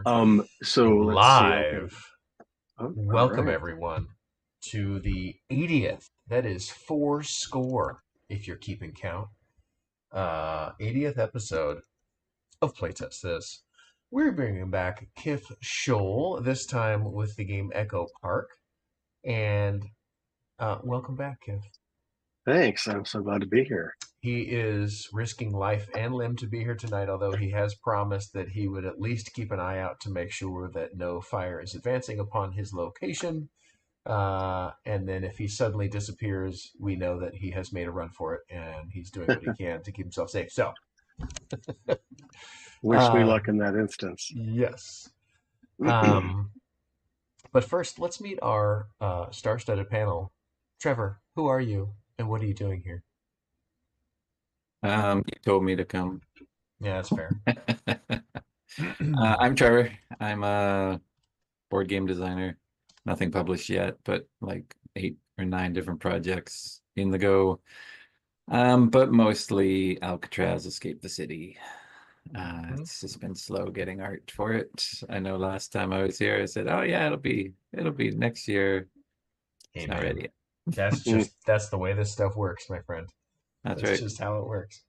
So let's see. Okay. Live. Oh, all Welcome, right. everyone, to the 80th. That is four score, if you're keeping count. 80th episode of Playtest This. We're bringing back Kiff Scholl, this time with the game Echo Park. And welcome back, Kiff. Thanks. I'm so glad to be here. He is risking life and limb to be here tonight, although he has promised that he would at least keep an eye out to make sure that no fire is advancing upon his location. And then if he suddenly disappears, we know that he has made a run for it and he's doing what he can to keep himself safe. So, Wish me luck in that instance. yes. But first, let's meet our star-studded panel. Trevor, who are you and what are you doing here? You told me to come. Yeah, that's fair. I'm Trevor. I'm a board game designer. Nothing published yet, but like 8 or 9 different projects in the go. But mostly Alcatraz Escape the City. It's just been slow getting art for it. I know last time I was here, I said, "Oh yeah, it'll be next year." It's not ready yet. That's the way this stuff works, my friend. That's That's right. just how it works.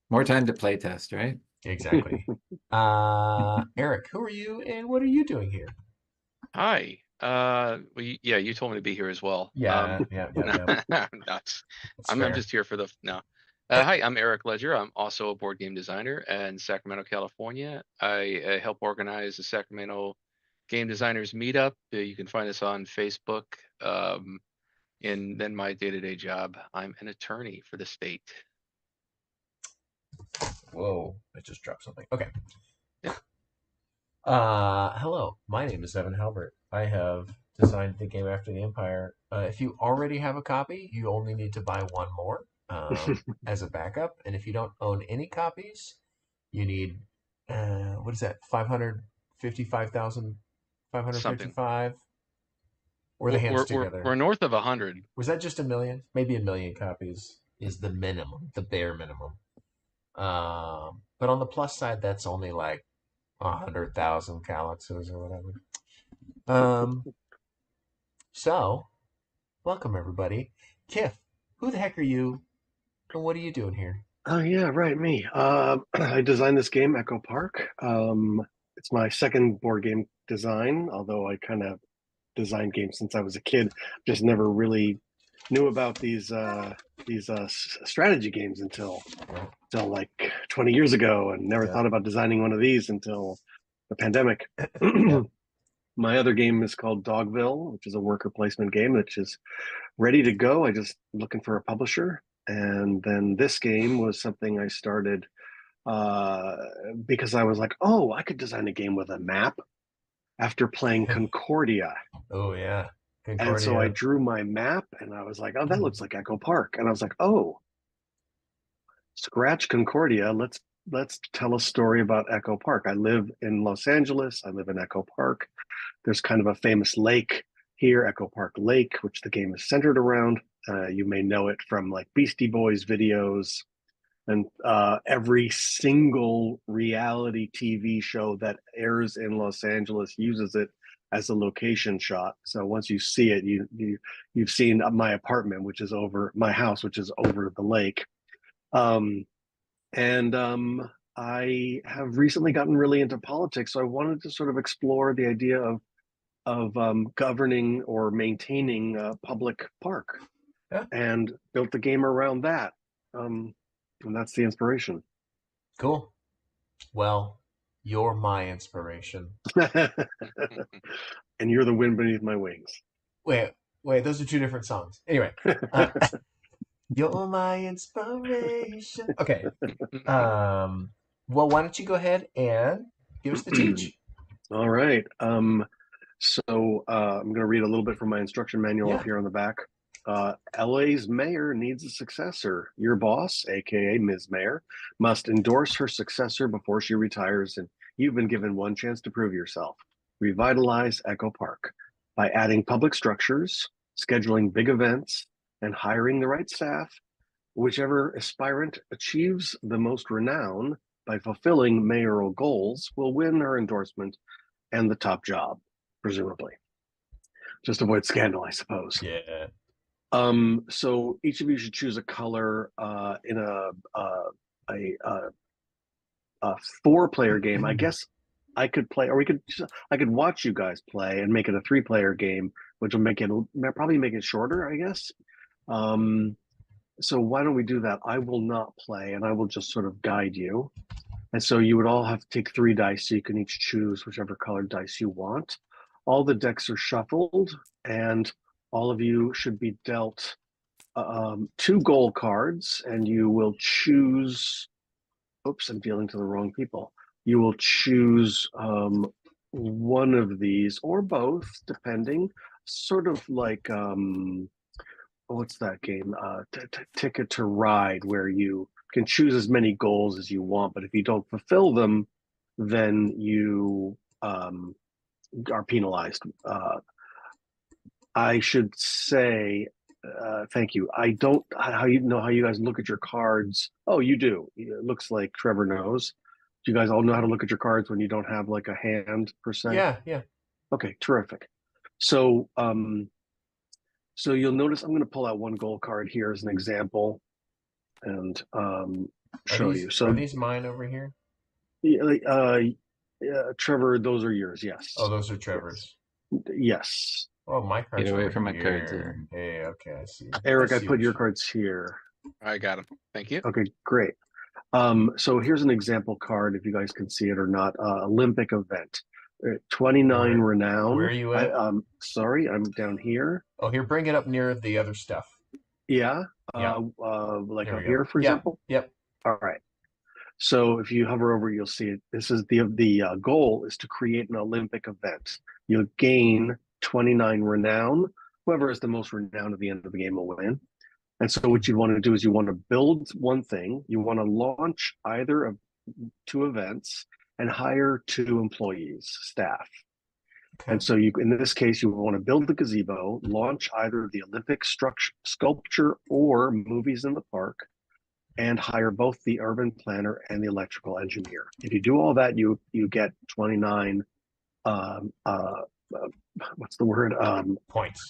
More time to play test, right? Exactly. Eric, who are you and what are you doing here? Hi. Yeah, you told me to be here as well. Yeah. Nuts. I'm just here for the no. Hi, I'm Eric Ledger. I'm also a board game designer in Sacramento, California. I help organize the Sacramento Game Designers Meetup. You can find us on Facebook. And then my day-to-day job, I'm an attorney for the state. Whoa, I just dropped something. Okay. Yeah. Hello, my name is Evan Halbert. I have designed the game After the Empire. If you already have a copy, you only need to buy one more as a backup. And if you don't own any copies, you need, what is that, 555,555? Or the hands together. We're north of 100. Was that just a million? Maybe a million copies is the minimum, the bare minimum. But on the plus side, that's only like 100,000 calyxes or whatever. So, welcome everybody. Kiff, who the heck are you, and what are you doing here? Oh yeah, right, me. I designed this game, Echo Park. It's my second board game design, although I kind of designed games since I was a kid. Just never really knew about these strategy games until like 20 years ago, and never thought about designing one of these until the pandemic. My other game is called Dogville, which is a worker placement game which is ready to go. I just looking for a publisher. And then this game was something I started because I was like, oh, I could design a game with a map after playing Concordia. Oh, yeah. Concordia. And so I drew my map and I was like, oh, that looks like Echo Park. And I was like, oh, scratch Concordia. Let's tell a story about Echo Park. I live in Los Angeles. I live in Echo Park. There's kind of a famous lake here, Echo Park Lake, which the game is centered around. You may know it from like Beastie Boys videos, and every single reality TV show that airs in Los Angeles uses it as a location shot. So once you see it, you've seen my apartment, which is over my house, which is over the lake. I have recently gotten really into politics, so I wanted to sort of explore the idea of governing or maintaining a public park, and built the game around that. And that's the inspiration. Cool. Well, you're my inspiration. And you're the wind beneath my wings. Wait, those are two different songs. Anyway. You're my inspiration. Okay. Well, why don't you go ahead and give us the teach? All right. So I'm going to read a little bit from my instruction manual up here on the back. LA's mayor needs a successor. Your boss, aka Ms. Mayor, must endorse her successor before she retires, and you've been given one chance to prove yourself. Revitalize Echo Park by adding public structures, scheduling big events, and hiring the right staff. Whichever aspirant achieves the most renown by fulfilling mayoral goals will win her endorsement and the top job, presumably. Just avoid scandal, I suppose. Yeah. So each of you should choose a color in a 4-player game. I guess I could play, or I could watch you guys play and make it a 3-player game, which will probably make it shorter, I guess. So why don't we do that? I will not play, and I will just sort of guide you. And so you would all have to take 3 dice, so you can each choose whichever colored dice you want. All the decks are shuffled, and all of you should be dealt 2 goal cards, and you will choose. Oops, I'm dealing to the wrong people. You will choose one of these or both, depending. Sort of like what's that game? Ticket to Ride, where you can choose as many goals as you want, but if you don't fulfill them, then you are penalized. I should say, thank you. I don't how you know how you guys look at your cards. Oh, you do. It looks like Trevor knows. Do you guys all know how to look at your cards when you don't have like a hand per se? Yeah. Okay, terrific. So so you'll notice I'm going to pull out 1 goal card here as an example and show you. So are these mine over here? Trevor, those are yours. Yes. Oh, those are Trevor's. Yes. Oh, my cards Get away over from my cards. here. Hey, okay, I see. Eric, I see put what your you- cards here. I got him. Thank you. Okay, great. So here's an example card, if you guys can see it or not. Olympic event, 29 renown. Where are you at? Sorry, I'm down here. Oh, here, bring it up near the other stuff. Yeah. Yeah. Like There up we go. here, for Yeah, example. Yep. All right. So if you hover over, you'll see it. This is the goal is to create an Olympic event. You'll gain 29 renown. Whoever is the most renowned at the end of the game will win. And so what you want to do is you want to build one thing. You want to launch either of 2 events and hire 2 employees, staff. Okay. And so in this case, you want to build the gazebo, launch either the Olympic sculpture or movies in the park, and hire both the urban planner and the electrical engineer. If you do all that, you get 29. What's the word? Points.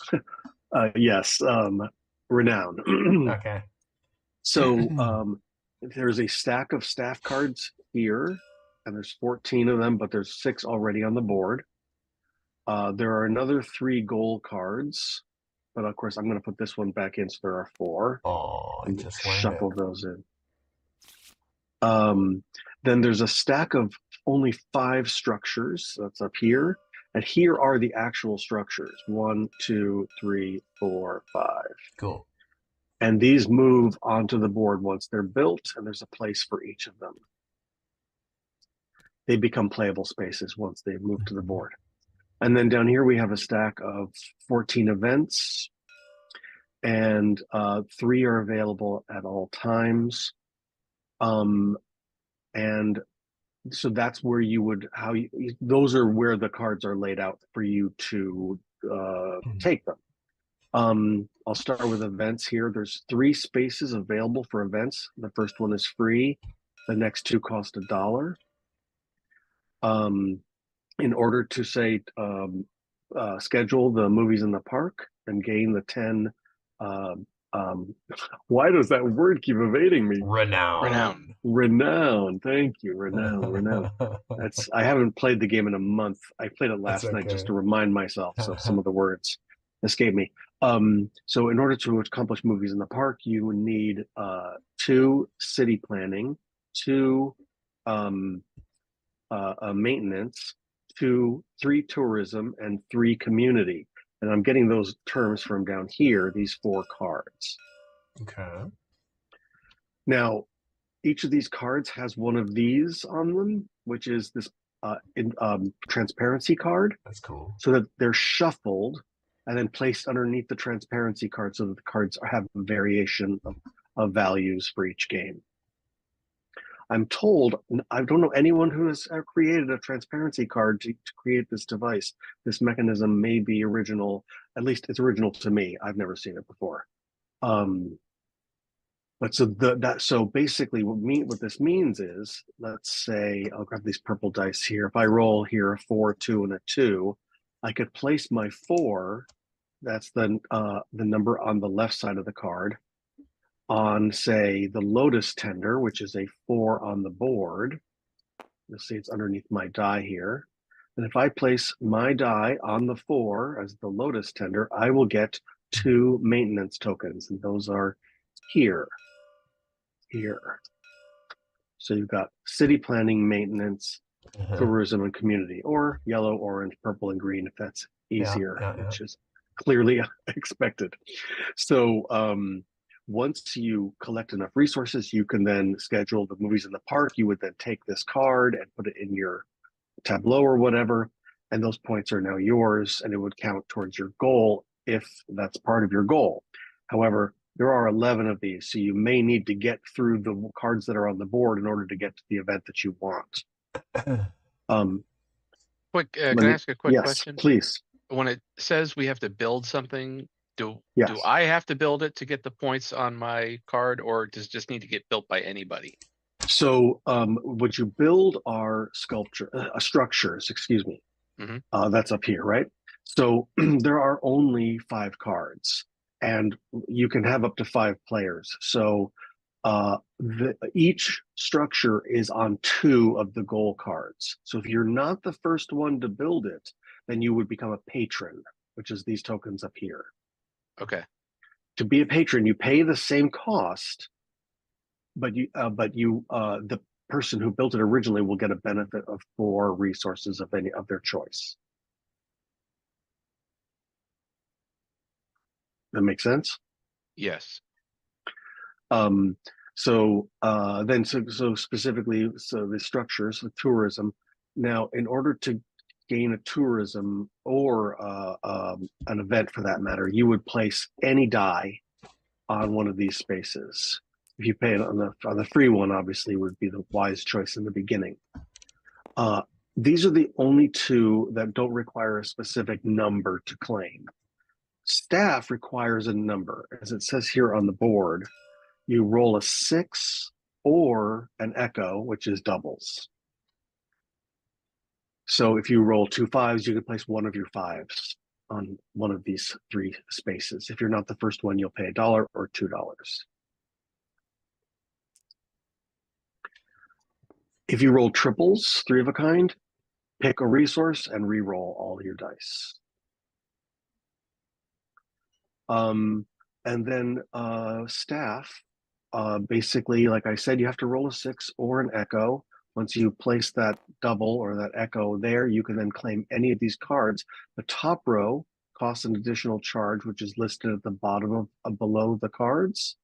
Yes, renown. Okay. So there's a stack of staff cards here, and there's 14 of them, but there's 6 already on the board. There are another 3 goal cards, but of course I'm going to put this one back in, so there are 4. Oh, I And just shuffle landed. those in. Then there's a stack of only 5 structures. That's up here. And here are the actual structures. 1, 2, 3, 4, 5. Cool. And these move onto the board once they're built, and there's a place for each of them. They become playable spaces once they move to the board. And then down here we have a stack of 14 events, and 3 are available at all times. And so that's where you would those are where the cards are laid out for you to take them. I'll start with events here. There's 3 spaces available for events. The first one is free. The next 2 cost $1. In order to say schedule the movies in the park and gain the 10 why does that word keep evading me? Renown. Renown. Thank you. Renown. I haven't played the game in a month. I played it last night just to remind myself, so some of the words escape me. So in order to accomplish movies in the park, you would need 2 city planning, 2 maintenance, 3 tourism, and 3 community. And I'm getting those terms from down here, these 4 cards. Okay. Now, each of these cards has one of these on them, which is this transparency card. That's cool. So that they're shuffled and then placed underneath the transparency card so that the cards have a variation of values for each game. I'm told, I don't know anyone who has created a transparency card to create this device. This mechanism may be original, at least it's original to me. I've never seen it before. But so basically what this means is, let's say I'll grab these purple dice here. If I roll here a 4, 2, and a 2, I could place my 4, that's the number on the left side of the card, on say the Lotus Tender, which is a 4 on the board. You'll see it's underneath my die here. And if I place my die on the 4 as the Lotus Tender, I will get 2 maintenance tokens, and those are here. So you've got city planning, maintenance, tourism, and community, or yellow, orange, purple, and green if that's easier, which is clearly expected. So once you collect enough resources, you can then schedule the movies in the park. You would then take this card and put it in your tableau or whatever, and those points are now yours, and it would count towards your goal if that's part of your goal. However, there are 11 of these, so you may need to get through the cards that are on the board in order to get to the event that you want. Can I ask a quick question? Yes, please. When it says we have to build something, do Yes. I have to build it to get the points on my card, or does it just need to get built by anybody? So what you build are structures, excuse me. That's up here, right? So there are only 5 cards, and you can have up to 5 players. So each structure is on 2 of the goal cards. So if you're not the first one to build it, then you would become a patron, which is these tokens up here. Okay. To be a patron, you pay the same cost, but the person who built it originally will get a benefit of 4 resources of any of their choice. That makes sense? Yes. So specifically, the structures, the tourism. Now, in order to gain a tourism or an event for that matter, you would place any die on one of these spaces. If you pay it on the free one, obviously would be the wise choice in the beginning. These are the only 2 that don't require a specific number to claim. Staff requires a number, as it says here on the board. You roll a 6 or an echo, which is doubles. So if you roll 2 5s, you can place one of your 5s on one of these 3 spaces. If you're not the first one, you'll pay $1 or $2. If you roll triples, 3 of a kind, pick a resource and re-roll all your dice. And then staff, basically, like I said, you have to roll a 6 or an echo. Once you place that double or that echo there, you can then claim any of these cards. The top row costs an additional charge, which is listed at the bottom of below the cards.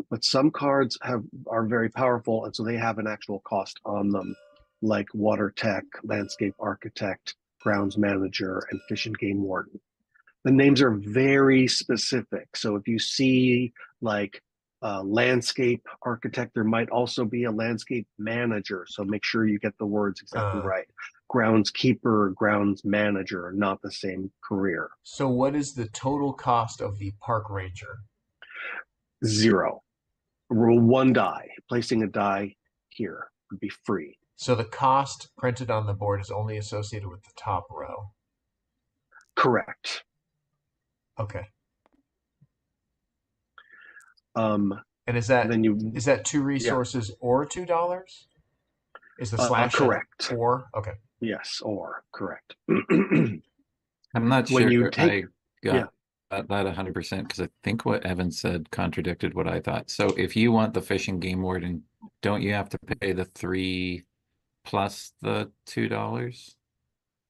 But some cards are very powerful, and so they have an actual cost on them, like water tech, landscape architect, grounds manager, and fish and game warden. The names are very specific. So if you see like landscape architect, there might also be a landscape manager. So make sure you get the words exactly right. Groundskeeper, grounds manager are not the same career. So what is the total cost of the park ranger? 0. Roll 1 die. Placing a die here would be free. So the cost printed on the board is only associated with the top row. Correct. Okay. And is that then is that 2 resources or $2? Is the slash correct? Or okay. Yes, or correct. I'm not sure when you take, I got that 100% because I think what Evan said contradicted what I thought. So if you want the fish and game warden, don't you have to pay the 3 plus the $2?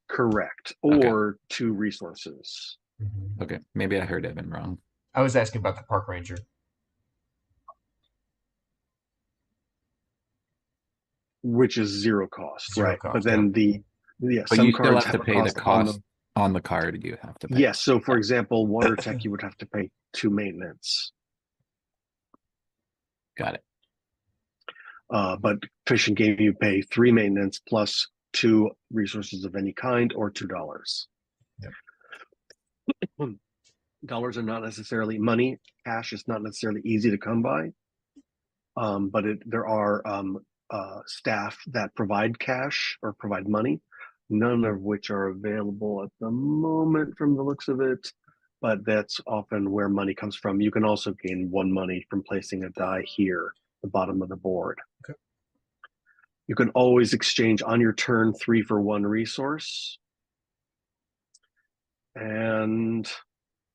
Correct. Or 2 resources. Okay, maybe I heard Evan wrong. I was asking about the park ranger. Which is 0 cost, Zero right? cost, but then but some you still cards have to pay the cost on the card. You have to pay. Yes. So for example, water tech, you would have to pay 2 maintenance. Got it. But fish and game, you pay 3 maintenance plus 2 resources of any kind, or $2. Dollars are not necessarily money. Cash is not necessarily easy to come by. but there are staff that provide cash or provide money, none of which are available at the moment from the looks of it, but that's often where money comes from. You can also gain 1 money from placing a die here, the bottom of the board. Okay. You can always exchange on your turn 3 for 1 resource. And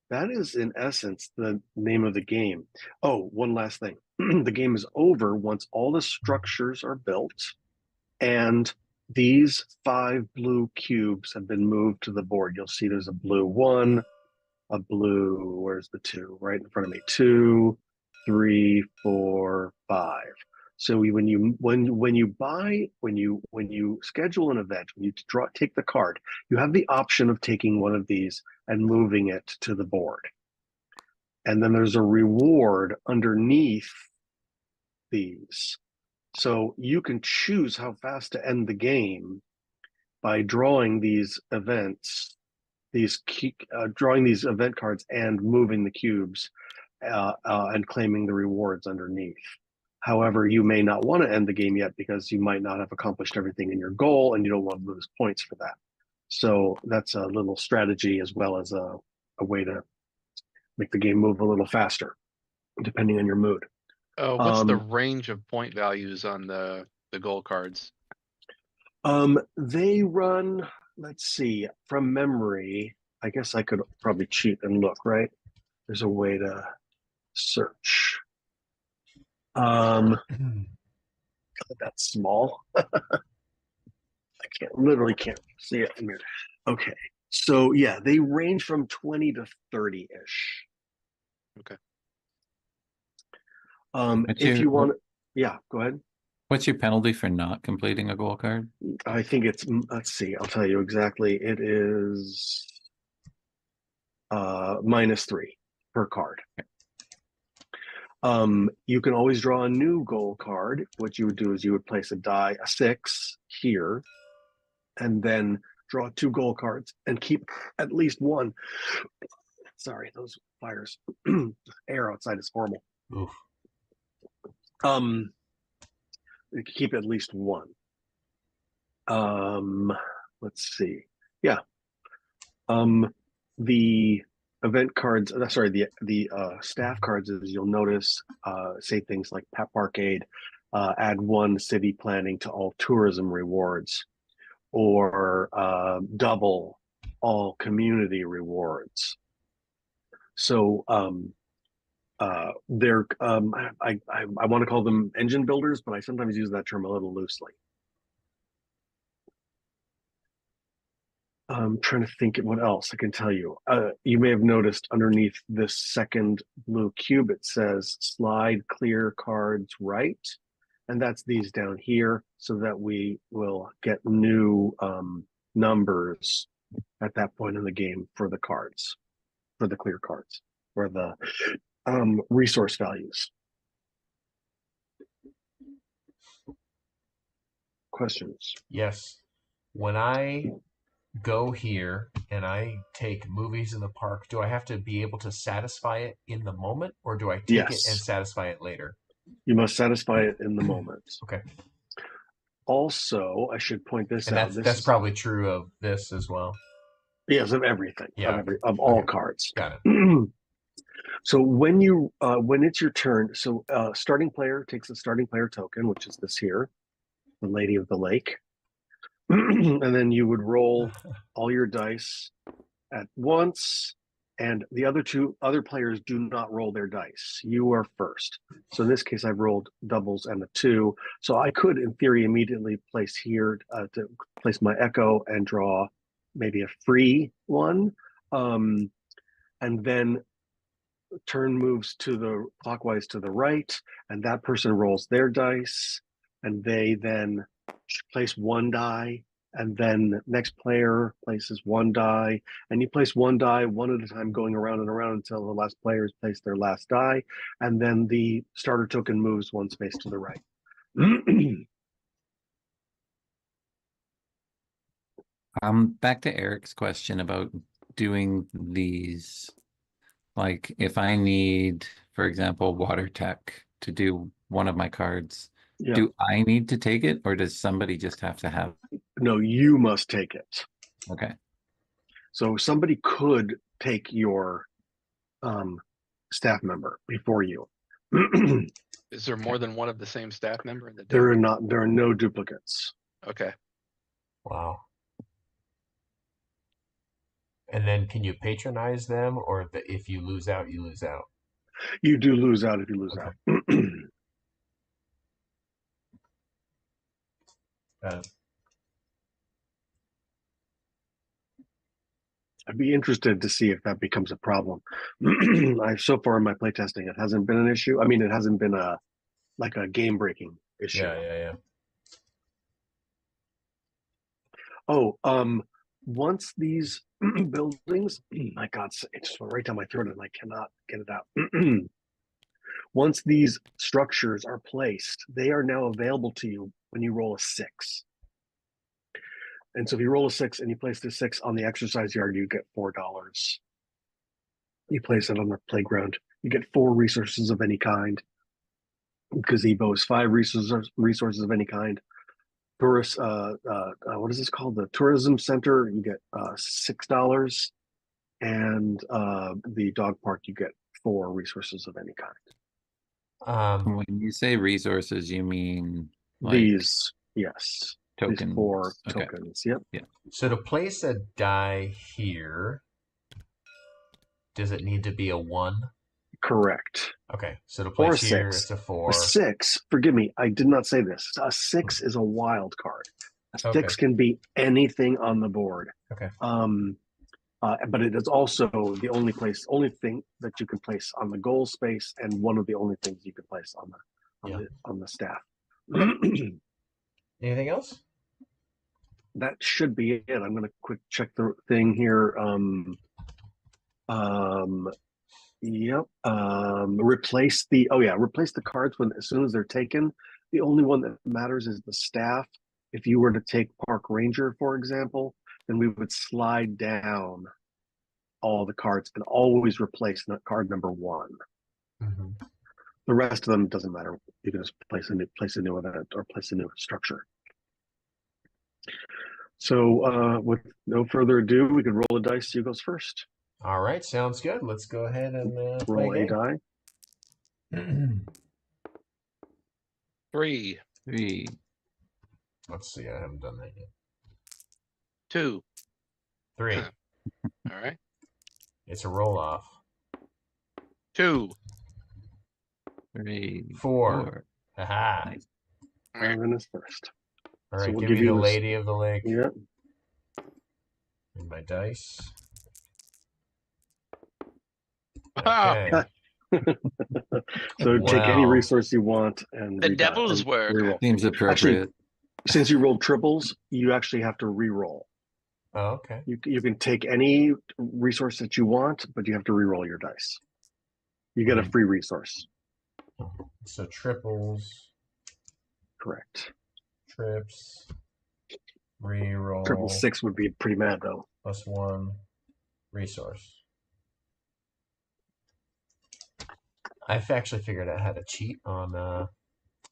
that is, in essence, the name of the game. Oh, one last thing. The game is over once all the structures are built and these 5 blue cubes have been moved to the board. You'll see there's a blue 1, a blue, where's the 2? Right in front of me. 2, 3, 4, 5. So when you schedule an event, when you take the card, you have the option of taking one of these and moving it to the board. And then there's a reward underneath these. So you can choose how fast to end the game by drawing these events, drawing these event cards and moving the cubes and claiming the rewards underneath. However, you may not want to end the game yet because you might not have accomplished everything in your goal and you don't want to lose points for that. So that's a little strategy as well as a way to make the game move a little faster, depending on your mood. What's the range of point values on the goal cards? They run, let's see, from memory, I guess I could probably cheat and look, right? There's a way to search. That's small. I literally can't see it from here. Okay. So yeah, they range from 20 to 30-ish. Okay. If you want, yeah, go ahead. What's your penalty for not completing a goal card? I think it's, let's see, I'll tell you exactly. It is -3 per card. Okay. You can always draw a new goal card. What you would do is you would place a die, a 6 here, and then draw 2 goal cards and keep at least 1. Sorry, those fires. Air outside is horrible. Oof. Keep at least 1. Let's see. Yeah. The event cards, sorry, the staff cards, as you'll notice, say things like Pep Arcade, add 1 city planning to all tourism rewards, or double all community rewards. So they're I want to call them engine builders, but I sometimes use that term a little loosely. I'm trying to think what else I can tell you. You may have noticed underneath this second blue cube, it says slide clear cards right. And that's these down here so that we will get new numbers at that point in the game for the cards, for the clear cards, or the resource values. Questions? Yes. When I go here and I take movies in the park, do I have to be able to satisfy it in the moment, or do I take it and satisfy it later? You must satisfy it in the moment. Okay. Also, I should point this out. That's probably true of this as well. Yes, of everything. Yeah. Of all cards. Got it. So when you when it's your turn, so starting player takes a starting player token, which is this here, the Lady of the Lake. And then you would roll all your dice at once, and the other players do not roll their dice. You are first. So in this case, I've rolled doubles and a 2. So I could, in theory, immediately place here to place my echo and draw maybe a free one, and then turn moves to the clockwise to the right, and that person rolls their dice, and they then place 1 die, and then next player places 1 die, and you place 1 die one at a time, going around and around until the last player has placed their last die, and then the starter token moves 1 space to the right. Back to Eric's question about doing these. Like if I need, for example, water tech to do one of my cards. Yeah. Do I need to take it, or does somebody just have to have? No, you must take it. Okay. So somebody could take your staff member before you. Is there more than one of the same staff member in the deck? There are no duplicates. Okay. Wow. And then can you patronize them, or if you lose out, you lose out? You do lose out if you lose Okay. out. I'd be interested to see if that becomes a problem. So far in my playtesting, it hasn't been an issue. I mean, it hasn't been a game breaking issue. Yeah. Oh, once these buildings, my God, it's right down my throat and I cannot get it out. Once these structures are placed, they are now available to you when you roll a 6. And so if you roll a 6 and you place the 6 on the exercise yard, you get $4. You place it on the playground, you get 4 resources of any kind. Gazebo is 5 resources of any kind. Tourist, what is this called? The tourism center, you get $6, and the dog park, you get 4 resources of any kind. When you say resources, you mean like These, yes, tokens? these 4 Okay. tokens. Yep. Yeah. So to place a die here, does it need to be a 1? Correct. Okay, so to Or a place here, 6. it's a 4. A 6, forgive me, I did not say this. A 6 is a wild card. A 6 Okay. can be anything on the board. Okay. But it is also the only thing that you can place on the goal space, and one of the only things you can place on the staff. Anything else? That should be it. I'm going to quick check the thing here. Yep. Replace the cards as soon as they're taken. The only one that matters is the staff. If you were to take Park Ranger, for example, then we would slide down all the cards and always replace card number 1. Mm-hmm. The rest of them doesn't matter. You can just place a new event or place a new structure. So with no further ado, we can roll a dice. You goes first. All right, sounds good. Let's go ahead and Roll play a die. 3, 3. Let's see, I haven't done that yet. 2. 3. All right. It's a roll off. 2. 3. 4. Haha. Nice. Ivan is first. All So right, we'll give give me you the this- Lady of the Lake. Yeah. And my dice. Ah, Okay. So take any Wow. resource you want and The reroll- devil's and work. reroll. Seems appropriate. Since you rolled triples, you actually have to re-roll. Oh, okay. You can take any resource that you want, but you have to re-roll your dice. You get a free resource. So triples, Correct. trips, reroll. 666 would be pretty mad though. +1 resource. I've actually figured out how to cheat on.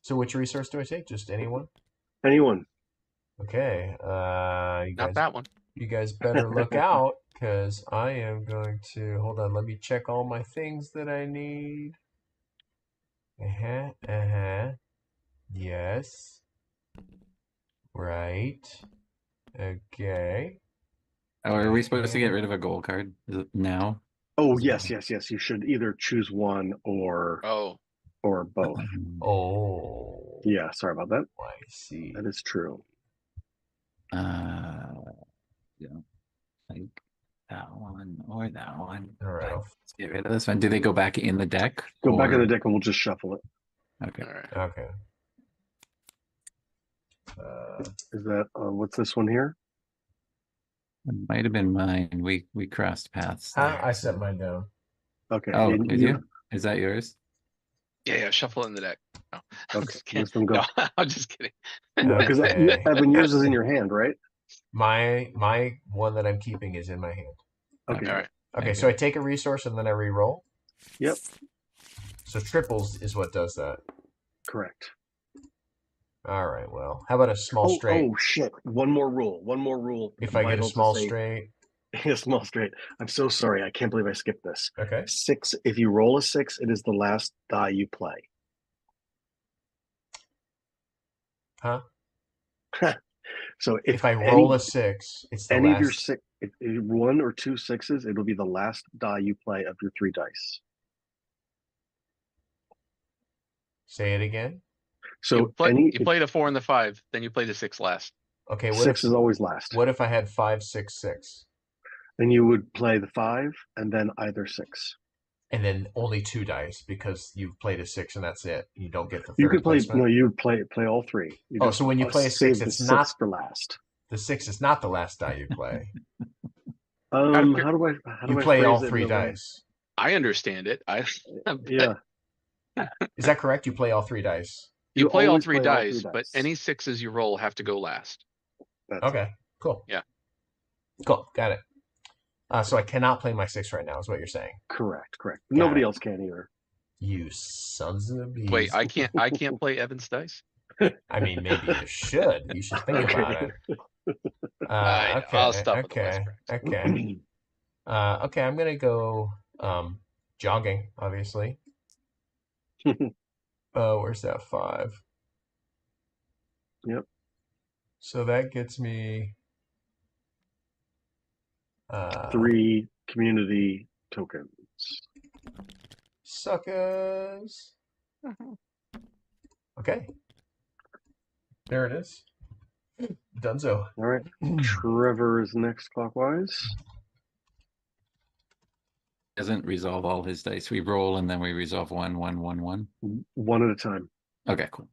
So which resource do I take? Just anyone? Anyone? Okay. not that one. You guys better look out, because I am going to hold on. Let me check all my things that I need. Yes. Right. Okay. Oh, are we supposed to get rid of a goal card now? Oh yes. You should either choose one or Oh, both. Oh. Yeah, sorry about that. I see. That is true. Yeah, like that one or that one. All right. Let's get rid of this one. Do they go back in the deck? Go back in the or- deck and we'll just shuffle it. Okay. all right. Okay. Is that what's this one here? It might have been mine. We crossed paths. I set mine down. Okay. Oh, and did you? Is that yours? Yeah, shuffle in the deck. No. I'm Okay, just kidding. this one goes. No, I'm just kidding. Because Okay. Evan, yours is in your hand, right? My one that I'm keeping is in my hand. Okay. All right. Okay, so I take a resource and then I re-roll. Yep. So triples is what does that. Correct. All right. Well, how about a small straight? Oh shit! One more rule. One more rule. If I get a vital to small say- straight, a small straight. I'm so sorry. I can't believe I skipped this. okay. 6. If you roll a 6, it is the last die you play. Huh? So If I roll a 6, it's the any of your last. six, if 1 or 2 6s, it'll be the last die you play of your 3 dice. Say it again. So You play the 4 and the 5, then you play the 6 last. Okay. 6 is always last. What if I had 5, 6, 6, Then you would play the 5 and then either 6. and then only 2 dice because you've played a 6 and that's it. You don't get the You third could play. placement. No, you would play all 3. You Oh, just, so when you play a 6, save the it's 6 not for last. the 6 is not the last die you play. How do I You phrase play all it in 3 a way- dice. I understand it. Yeah. Is that correct? You play all 3 dice. You play all always 3 play all 3 dice, but dice. any 6s you roll have to go last. That's Okay. Cool. Yeah. Cool. Got it. So I cannot play my 6 right now, is what you're saying. correct. Got Nobody it. else can either. You sons of bees. Wait, I can't play Evan's dice? I mean, maybe you should. You should think about it. Okay. I'll stop with the Okay. wisecracks. Okay. Okay. I'm gonna go jogging. Obviously. Where's that 5? Yep. So that gets me 3 community tokens. suckers. Okay. There it is. Dunzo. All right. Trevor is next clockwise. Doesn't resolve all his dice. We roll and then we resolve 1, 1, 1, 1. 1 at a time. Okay, cool.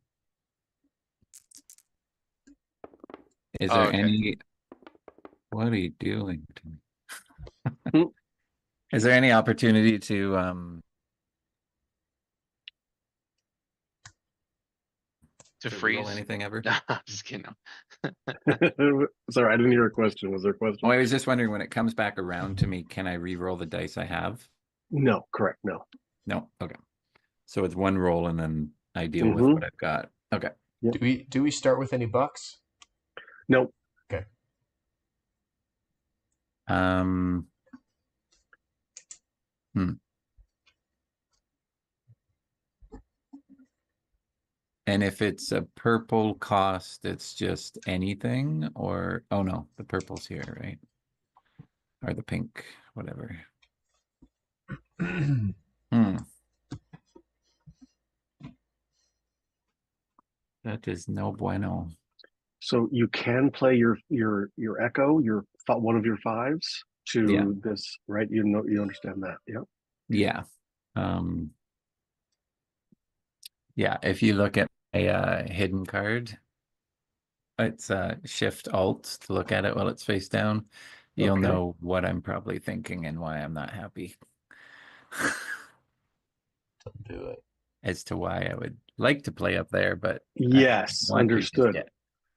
Is Oh, there okay. any? What are you doing to me? Hmm. Is there any opportunity to To roll freeze? anything ever? No, I'm just kidding. Sorry, I didn't hear a question. Was there a question? Oh, I was just wondering when it comes back around to me, can I re-roll the dice I have? No, correct. No. No. Okay. So it's 1 roll and then I deal with Mhm. what I've got. Okay. Do we start with any bucks? No. Okay. And if it's a purple cost, it's just anything or, oh no, the purple's here, right? Or the pink, whatever. That is no bueno. So you can play your echo, one of your 5s to Yeah. this, right? You understand that? Yep. Yeah. Yeah, if you look at a hidden card, it's Shift Alt to look at it while it's face down. You'll Okay. know what I'm probably thinking and why I'm not happy. Don't do it. As to why I would like to play up there, but Yes, I want you to understood. get-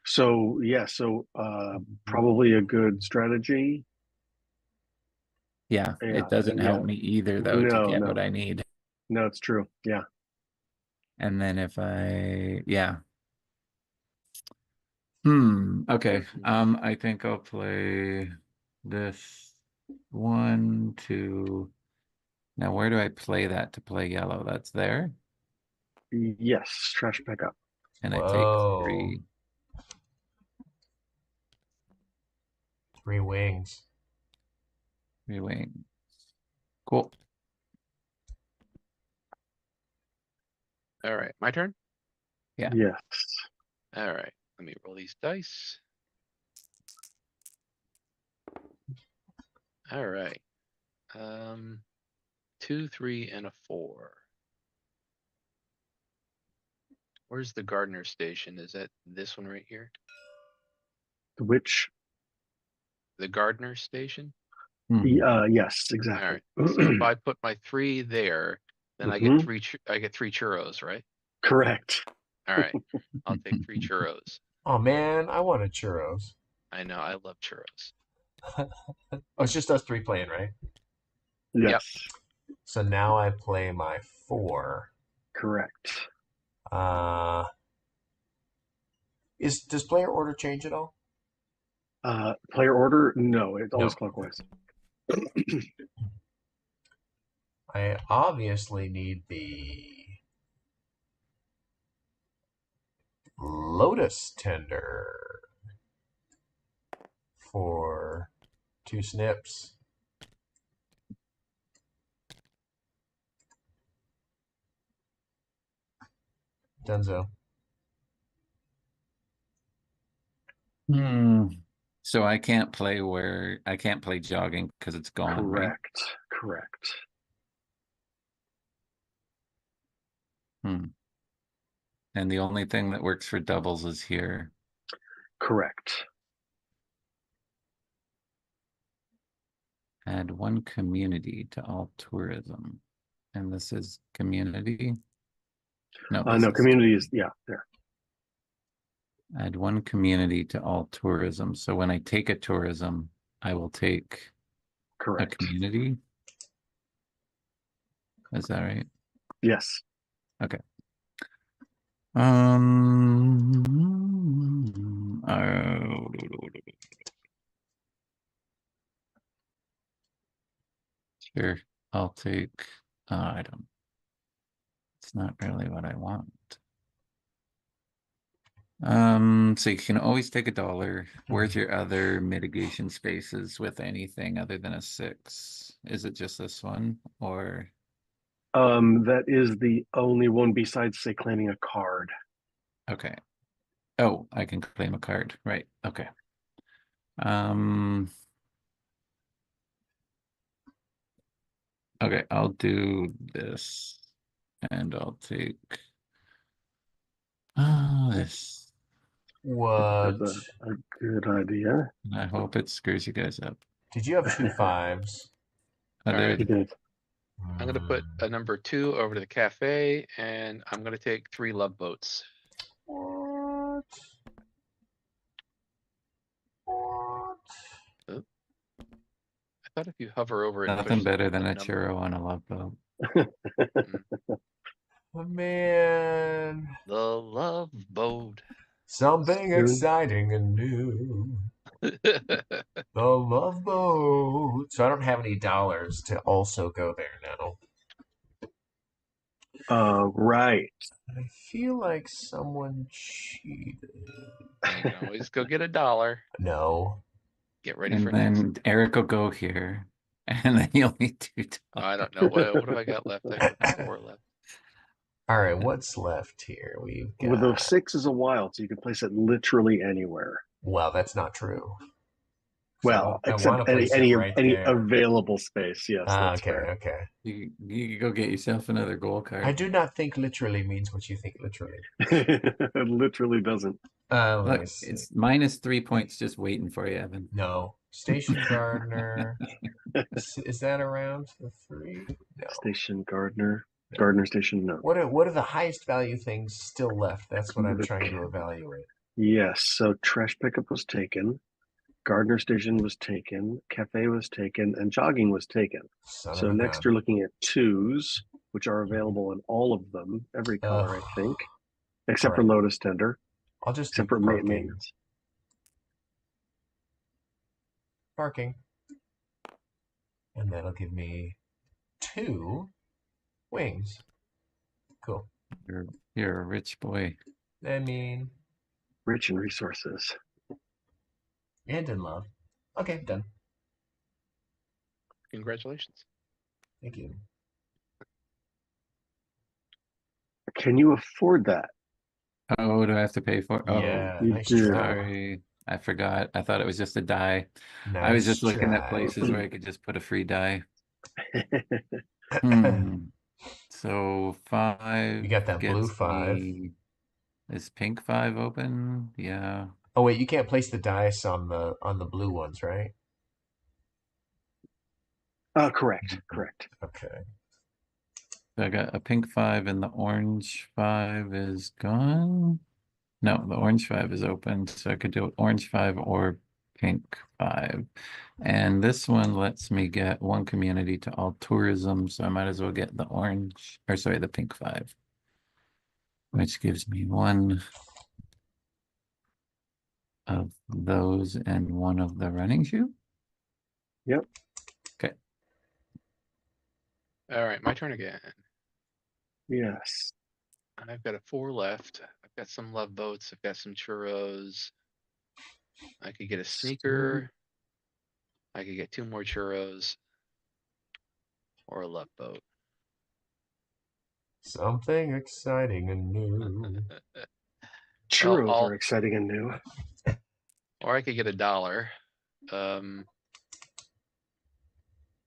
So probably a good strategy. Yeah, Yeah, it doesn't yeah. help me either though to No, get no. what I need. No, it's true. Yeah. And then if okay. I think I'll play this 1, 2. Now where do I play that to play yellow? That's there. Yes, trash pickup. And I take Whoa. 3. 3 wings. Wait. Cool. All right, my turn? Yeah. Yes. All right, let me roll these dice. All right. 2, 3, and a 4. Where's the gardener station? Is that this one right here? Which? The gardener station? Yes, exactly. Alright, so if I put my 3 there, then I get 3, I get 3 churros, right? Correct. Alright, I'll take 3 churros. Oh man, I wanted churros. I know, I love churros. Oh, it's just us 3 playing, right? Yes. So now I play my 4. Correct. Does player order change at all? Player order? No, it's always No. clockwise. I obviously need the Lotus Tender for 2 snips. Dunzo. So I can't play jogging because it's gone, right? Correct. And the only thing that works for doubles is here. Correct. Add 1 community to all tourism. And this is community? No, No, community is, yeah, there. Add 1 community to all tourism. So when I take a tourism, I will take a community. Is that right? Yes. Okay. Sure, I'll take item. It's not really what I want. So you can always take $1. Where's your other mitigation spaces with anything other than a 6? Is it just this one or? That is the only one besides, say, claiming a card. Okay. Oh, I can claim a card, right? Okay. Okay, I'll do this, and I'll take this. What? That's a good idea. And I hope it screws you guys up. Did you have 2 5s? I All right. did. He did. I'm gonna put a number 2 over to the cafe, and I'm gonna take 3 love boats. What? I thought if you hover over it, and Nothing push better than the a number- churro on a love boat. Oh, man. The love boat. Something Soon. exciting and new. The love boat. So I don't have any dollars to also go there now. Right. I feel like someone cheated. You can always go get $1. No. Get ready And for next. then Eric will go here, and then you'll need $2. I don't know what have I got left. I got 4 left. All right, what's left here? We've got. With a 6 is a wild, so you can place it literally anywhere. Well, that's not true. Well, I except wanna place any it right any there. available space. Yes, that's Okay, fair. okay. You can go get yourself another goal card. I do not think literally means what you think literally. It literally doesn't. Let Look, me see. it's -3 points just waiting for you, Evan. No. Station Gardener. Is that around the 3? No. Station Gardener. Gardener Station, no. What are the highest value things still left? That's what I'm trying to evaluate. Yes, so trash pickup was taken. Gardener Station was taken. Cafe was taken. And jogging was taken. Son So of a next gun. you're looking at 2s, which are available in all of them, every color, I think. Except for Alright. Lotus Tender. I'll just do Except for parking. maintenance. Parking. And that'll give me 2 wings. Cool. You're a rich boy. I mean, Rich in resources. and in love. Okay, done. Congratulations. Thank you. Can you afford that? Oh, do I have to pay for? Oh, Yeah, you nice do. try. sorry. I forgot. I thought it was just a die. I was Nice just looking at try. places where I could just put a free die. So 5 You got that blue gets 5. me- Is pink 5 open? Yeah. Oh wait, you can't place the dice on the blue ones, right? Correct. Okay. So I got a pink 5 and the orange 5 is gone. No, the orange 5 is open, so I could do orange 5 or pink 5. And this one lets me get 1 community to all tourism, so I might as well get the orange, or sorry, the pink 5. which gives me one of those and one of the running shoe. Yep. Okay. All right, my turn again. Yes. I've got a 4 left. I've got some love boats. I've got some churros. I could get a sneaker. I could get 2 more churros. Or a love boat. Something exciting and new. Churros I'll- are exciting and new. Or I could get $1.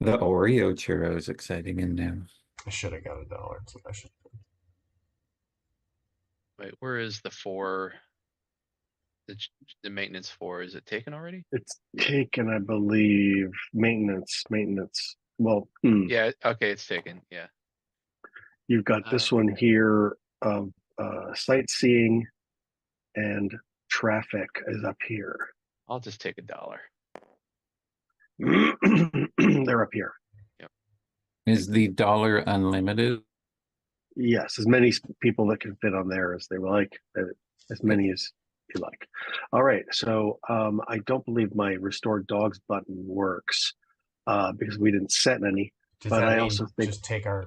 The Oreo churro is exciting and new. I should have got $1. So I should. Wait, where is the 4? The maintenance 4, is it taken already? It's taken, I believe. Maintenance. Well, Yeah, okay, it's taken, yeah. you've got this one here of sightseeing, and traffic is up here. I'll just take $1. They're up here. Is the dollar unlimited? Yes, as many people that can fit on there as they like, as many as you like. All right, so I don't believe my restored dogs button works because we didn't set any. Does But that I mean also think just take our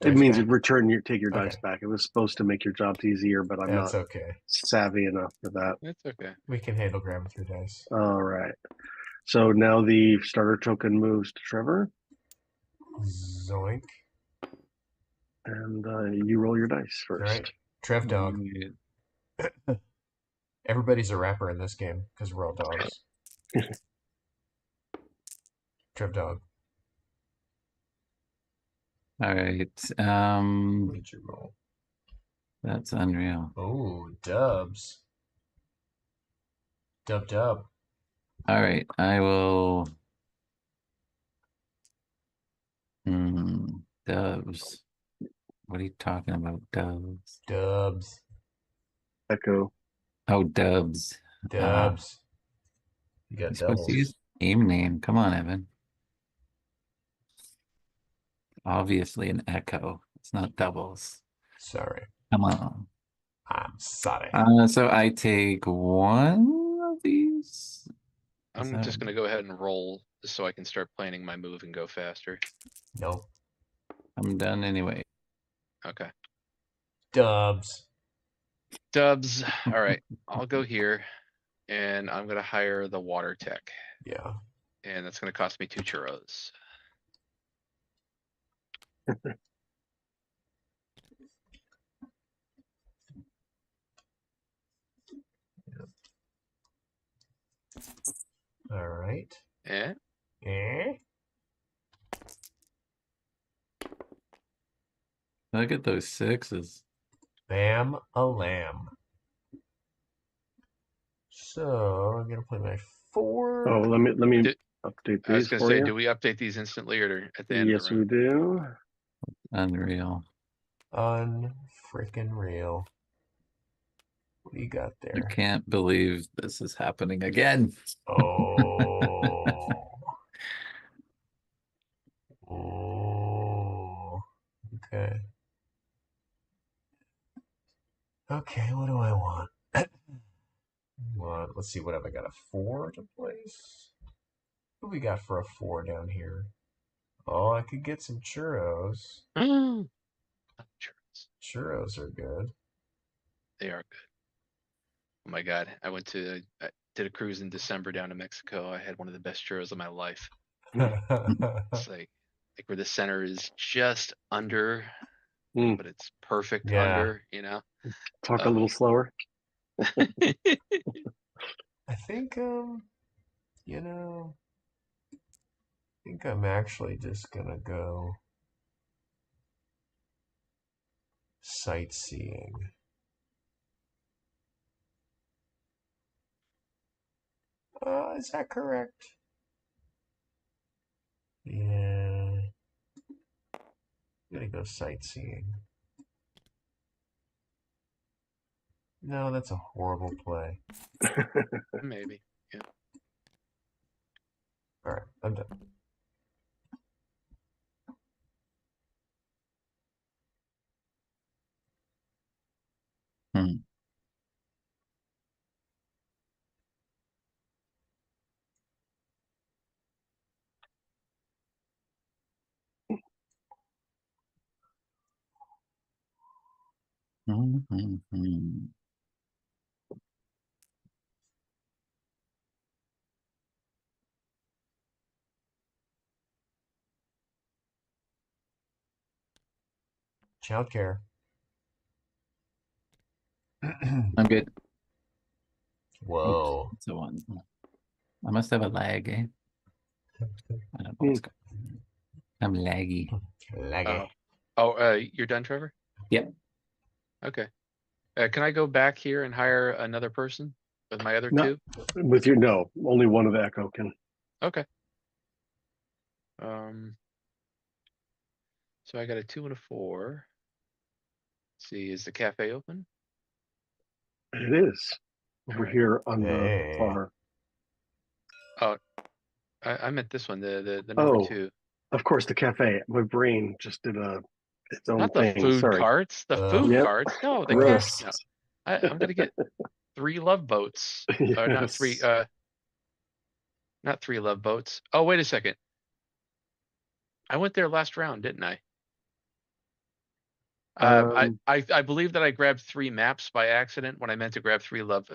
it dice means back? take your dice Okay. back. It was supposed to make your jobs easier, but I'm That's not okay. savvy enough for that. That's okay. We can handle grabbing through dice. All right. So now the starter token moves to Trevor, Zoink. and you roll your dice All first. right. Trev dog. Everybody's a rapper in this game because we're all dogs. Trev dog. All right. What did you roll? That's unreal. Oh, dubs. Dub. All right, I will. Doves. What are you talking about, doves? Dubs. Echo. Oh, dubs. Dubs. You You're got supposed to doubles. use aim name. Come on, Evan. Obviously an echo. It's not doubles. Sorry. Come on. I'm sorry. So I take one of these. I'm just gonna go ahead and roll just so I can start planning my move and go faster. Nope. I'm done anyway. Okay. Dubs. Dubs, all right, I'll go here and I'm gonna hire the water tech Yeah. and that's gonna cost me 2 churros. All right. Eh? Look at those sixes. Bam a lamb. So I'm gonna play my 4. Oh, let me Did- update I was these gonna for say, you. do we update these instantly or at the end of Yes, the we round? do. Unreal. Unfreaking real. What do you got I there? can't believe this is happening again. Oh. Oh. Okay. Okay, what do I want? Let's see, what have I got? A 4 to place? What do we got for a 4 down here? Oh, I could get some churros. Churros. Churros are good. They are good. Oh my God, I did a cruise in December down to Mexico. I had one of the best churros of my life. It's like where the center is just under, Mm. but it's perfect Yeah. under, you know? Talk a little slower. I think, I think I'm actually just gonna go sightseeing. Is that correct? Yeah. I'm gonna go sightseeing. No, that's a horrible play. Maybe. Alright, I'm done. Childcare. I'm good. Whoa. Oops, so on. I must have a lag, eh? I don't know what's going on. I'm laggy. Laggy. You're done, Trevor? Yep. Okay. Can I go back here and hire another person with my other No. two? With your no, only one of the Echo can. Okay. So I got a 2 and a 4. Let's see, is the cafe open? It is over Alright. here on the Hey. far. I meant this one, the number 2. Of course, the cafe. My brain just did its own Not the thing. food Sorry. carts. The food Yep. carts. No, the Gross. cafe. No. I'm gonna get 3 love boats. Or not 3. Yes. Not 3 love boats. Oh, wait a second. I went there last round, didn't I? I believe that I grabbed 3 maps by accident when I meant to grab 3 love.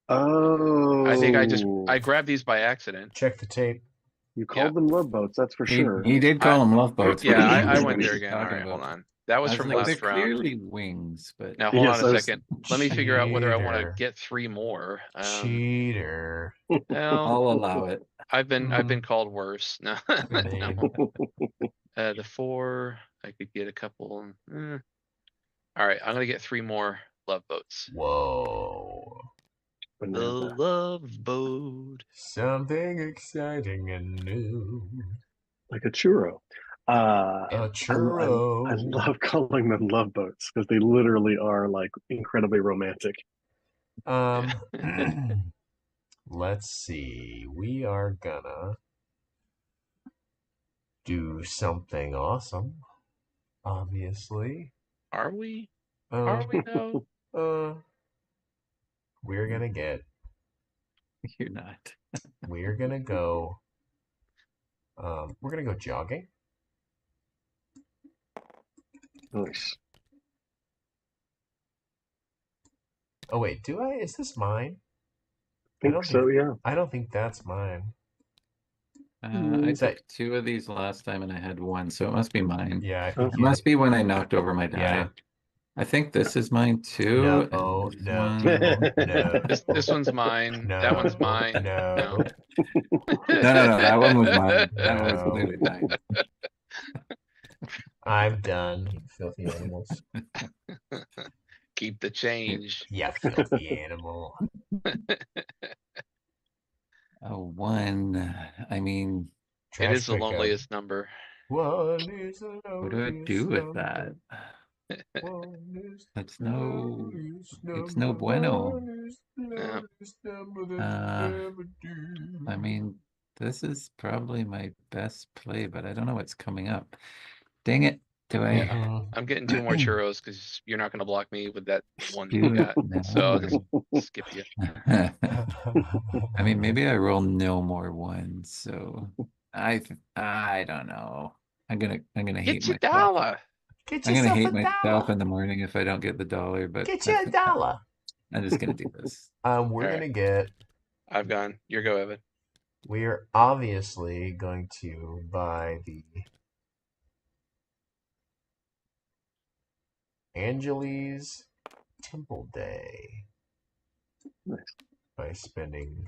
I think I grabbed these by accident. Check the tape. You called them love boats, that's for sure. He did call them love boats. Yeah, but he I knew went what there he was again. All talking right, hold about. on. That was I was from like, last they're round. clearly wings, but Now hold Yes, on I a was- second. Let me figure out whether I want to Cheater. get 3 more. Cheater. Well, I'll allow it. I've been called worse. No, Name. no. The 4, I could get a couple. All right, I'm gonna get 3 more love boats. Whoa. The Bonanza. love boat. Something exciting and new. Like a churro. A I churro. love calling them love boats because they literally are like incredibly romantic. Let's see. We are gonna do something awesome. Obviously. Are we? Are we though? We're gonna get. You're not. We're gonna go. We're gonna go jogging. Nice. Oh wait, do I? Is this mine? Think so, yeah. I don't think that's mine. I Is that- took 2 of these last time and I had 1, so it must be mine. Yeah, I Oh. think It must be when I knocked over my die. Yeah. I think this is mine too. No, and this no, one- no. This one's mine. No, That one's mine. No. No, that one was mine. That one was No. clearly mine. I'm done, you filthy animals. Keep the change. Yeah, filthy animal. A 1. I mean, It is the Trash pickup. loneliest number. One is the what do I do with that? It's no bueno. I mean, this is probably my best play, but I don't know what's coming up. Dang it. Do I Yeah. I'm getting 2 more churros because you're not gonna block me with that one do you got. it So I'll now? just skip you. I mean, maybe I roll no more 1s, so I don't know. I'm gonna hate Get your myself. dollar. Get I'm gonna yourself hate a myself dollar. in the morning if I don't get the dollar, but Get you a dollar. I'm just gonna do this. We're All gonna get. I've gone. Your go, Evan. We are obviously going to buy the Angeles Temple Day. Nice. By spending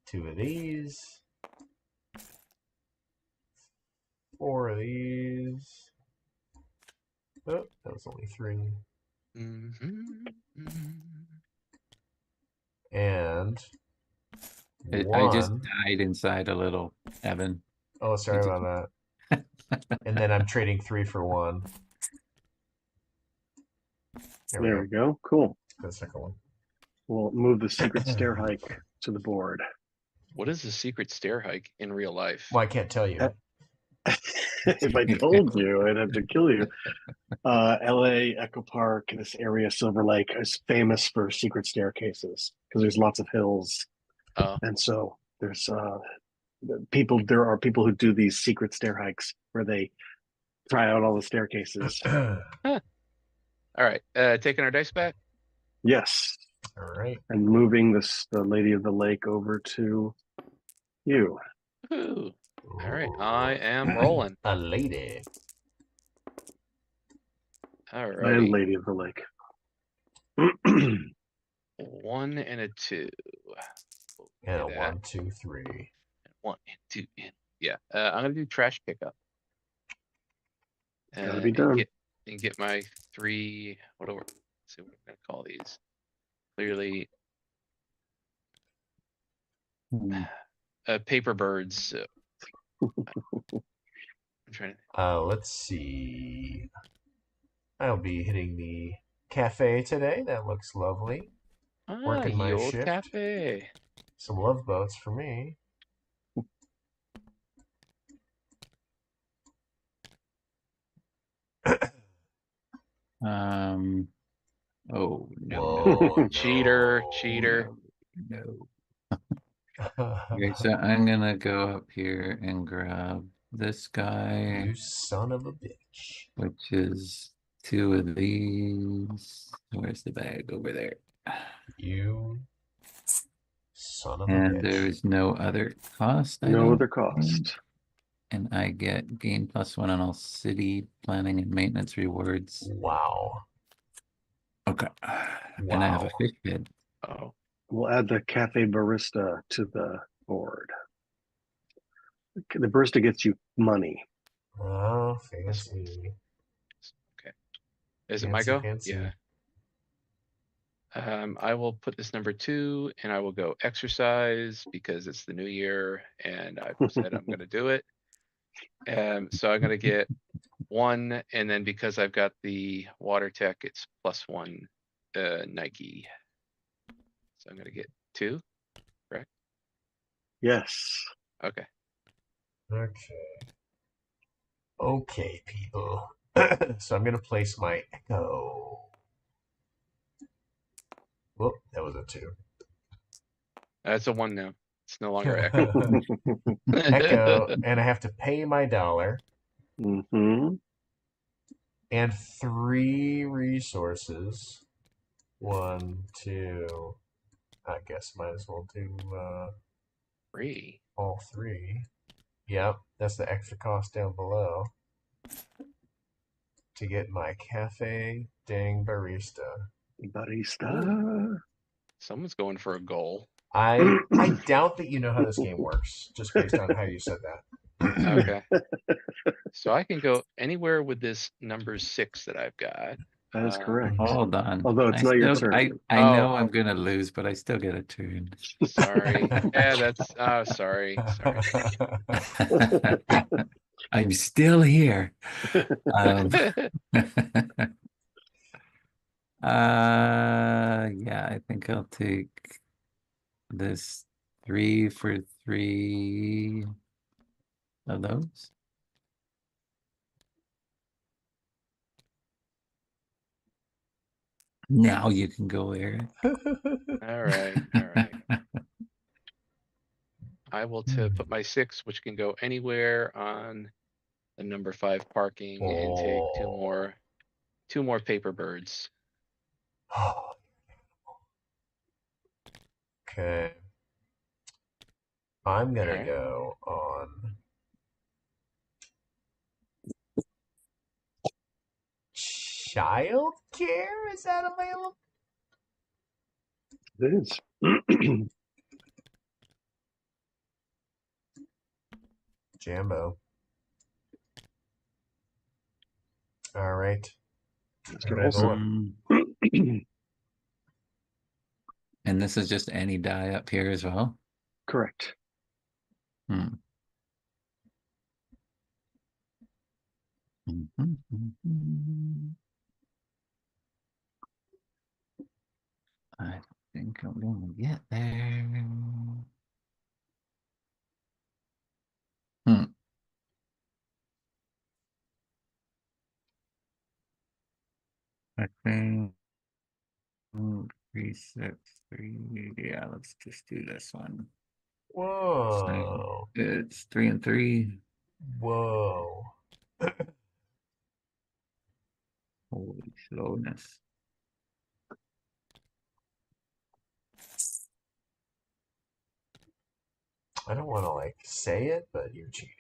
2 of these, 4 of these. Oh, that was only 3. And I just 1. died inside a little, Evan. Oh, sorry about that. And then I'm trading 3 for 1. There we go. Cool. The second one. We'll move the secret stair hike to the board. What is the secret stair hike in real life? Well, I can't tell you. If I told you, I'd have to kill you. LA, Echo Park, this area, Silver Lake, is famous for secret staircases because there's lots of hills. Oh, And so there's there are people who do these secret stair hikes where they try out all the staircases. all right. Taking our dice back. Yes. All right. And moving the Lady of the Lake over to you. Ooh. All right. I am rolling. A lady. All And righty. Lady of the Lake. 1 and a 2. And a Do that. 1, 2, 3. 1 and 2 and yeah. I'm gonna do trash pickup. Gotta be done. And get my 3. Let's see what I'm gonna call these. Clearly, paper birds. I'm trying to. Let's see. I'll be hitting the cafe today. That looks lovely. Working my Ye old shift. cafe. Some love boats for me. Oh no, Whoa, Cheater, no. cheater. no. Okay, so I'm gonna go up here and grab this guy, You son of a bitch. which is 2 of these. Where's the bag? Over there. You son of a And bitch. there's no other cost. I No don't other think. cost. And I get gain +1 on all city planning and maintenance rewards. Wow. Okay. And I have a Wow. fish head. Oh, We'll add the cafe barista to the board. The barista gets you money. Oh, fancy. okay. Is it Fancy, my go? fancy. Yeah. I will put this number 2 and I will go exercise because it's the new year and I've said I'm gonna do it. So I'm gonna get 1 and then because I've got the water tech, it's +1 Nike. So I'm gonna get 2. Yes. Okay. Okay. Okay, people. So I'm going to place my Echo. Whoop, that was a 2. That's a 1 now. It's no longer Echo. Echo, and I have to pay my $1 Mm-hmm. and 3 resources. 1, 2. I guess might as well do 3. all 3. Yep, that's the extra cost down below to get my cafe dang barista. Barista. Someone's going for a goal. I doubt that you know how this game works, just based on how you said that. Okay. So I can go anywhere with this number 6 that I've got. That is correct. Hold on. Although it's I not your still- turn. I Oh. know I'm gonna lose, but I still get a turn. Sorry. Yeah, that's sorry. Sorry. I'm still here. Yeah, I think I'll take this 3 for 3 of those. Now you can go, Eric. All right. All right. I will put my 6, which can go anywhere on the number 5 parking and take 2 more paper birds. Okay. I'm gonna Alright. go on child care. Is that available? It is. Jambo. All right. Let's get Everybody also. And this is just any die up here as well? Correct. Hmm. I think I'm gonna get there. I think 3, 6, 3. Yeah, let's just do this one. Whoa. It's 3 and 3. Whoa. Holy slowness. I don't want to like say it, but you're cheating.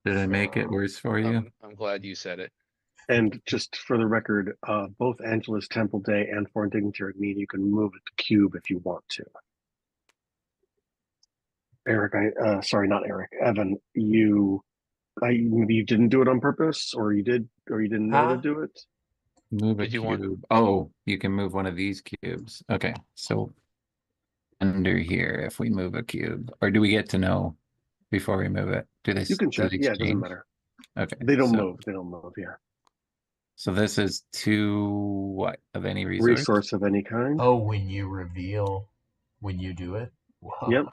Did I make it worse for you? I'm glad you said it. And just for the record, both Angela's Temple Day and Foreign Dignitary mean you can move it to cube if you want to. Eric, sorry, not Eric, Evan, you didn't do it on purpose, or you did, or you didn't know to do it? Move a Did you cube. want- Oh, you can move one of these cubes. Okay, so under here, if we move a cube, or do we get to know before we move it? Do they? You can check. do they Yeah, it doesn't exchange? matter. Okay, They don't so, move. They don't move. Yeah. So this is 2 what of any resource? Resource of any kind. Oh, when you reveal, when you do it. Wow. Yep.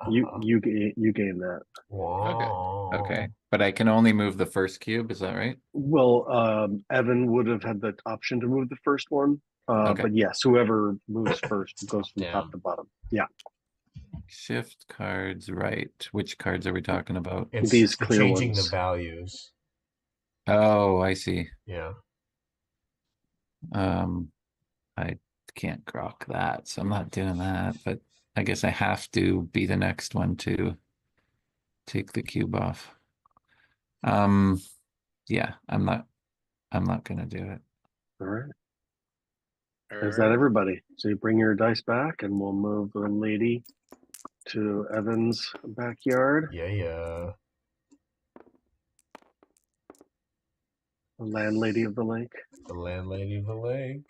You gain that. Wow. Okay, but I can only move the first cube. Is that right? Well, Evan would have had the option to move the first one. Okay. But yes, whoever moves first goes from Down. top to bottom. Yeah. Shift cards right. Which cards are we talking about? It's These clear changing ones. the values. Oh, I see. Yeah. I can't grok that, so I'm not doing that, but I guess I have to be the next one to take the cube off. Yeah, I'm not gonna do it. All right. All Is that right. everybody? So you bring your dice back, and we'll move the lady to Evan's backyard. Yeah. The landlady of the lake. The landlady of the lake.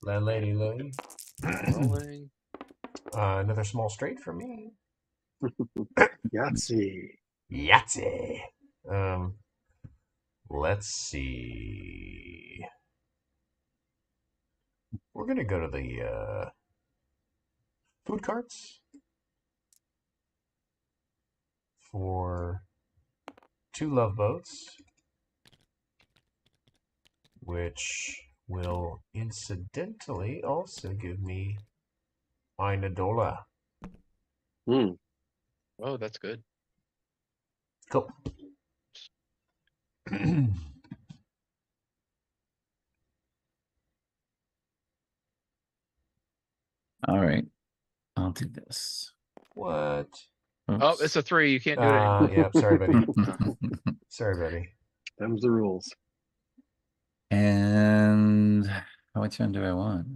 Landlady lady. Rolling. Another small straight for me. Yahtzee. Yahtzee. Let's see. We're gonna go to the food carts for 2 love boats, which will incidentally also give me eine $1. Hmm. Oh, that's good. Cool. All right, I'll do this. What? Oh, it's a 3. You can't do it anymore. Yeah, sorry, buddy. Sorry, buddy. Them's the rules. And which one do I want?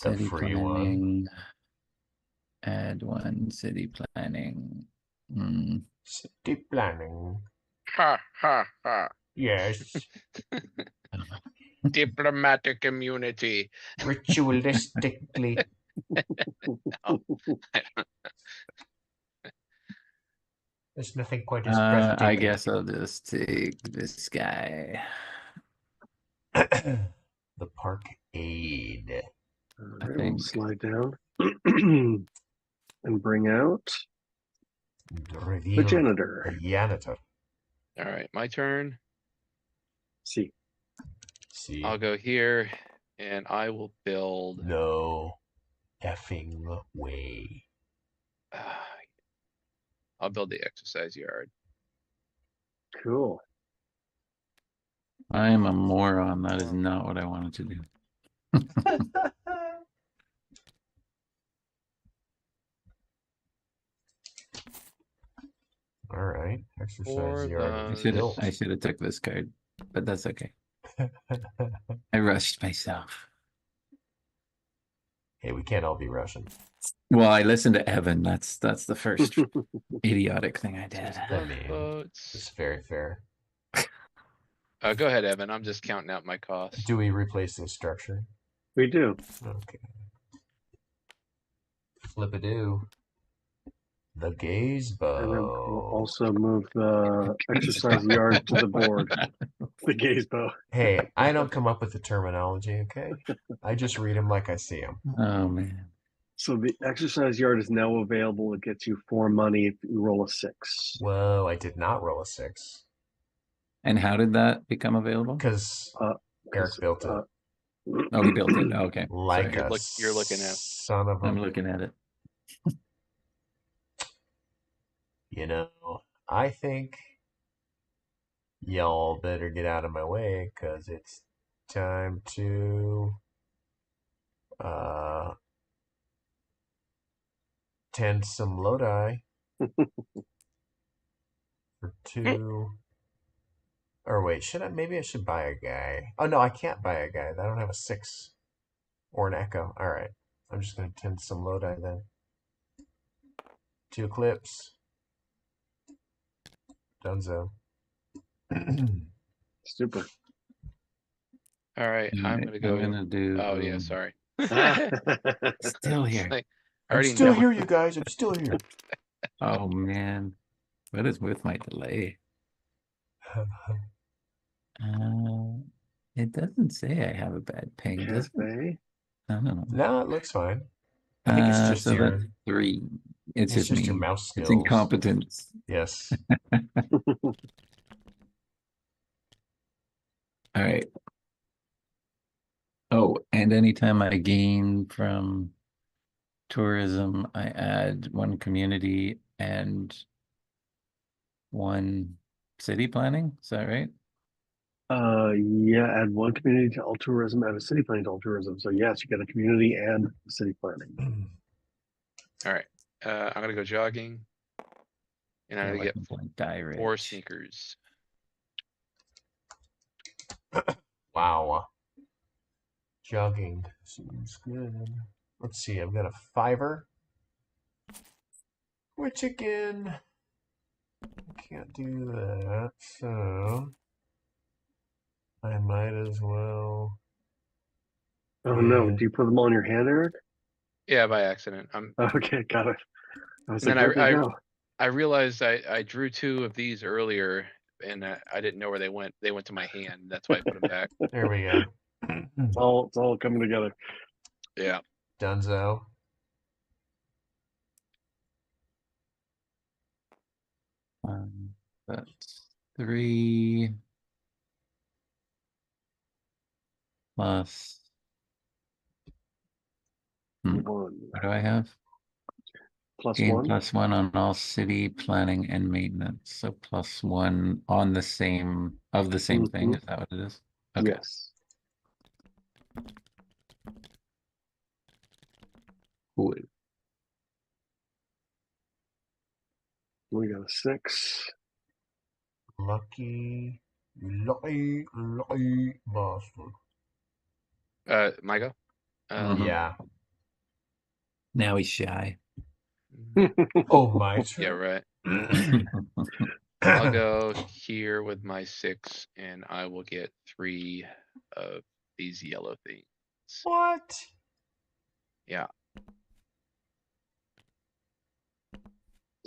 The City free one. planning. Add 1 city planning. City planning. Ha ha ha. Yes. Diplomatic immunity. Ritualistically. There's nothing quite as I breathtaking. guess I'll just take this guy. The park aid. All I right, we'll think. slide down and bring out Reveal the janitor. the janitor. All right, my turn. See. See. I'll go here and I will build. No effing way. I'll build the exercise yard. Cool. I am a moron. That is not what I wanted to do. All right. For Exercise yard. I should have took this card, but that's okay. I rushed myself. Hey, we can't all be Russian. Well, I listened to Evan. That's the first idiotic thing I did. I mean, Boats. it's very fair. Go ahead, Evan. I'm just counting out my costs. Do we replace this structure? We do. Okay. Flip-a-doo. The gaze bow. And then we'll also move the exercise yard to the board. The gaze bow. Hey, I don't come up with the terminology, okay? I just read them like I see them. Oh man. So the exercise yard is now available. It gets you 4 money if you roll a 6. Whoa, I did not roll a 6. And how did that become available? Because Uh, Eric 'cause, built it. Oh, he built it. Okay. Like Sorry. a You're looking at. son of I'm a. looking at it. You know, I think y'all better get out of my way because it's time to tend some Lodi for 2. Or wait, should I? Maybe I should buy a guy. Oh no, I can't buy a guy. I don't have a 6 or an echo. All right, I'm just gonna tend some Lodi then. 2 clips. Dunzo. Super. All right, I'm gonna go. I'm gonna do. Oh yeah, sorry. Still It's here. like, I I'm already still know. here, you guys. I'm still here. Oh man, what is with my delay? It doesn't say I have a bad ping, does it? Cafe. I don't know. No, it looks fine. I think it's just So your. that's 3. It's It's just your me. mouse It's skills. incompetence. Yes. All right. Oh, and anytime I gain from tourism, I add 1 community and 1 city planning. Is that right? Yeah, add 1 community to all tourism, add a city planning to all tourism. So yes, you get a community and city planning. All right, I'm gonna go jogging. And I'm Feel gonna like get I'm going direct. 4 sneakers. Wow. Jogging seems good. Let's see. I've got a 5er, which again, I can't do that. So I might as well. Oh no, Yeah. do you put them all in your hand, Eric? Yeah, by accident. Okay, got it. I was And like, then where'd they go? I realized I drew 2 of these earlier, and I didn't know where they went. They went to my hand. That's why I put them back. There we go. It's all coming together. Yeah. Dunzo. That's 3 plus. One What do I have? plus Gain 1. +1 on all city planning and maintenance. So +1 on the same thing. Is that what it is? Okay. Yes. Cool. We got a 6. Lucky bastard. My go. Yeah. Now he's shy. Oh, my Yeah, turn. right. I'll go here with my 6, and I will get 3 of these yellow things. What? Yeah.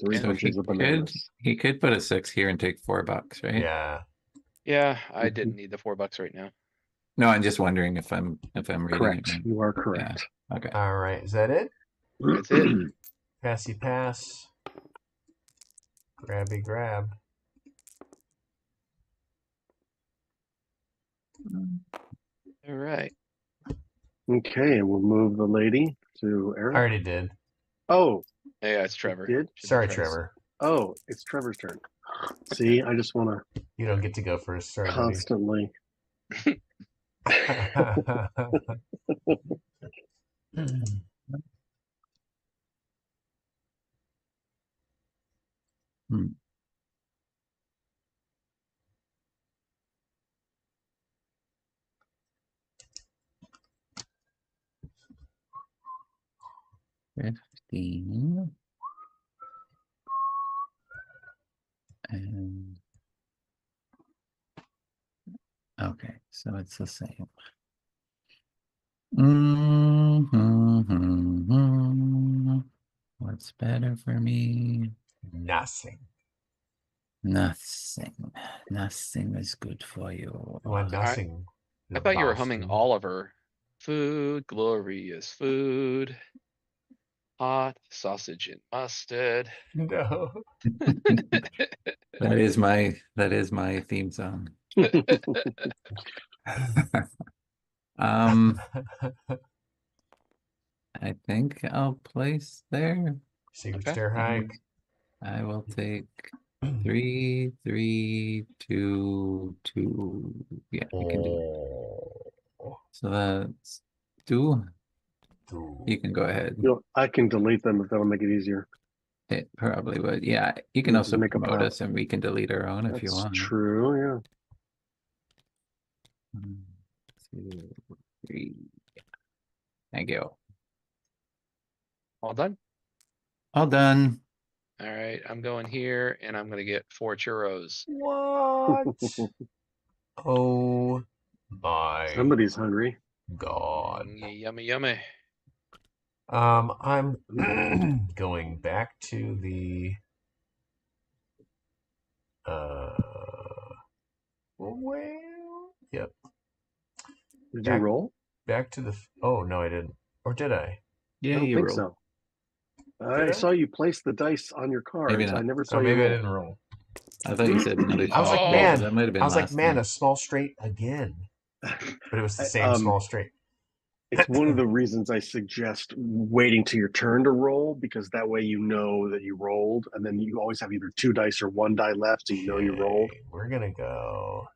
3 So bunches of bananas. he could put a 6 here and take $4, right? Yeah. Yeah, I didn't need the $4 right now. No, I'm just wondering if I'm reading Correct. it right. You are correct. Okay. All right. Is that it? That's it. Passy pass. Grabby grab. All right. Okay, and we'll move the lady to I Eric. already did. Oh, Yeah, it's Trevor. did? Should be Sorry, Trevor. Trevor. Oh, it's Trevor's turn. See, I just want You don't get to go first. to Sorry, constantly. buddy. 15. And okay, so it's the same. What's better for me? Nothing. Nothing. Nothing is good for you. Why nothing? I thought you were humming bastard. Oliver. Food, glorious food. Hot sausage and mustard. No. That is my theme song. I think I'll place there. Secret Okay. stair hike. I will take 3, 3, 2, 2. Yeah, I can do it. Oh. So that's 2. You can go ahead. You know, I can delete them if that'll make it easier. It probably would. Yeah, you can You also make a promote pile. us and we can delete our own if you That's want. true, 1, 2, 3. Thank you. All done? All done. All right, I'm going here and I'm gonna get 4 churros. What? yeah. Oh my Somebody's hungry. God. Yummy, yummy. I'm going back to the well, yep. Did you roll? Back to the oh no, I didn't. Or did I? Yeah, I don't you think rolled. so. Did I I? saw you place the dice on your Maybe cards. not. I never saw So you maybe I roll. didn't roll. I thought you said another I was like, Oh. man, that might have been I was like, last man, time. a small straight again. But it was the same Um, small straight. It's one of the reasons I suggest waiting till your turn to roll, because that way you know that you rolled, and then you always have either 2 dice or 1 die left, so you know you rolled. Okay, we're gonna go.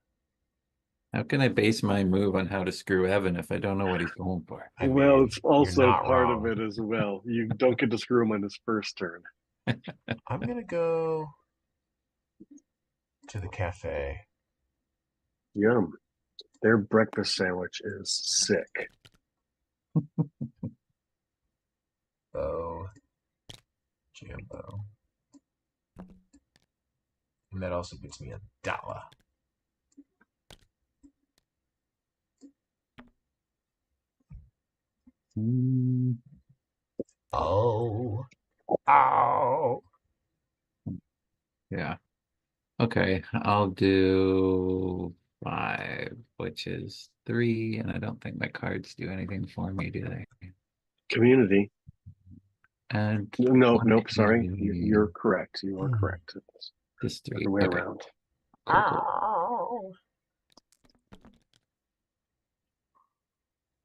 How can I base my move on how to screw Evan if I don't know what he's going for? I Well, mean, it's you're also not part wrong. of it as well. You don't get to screw him on his first turn. I'm gonna go to the cafe. Yum. Their breakfast sandwich is sick. Bo Jambo. And that also gets me $1. Oh. Oh. Yeah. Okay, I'll do 5, which is 3, and I don't think my cards do anything for me, do they? Community. And No, 1 nope, sorry. community, You're correct. You are correct. It's just 3. the way Okay, around. cool, cool. Oh.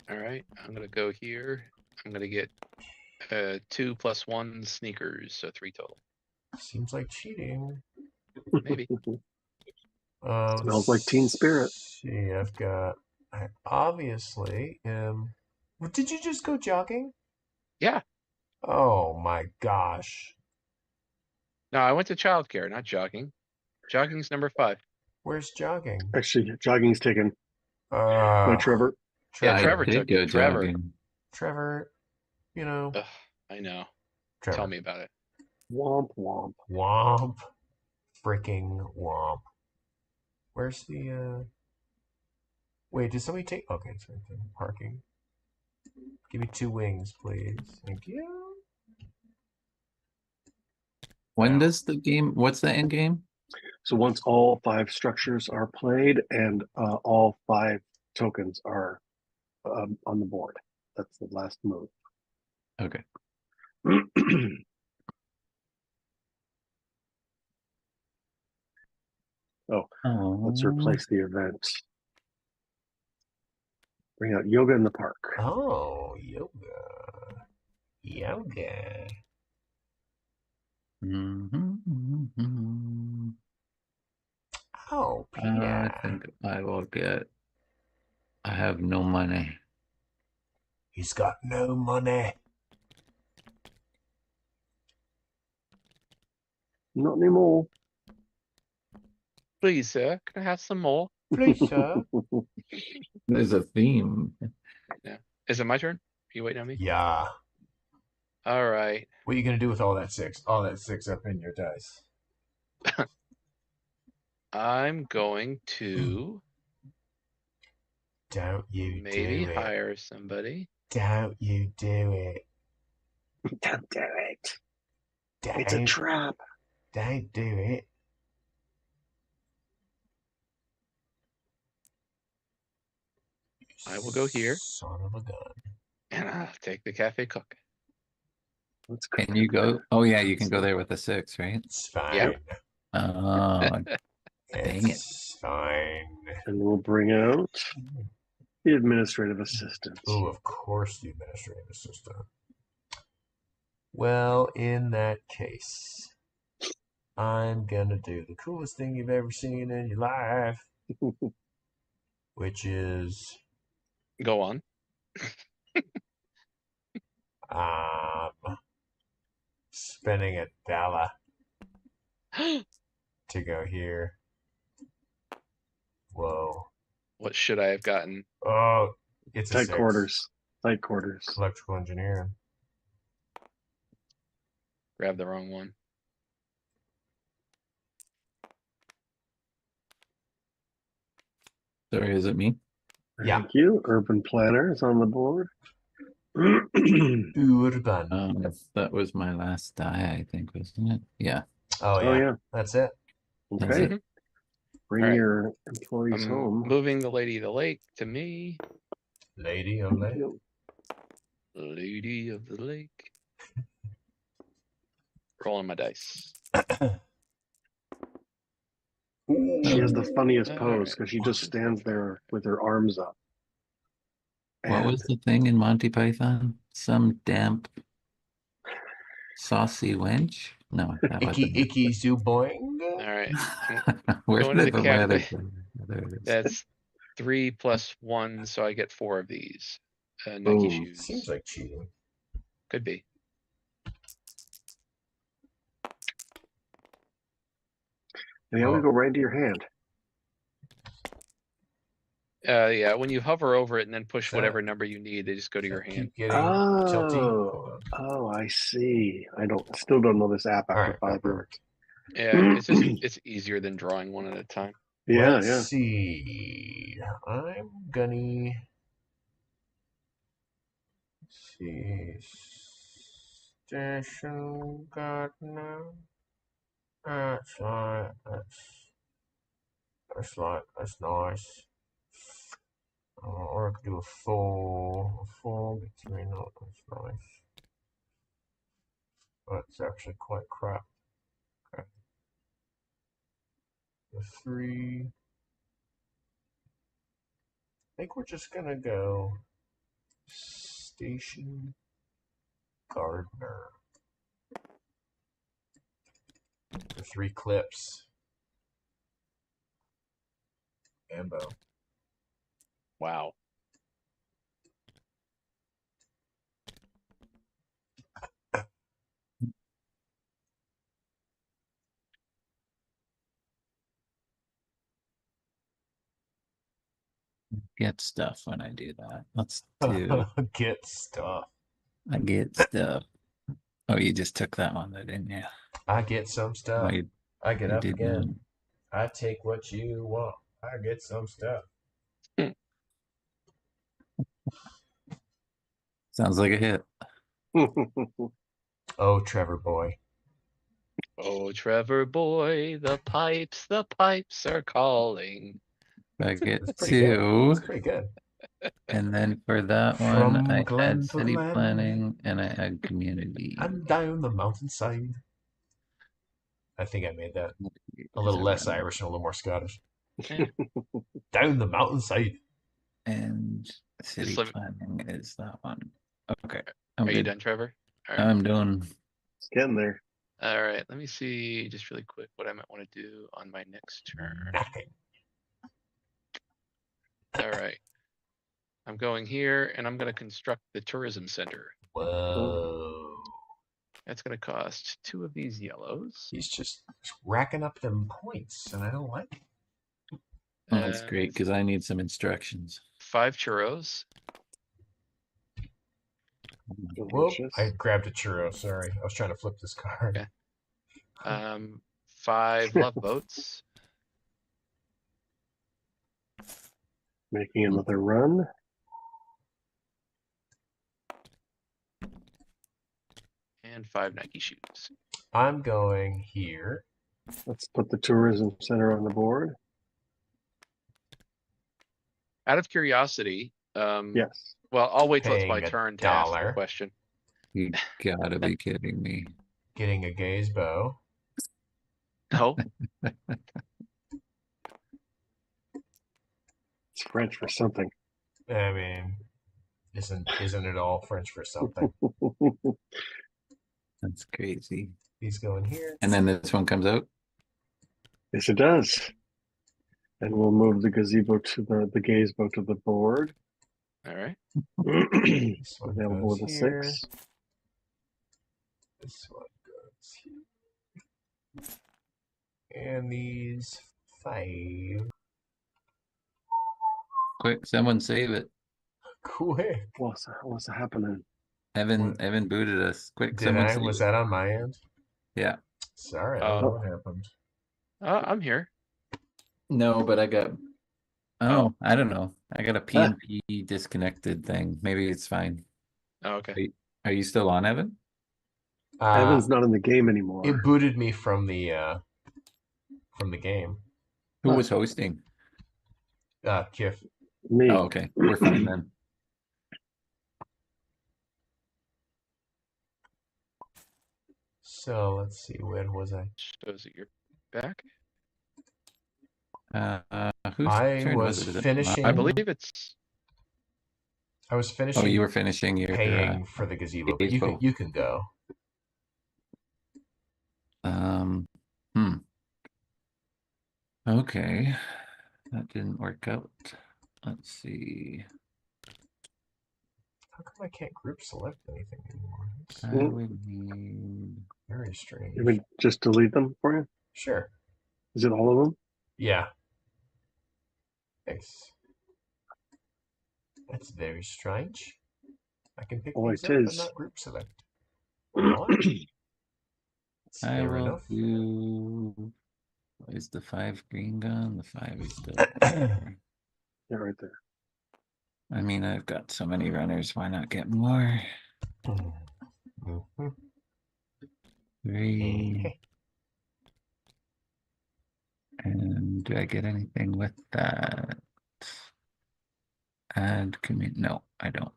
All right, I'm gonna go here. I'm gonna get 2 + 1 sneakers, so 3 total. Seems like cheating. Maybe. Smells like teen spirit. See, I obviously am. Well, did you just go jogging? Yeah. Oh my gosh. No, I went to childcare, not jogging. Jogging's number 5. Where's jogging? Actually, jogging's taken by Trevor. Yeah, I Trevor did took go it. Trevor. jogging. Trevor, you know. Ugh, I know. Trevor. Tell me about it. Womp womp. Womp. Freaking womp. Where's the, wait, did somebody take, okay, it's right there. Parking. Give me 2 wings, please. Thank you. When Wow. does the game, what's the end game? So once all 5 structures are played and all 5 tokens are on the board, that's the last move. Okay. Let's replace the event. Bring out yoga in the park. Oh, yoga. Yoga. Oh, Peter. I think I will get. I have no money. He's got no money. Not anymore. Please, sir, can I have some more? Please, sir. There's a theme. Is it my turn? Are you waiting on me? Yeah. All right. What are you gonna do with all that 6? All that 6 up in your dice. I'm going to Don't you maybe do it. hire somebody. Don't you do it. Don't do it. Don't, It's a trap. don't do it. I will go here. Son of a gun. And I'll take the cafe cook. Let's cook Can you it. go? Oh yeah, you can go there with a 6, right? It's fine. Yeah. Oh, dang it. It's fine. And we'll bring out the administrative assistant. Oh, of course, the administrative assistant. Well, in that case, I'm gonna do the coolest thing you've ever seen in your life, which is Go on. spending $1 to go here. Whoa. What should I have gotten? Oh, it's a Tight 6. quarters. Tight quarters. Electrical engineering. Grab the wrong one. Sorry, is it me? Yeah. Thank you. Urban planner is on the board. Urban. That was my last die, I think, wasn't it? Yeah. Oh, Oh, yeah. yeah. That's it. That's Okay. it. Bring Alright. your employees I'm home. moving the lady of the lake to me. Lady of lake. Lady of the lake. Rolling my dice. She has the funniest All pose right. because she just stands there with her arms up. What And was the thing in Monty Python? Some damp, saucy wench? No, that Icky, wasn't icky, zoo boing. Alright, it. Where's going to the where cafe. there it is. that's 3 + 1, so I get 4 of these. Nike Boom. shoes. Seems like cheating. Could be. they always go right into your hand. Yeah, when you hover over it and then push So- whatever number you need, they just go to your Keep hand. getting tilty. Hold Oh, on. I see. Still don't know this app after Alright, 5 years. Yeah, it's easier than drawing one at a time. Yeah, Let's yeah. see. I'm gonna see. Station gardener. That's right. That's nice. Or I could do a 4. A 4 gets me not. That's nice. That's actually quite crap. Okay. The 3. I think we're just gonna go station gardener. The 3 clips. Ambo. Wow. Get stuff when I do that. Let's do. Get stuff. I get stuff. Oh, you just took that one, though, didn't you? I get some stuff. Wait, I get you up did again. I take what you want. I get some stuff. Sounds like a hit. Oh, Trevor boy. Oh, Trevor boy, the pipes are calling. I get That's pretty good. 2. That's pretty good. And then for that From one, I Glen add to city Glen. planning and I add community. I'm down the mountainside. I think I made that a little less Irish and a little more Scottish. Yeah. Down the mountainside. And city let me- planning is that one. Okay. I'm Are you good. done, Trevor? All right. I'm done. It's getting there. All right, let me see just really quick what I might want to do on my next turn. Nothing. All right. I'm going here and I'm going to construct the tourism center. Whoa. That's going to cost 2 of these yellows. He's just racking up them points, and I don't like it. Oh, that's and great because I need some instructions. 5 churros. Whoop. Delicious. I grabbed a churro. Sorry. I was trying to flip this card. Okay. 5 love boats. Making another run. And 5 Nike shoes. I'm going here. Let's put the tourism center on the board. Out of curiosity, Yes. well, I'll wait till it's my Paying turn to ask the $1. question. You gotta be kidding me. Getting a gaze bow. No, It's French for something. I mean, isn't it all French for something? That's crazy. He's going here. And then this one comes out. Yes, it does. And we'll move the gazebo to the gazebo to the board. alright. This one Available goes with a here. 6. This one goes here. And these 5. Quick, someone save it. Quick. What's happening? Evan booted us. Quick, Did someone I? save Was it. that on my end? Yeah. Sorry, I don't know Oh. what happened. I'm here. No, but I got. Oh. I don't know. I got a PNP disconnected thing. Maybe it's fine. Oh, okay. Are you still on, Evan? Evan's not in the game anymore. It booted me from the game. Who was hosting? Kiff. Me. Oh, okay. We're fine then. So let's see, when was I? Shows that you're back. Whose I turn was was it? finishing. I believe it's. I was finishing. Oh, you were finishing your paying for the gazebo, but gazebo. you can go. Okay. That didn't work out. Let's see. How come I can't group select anything anymore? It's I would need. very strange. You mean just delete them for you? Sure. Is it all of them? Yeah. Thanks. That's very strange. I can pick Oh, these it up, but is. not group select. What? It's I fair will enough. do. Is the 5 green gone? The 5 is still there. Yeah, right there. I mean, I've got so many runners. Why not get more? Mhm. 3. And do I get anything with that? Add commute. No, I don't.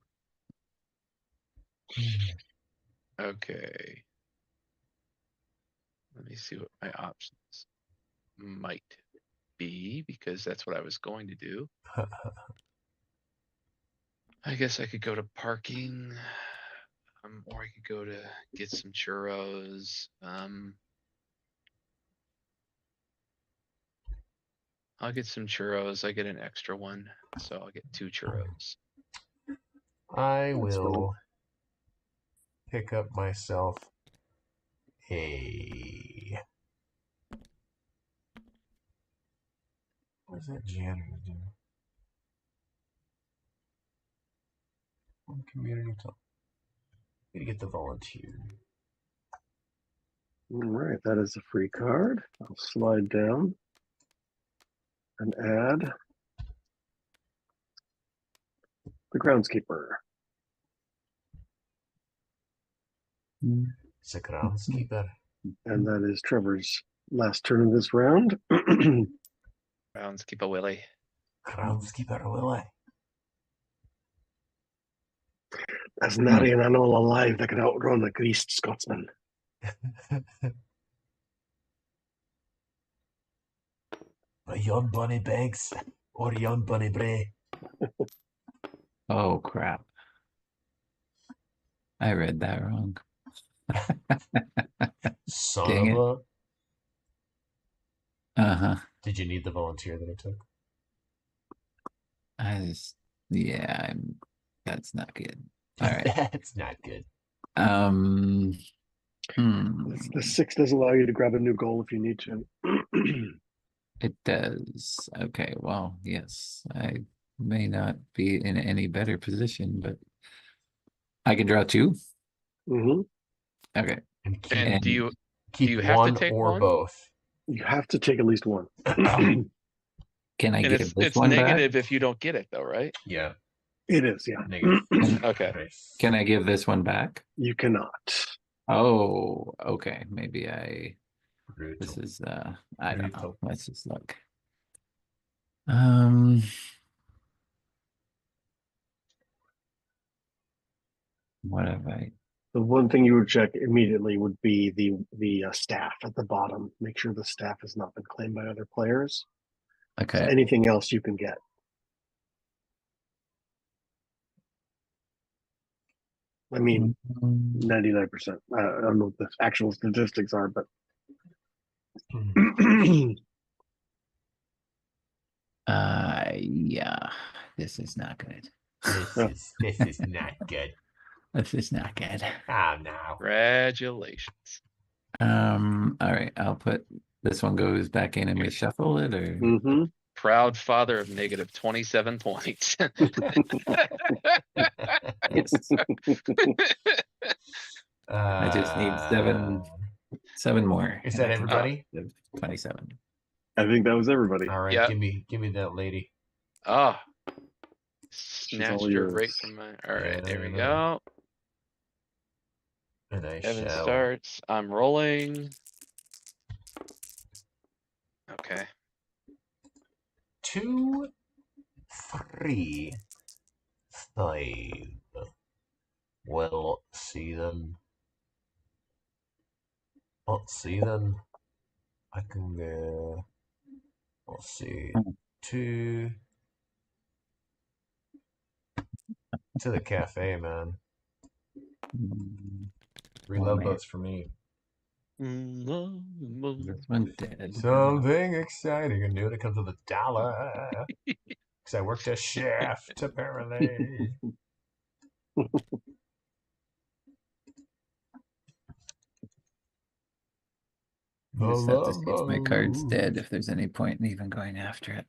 Okay. Let me see what my options might be, because that's what I was going to do. I guess I could go to parking, or I could go to get some churros. I'll get some churros. I get an extra one, so I'll get 2 churros. I That's will pick up myself a. What does that janitor do? Community talk. Gotta get the volunteer. All right, that is a free card. I'll slide down and add the groundskeeper. It's a groundskeeper. And that is Trevor's last turn of this round. Rounds keep a willy. Groundskeeper Willie. There's nary an animal alive that can outrun a greased Scotsman. A young bunny begs, or a young bunny bray. Oh, crap. I read that wrong. Son Dang of it. a. Uh-huh. Did you need the volunteer that I took? That's not good. All right. That's not good. The 6 doesn't allow you to grab a new goal if you need to. It does. Okay, well, yes. I may not be in any better position, but I can draw 2. Mm-hmm. Okay. And do you keep you have to one take or one? both? You have to take at least one. Can I And give it's this one negative back? if you don't get it though, right? Yeah. It is, yeah. Negative. Okay. Can I give this one back? You cannot. Oh, okay. Maybe this Brutal. is I don't know. Brutal. Let's just look. What have I The one thing you would check immediately would be the staff at the bottom. Make sure the staff has not been claimed by other players. Okay. Anything else you can get. I mean, 99%. I don't know what the actual statistics are, but Yeah, this is not good. This is not good. This is not good. Oh no. Congratulations. All right, I'll put this one goes back in and we shuffle it, or Proud father of negative 27 points. yes. I just need seven more. Is and that I can everybody? have 27. I think that was everybody. All right, Yep. give me that lady. Ah. all Snatched her yours. right from my, all right, Yeah, there we no. go. And I Evan shall. starts, I'm rolling. Okay, 2, 3, 5. Well, see then. Let's see then. I can go. Let's see. 2 to the cafe, man. 3 love man. boats for me. This one's dead. Something exciting. I knew it comes with $1. Because I worked a shift, apparently. I just have to see if my card's dead, if there's any point in even going after it.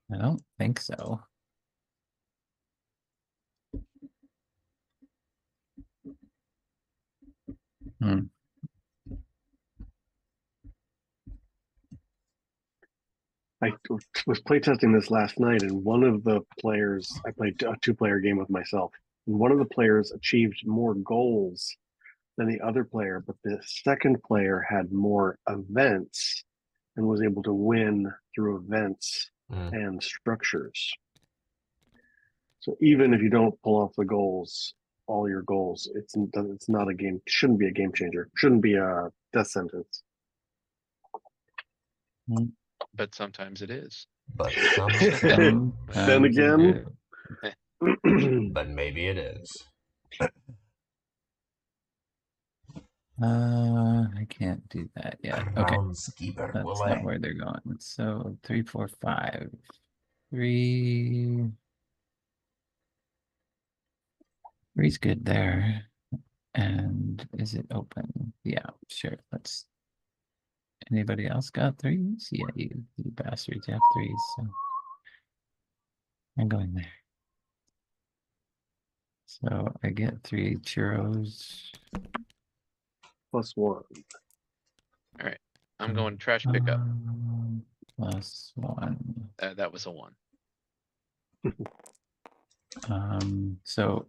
I don't think so. I was playtesting this last night, and one of the players, I played a 2-player game with myself, and one of the players achieved more goals than the other player, but the second player had more events and was able to win through events and structures. So even if you don't pull off the goals, all your goals, it's not a game, shouldn't be a game changer, shouldn't be a death sentence. but sometimes it is. But Then again, but maybe it is. I can't do that yet. Okay, Groundskeeper, that's will not I? where they're going. So 3, 4, 5. 3. 3's good there. And is it open? Yeah, sure. Let's. Anybody else got 3s? Yeah, you bastards have 3s. So I'm going there. So I get 3 churros. +1. I'm going trash pickup. +1. That was a 1. So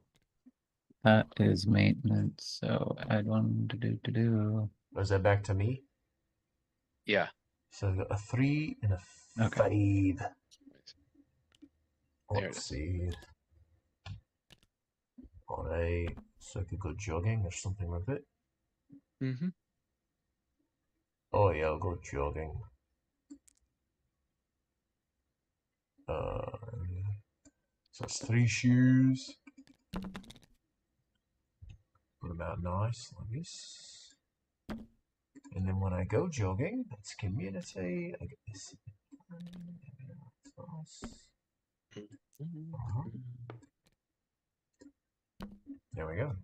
that is maintenance. So add 1 to do. Was that back to me? Yeah, So I got a 3 and a 5. There it Let's is. see. Alright, so I could go jogging or something like that. Mm-hmm. Oh yeah, I'll go jogging. So it's 3 shoes. Put them out nice, like this. And then when I go jogging, it's community. I get this. There we go.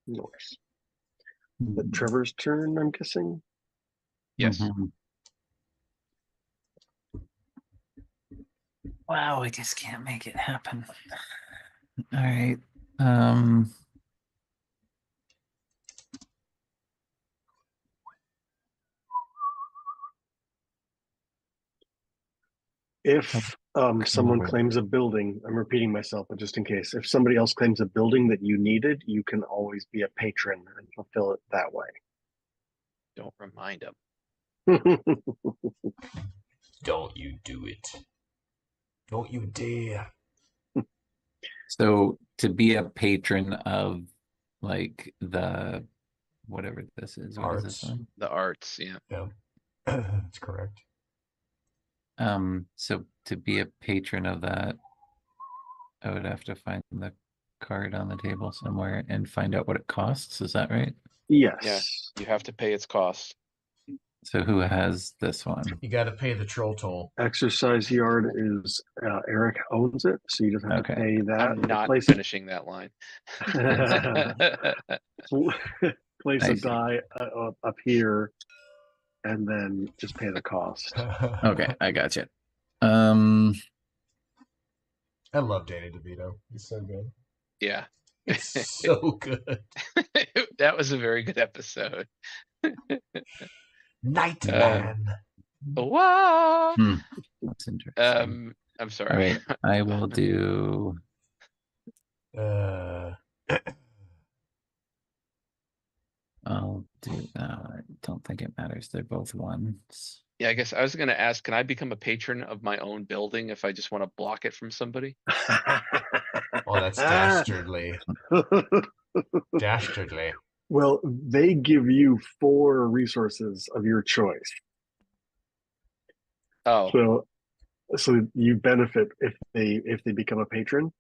Nice. The Trevor's turn, I'm guessing. Yes. Wow, I just can't make it happen. All right. If Someone Cool. claims a building. I'm repeating myself, but just in case, if somebody else claims a building that you needed, you can always be a patron and fulfill it that way. Don't remind him. Don't you do it. Don't you dare. So to be a patron of like the whatever this is, what is this Arts. one? The arts, yeah. Yeah. That's correct. So to be a patron of that, I would have to find the card on the table somewhere and find out what it costs. Is that right? Yes. Yeah. You have to pay its cost. So who has this one? You got to pay the troll toll. Exercise yard is Eric owns it, so you just have to Okay. pay that. I'm not place finishing that line. place I a see. die up here, and then just pay the cost. Okay, I got you. I love Danny DeVito. He's so good. Yeah. It's so good. That was a very good episode. Nightman. Wow. That's interesting. I'm All sorry. right, I will do. I'll do that. I don't think it matters. They're both ones. Yeah, I guess I was gonna ask, can I become a patron of my own building if I just want to block it from somebody? Oh, that's dastardly. Dastardly. Well, they give you 4 resources of your choice. Oh, So you benefit if they become a patron.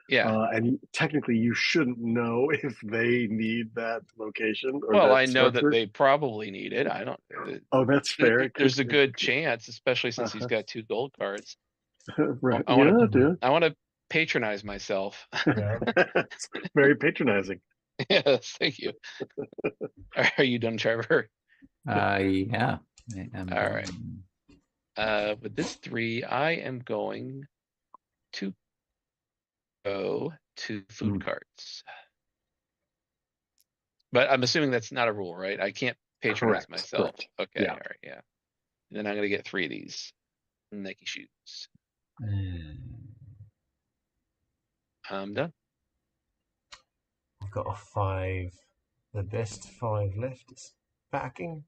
yeah. And technically, you shouldn't know if they need that location or Well, that I know that structure. they probably need it. I don't. Oh, that's fair. There's a good chance, especially since he's got 2 gold cards. Right. I want to. Yeah, I want to patronize myself. Yeah. it's very patronizing. Yes, thank you. Are you done, Trevor? Yeah. I am All right. done. With this 3, I am going to go to food carts. But I'm assuming that's not a rule, right? I can't patronize Correct, myself. correct. Okay, Yeah. all right, yeah. Then I'm gonna get 3 of these Nike shoes. I'm done. I've got a 5. The best 5 left is backing,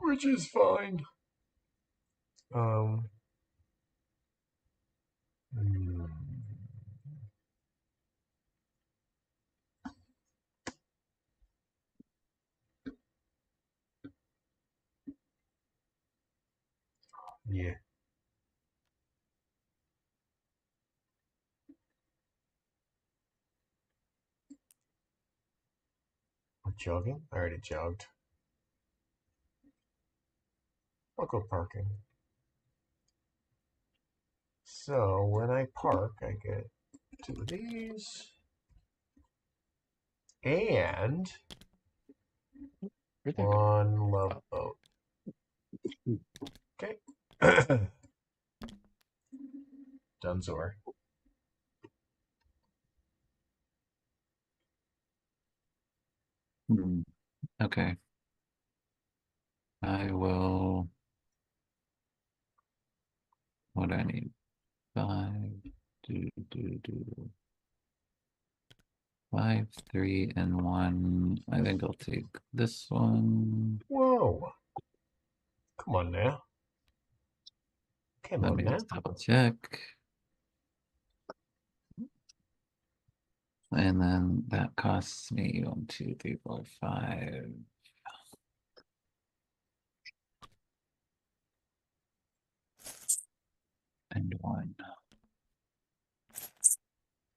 which is fine. Yeah. I'm jogging. I already jogged. I'll go parking. So when I park, I get 2 of these. And Where'd that go? 1 love boat. Okay. Dunzor. Okay. I will. What do I need? 5. 5, 3, and 1. I think I'll take this one. Whoa. Come on now. Come Let on me now. just double check. And then that costs me 1, 2, 3, 4, 5. And 1.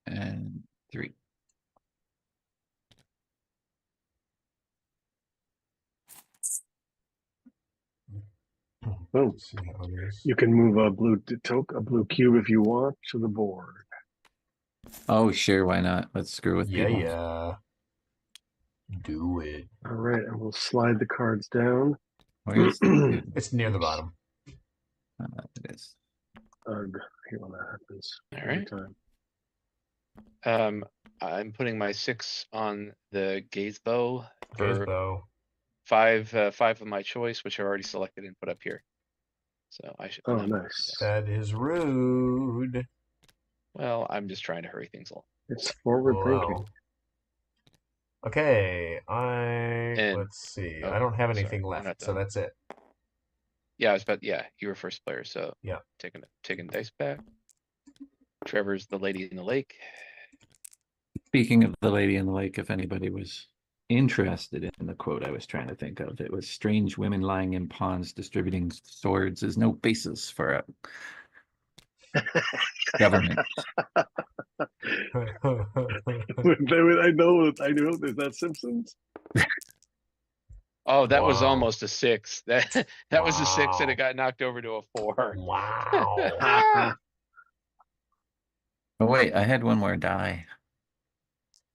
And 3. Boom. Let's see how it is. You can move a blue cube if you want to the board. Oh, sure, why not? Let's screw with people. Yeah. Do it. All right, and we'll slide the cards down. Where's the It's near the bottom. it is. Ugh, I hate when that happens All every right. time. I'm putting my 6 on the gaze bow for Gazebo. 5 of my choice, which I already selected and put up here. So I should. Oh, no. nice. That is rude. Well, I'm just trying to hurry things along. It's forward thinking. Wow. Okay, And let's see. oh, I don't have sorry, anything we're left, not so done. that's it. Yeah, I was about. Yeah, you were first player, so Yeah. taking dice back. Trevor's the lady in the lake. Speaking of the lady in the lake, if anybody was interested in the quote I was trying to think of, it was strange women lying in ponds distributing swords is no basis for a government. I know. Is that Simpsons? Oh, that was Wow. almost a 6. That was a 6, and Wow. it got knocked over to a 4. Wow. Oh wait, I had one more die,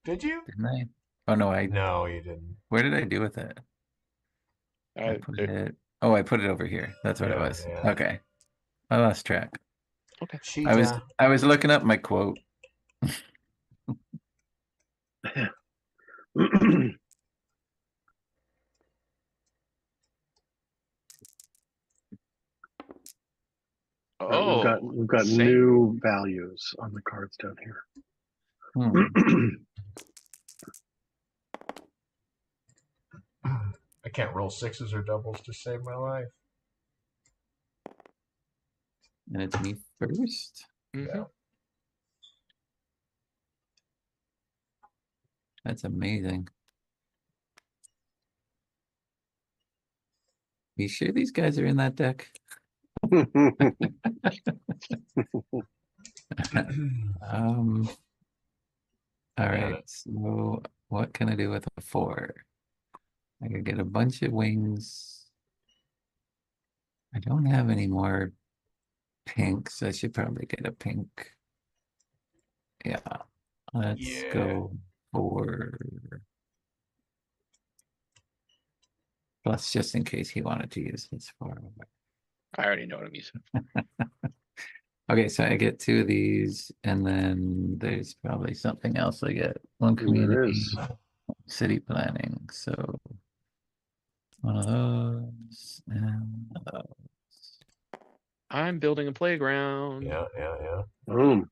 Did you? didn't I? Oh no, No, you didn't. where did I do with it? I put it. Oh, I put it over here. That's what it Yeah, was. yeah. Okay, I lost track. Okay. Cheetah. I was looking up my quote. Oh, we've got same. new values on the cards down here. I can't roll sixes or doubles to save my life. And it's me first. Mhm. That's amazing. You sure these guys are in that deck? All right, so what can I do with a 4? I could get a bunch of wings. I don't have any more pinks. I should probably get a pink. Yeah, let's go for plus just in case he wanted to use his 4. I already know what I'm using. Okay, so I get 2 of these, and then there's probably something else I get. One community, city planning. So one of those and one of those. I'm building a playground. Yeah. Boom.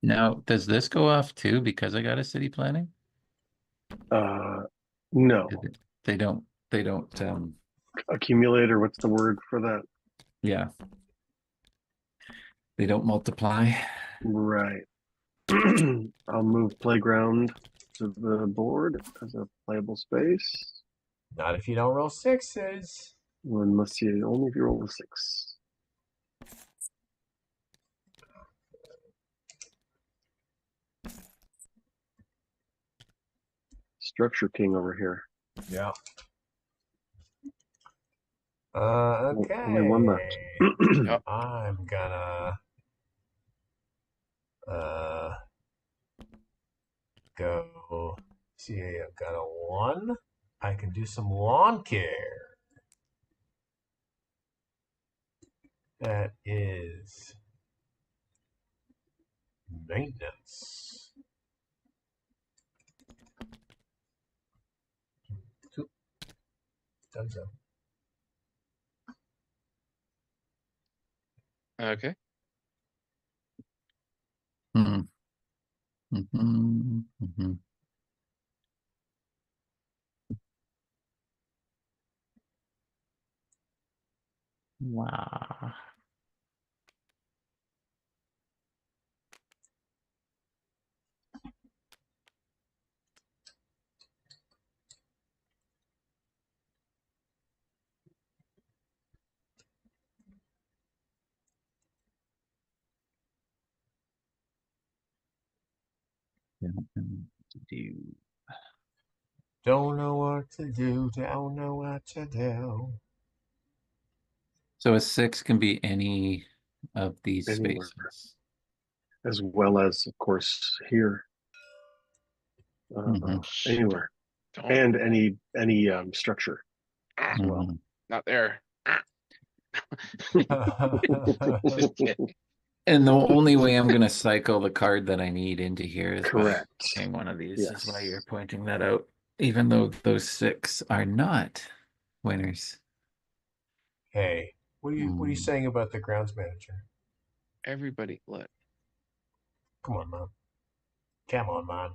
Now, does this go off too because I got a city planning? No. They don't Accumulator, what's the word for that? Yeah. They don't multiply. Right. I'll move playground to the board as a playable space. Not if you don't roll sixes. Unless you only if you roll a 6. Structure king over here. Yeah. Okay. Only one left. Yep. I'm gonna go. See, I've got a 1. I can do some lawn care. That is maintenance. 2. Done so. Okay. Wow. Don't know what to do. Don't know what to do. So a 6 can be any of these Anywhere. spaces. As well as, of course, here. Anywhere. Don't. And any structure as well. Not there. Just kidding. And the only way I'm going to cycle the card that I need into here is Correct. by playing one of these. Yes. Is why you're pointing that out, even though those 6 are not winners. Hey, What are you saying about the grounds manager? Everybody, what? Come on, man. Come on, man.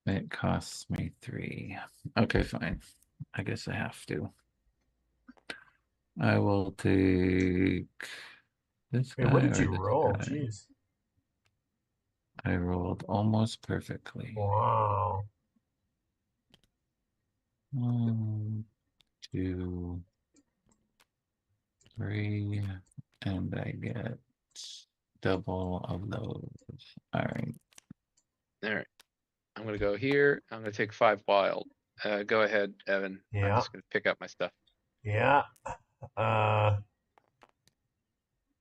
It costs me 3. Okay, fine. I guess I have to. I will take this guy. Hey, what did or you this roll? guy. Jeez. I rolled almost perfectly. Wow. 1, 2, 3, and I get double of those. All right. All right. I'm gonna go here. I'm gonna take 5 wild. Go ahead, Evan. I'm Yeah. just gonna pick up my stuff. Yeah.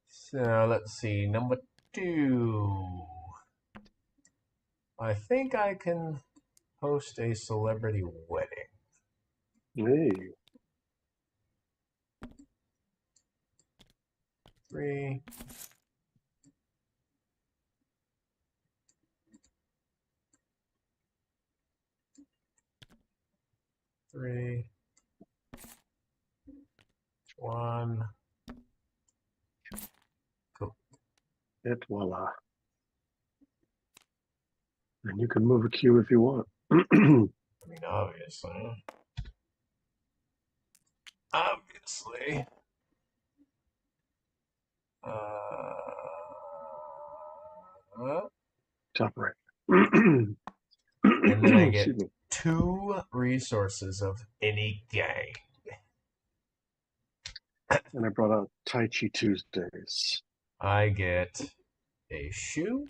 So let's see. Number 2. I think I can host a celebrity wedding. Hey, 3. Three. 1. Cool. et voila. And you can move a cube if you want. I mean, obviously. Obviously. Top right. And then I get Excuse me. 2 resources of any gang. And I brought out Tai Chi Tuesdays. I get a shoe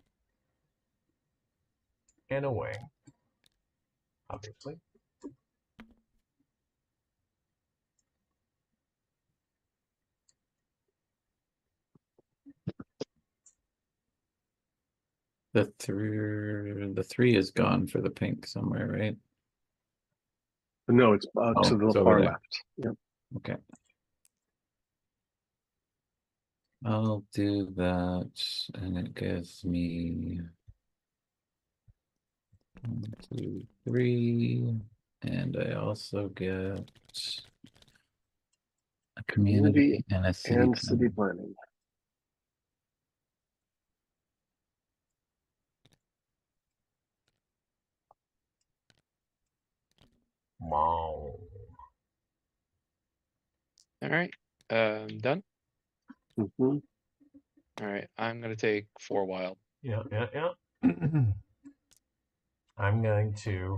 and a wing. Obviously. The 3 is gone for the pink somewhere, right? No, it's Oh, to the it's over far there. left. Yep. Okay. I'll do that, and it gives me 1, 2, 3, and I also get a community and a city and city plan. planning. Wow. All right. Done. Mm-hmm. All right. I'm gonna take 4 wild. Yeah. I'm going to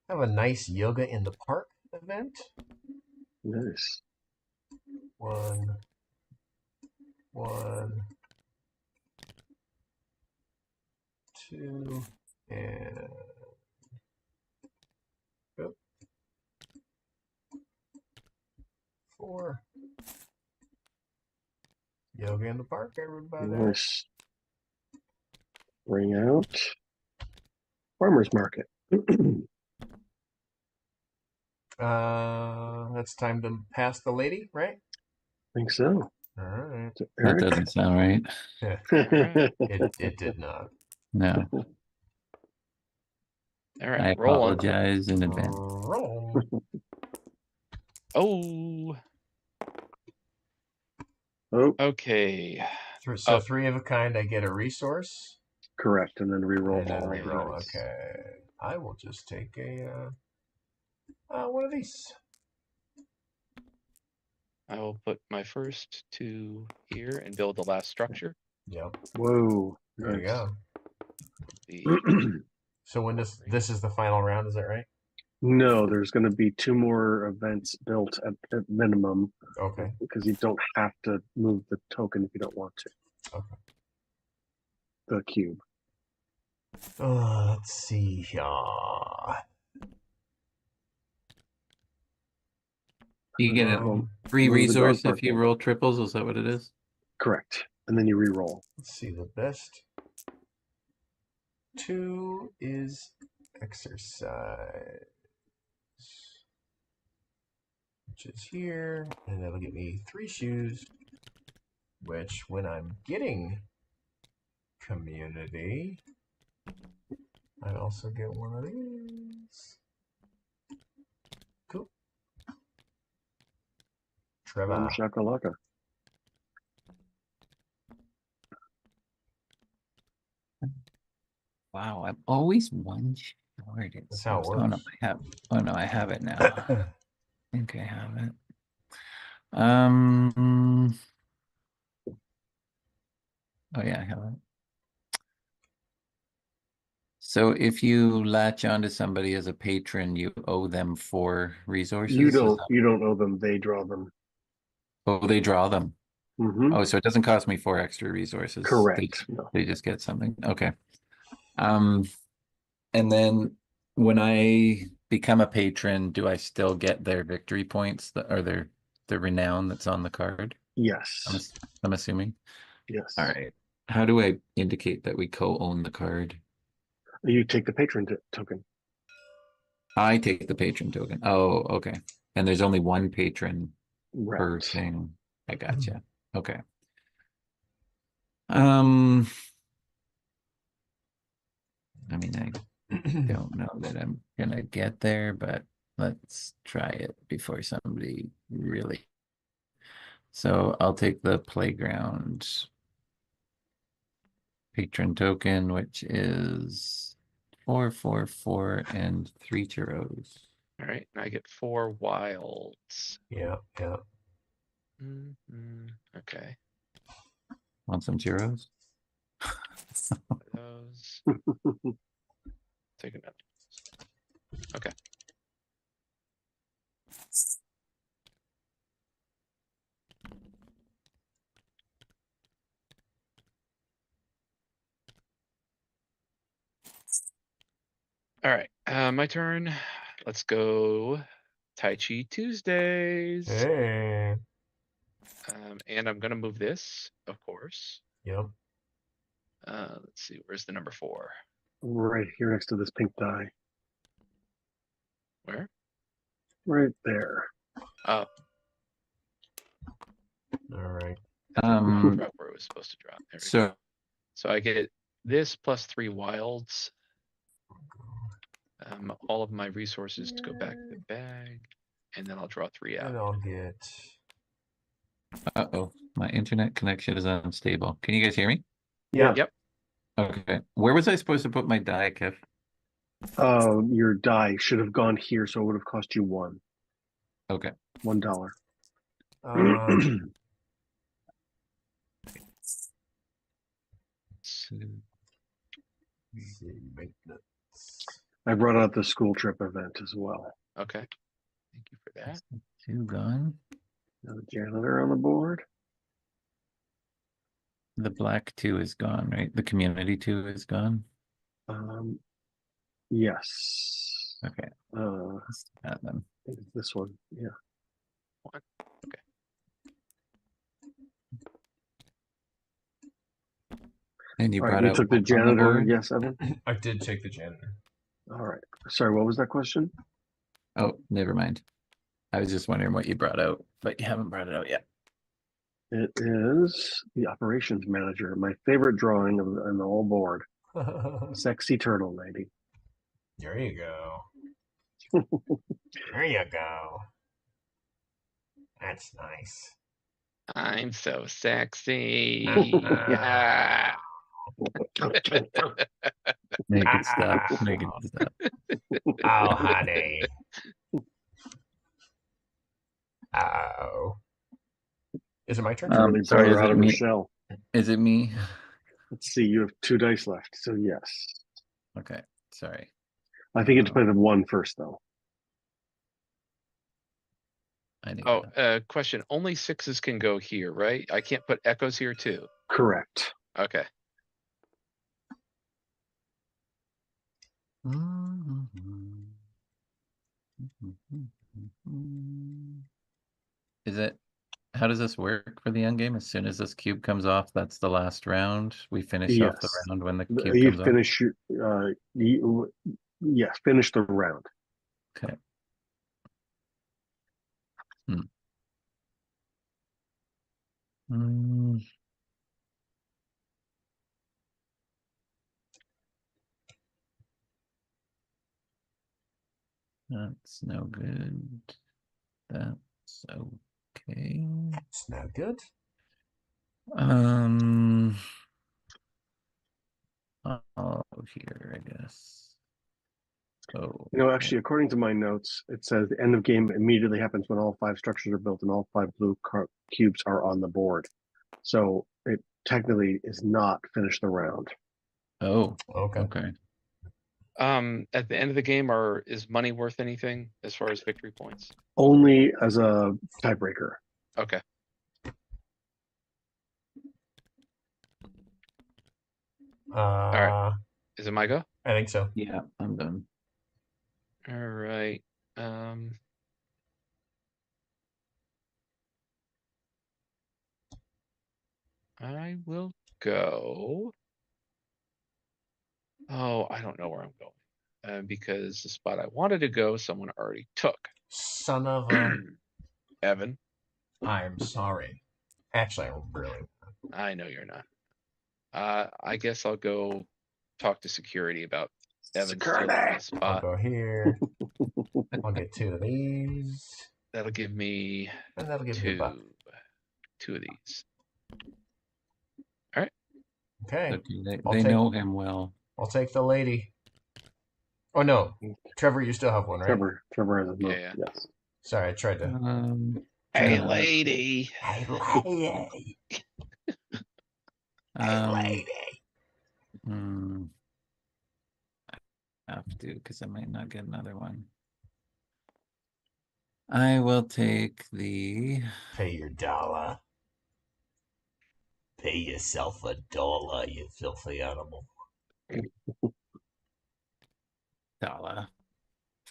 have a nice yoga in the park event. Nice. 1, 2, and 4. Yoga in the park, everybody. Nice. Bring out farmer's market. That's time to pass the lady, right? Think so. All right. To That Eric. doesn't sound right. It did not. No. All right. I Roll on. apologize in advance. Roll. Oh. Oh, Okay. So Oh. 3 of a kind, I get a resource. correct. And then reroll And then all reroll. dice. Okay. I will just take a one of these. I will put my first 2 here and build the last structure. Yep. Whoa. There you go. The So when this is the final round, is that right? No, there's going to be 2 more events built at minimum. Okay. Because you don't have to move the token if you don't want to. Okay. The cube. Let's see here. You get a free Move the dog resource park if you in. roll triples. Is that what it is? Correct. And then you re-roll. Let's see. The best 2 is exercise, which is here, and that'll get me 3 shoes. Which, when I'm getting community. I also get one of these. Cool. Trevor. Shakalaka. Wow, I'm always one short. It That's how it seems. Oh no, works. I have it now. I think I have it. Oh yeah, I have it. So if you latch onto somebody as a patron, you owe them 4 resources. You don't owe them, they draw them. Oh, they draw them. Mm-hmm. Oh, so it doesn't cost me 4 extra resources. Correct. They just get something. Okay. And then when I become a patron, do I still get their victory points or their renown that's on the card? Yes. I'm assuming. Yes. All right. How do I indicate that we co-own the card? You take the patron token. I take the patron token. Oh, okay. And there's only one patron per Right. thing. I gotcha. Okay. I mean, I don't know that I'm gonna get there, but let's try it before somebody really. So I'll take the playground patron token, which is 4, 4, 4, and 3 churros. All right, and I get 4 wilds. Yeah. Okay. Want some churros? Those. Take another. Okay. All right, my turn. Let's go Tai Chi Tuesdays. Hey. And I'm gonna move this, of course. Yep. Let's see, where's the number 4? Right here next to this pink die. Where? Right there. Oh, All right. drop where it was supposed to drop. There we So go. So I get this plus 3 wilds. All of my resources to go back to the bag, and then I'll draw 3 And out. I'll get. uh-oh, my internet connection is unstable. Can you guys hear me? Yeah. Yep. Okay. Where was I supposed to put my die, Kiff? Your die should have gone here, so it would have cost you $1. Okay. $1. I brought out the school trip event as well. Okay. Thank you for that. 2 gone. Another janitor on the board. The black 2 is gone, right? The community 2 is gone. Yes. Okay. Let's Add them. I think it's this one. Yeah. 1. Okay. And you All right, brought you out took the what on the janitor. board? Yes, Evan. I did take the janitor. All right. Sorry, what was that question? Oh, never mind. I was just wondering what you brought out, but you haven't brought it out yet. It is the operations manager. My favorite drawing on the whole board. Sexy turtle lady. There you go. There you go. That's nice. I'm so sexy. Ah. Make it stop. Make it stop. Oh, honey. Oh. Is it my turn? Really Sorry, brought is her out it of her me? shell. Is it me? Let's see. You have 2 dice left. So yes. Okay, sorry. I think it's play the 1 first, though. I need Oh, that. question. Only 6s can go here, right? I can't put echoes here too. Correct. Okay. Is it? How does this work for the end game? As soon as this cube comes off, that's the last round. We finish off the Yes. round when the cube You comes off. finish yes, finish the round. Okay. That's no good. That's okay. It's no good. Oh, here, I guess. Oh, You know, actually, according to my notes, it says the end of game immediately happens when all 5 structures are built and all 5 blue cubes are on the board. So it technically is not finish the round. oh, Okay. okay. At the end of the game, is money worth anything as far as victory points? Only as a tiebreaker. Okay. Right. Is it my go? I think so. Yeah, I'm done. All right. I will go. Oh, I don't know where I'm going. Because the spot I wanted to go, someone already took. Son of a. Evan. I'm sorry. Actually, I'm really. I know you're not. I guess I'll go talk to security about Evan stealing my I'll spot. go here. I'll get 2 of these. That'll give me And that'll give you a buck. two of these. All right. Okay. Okay, I'll they take- know him well. I'll take the lady. Oh no. Trevor, you still have one, right? Trevor has a move. Yeah. Yes. Sorry, I tried to. Hey, Uh, lady. Hey, lady. Hey, lady. I have to, because I might not get another one. I will take the Pay your dollar. Pay yourself $1, you filthy animal. dollar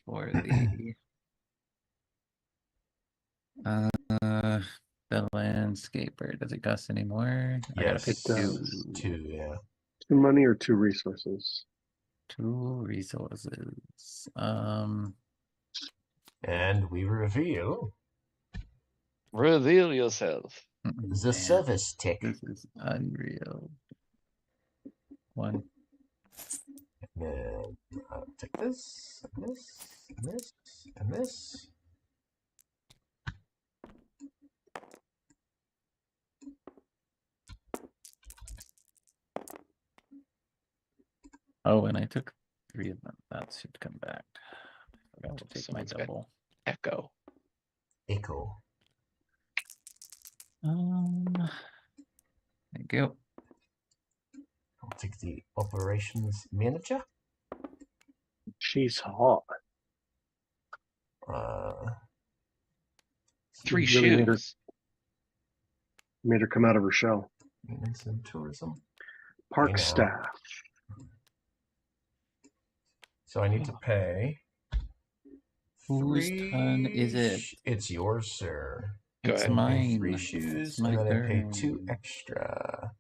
for the the landscaper. Does it cost any more? I gotta Yes, pick it does. 2, yeah. 2 money or 2 resources. 2 resources. And we reveal Reveal yourself. the Man, service tech. this is unreal. 1. And then I'll take this, and this, and this, and this. Oh, and I took 3 of them. That should come back. I forgot to take Someone's my got- double. Echo. Echo. There you go. I'll take the operations manager. She's hot. Three You really shoes. Made her come out of her shell. Maintenance and tourism. Park Hey, now. staff. So I need to pay. Whose turn is it? It's yours, sir. Go It's ahead. mine. 3 It's shoes, my and then I pay turn. 2 extra.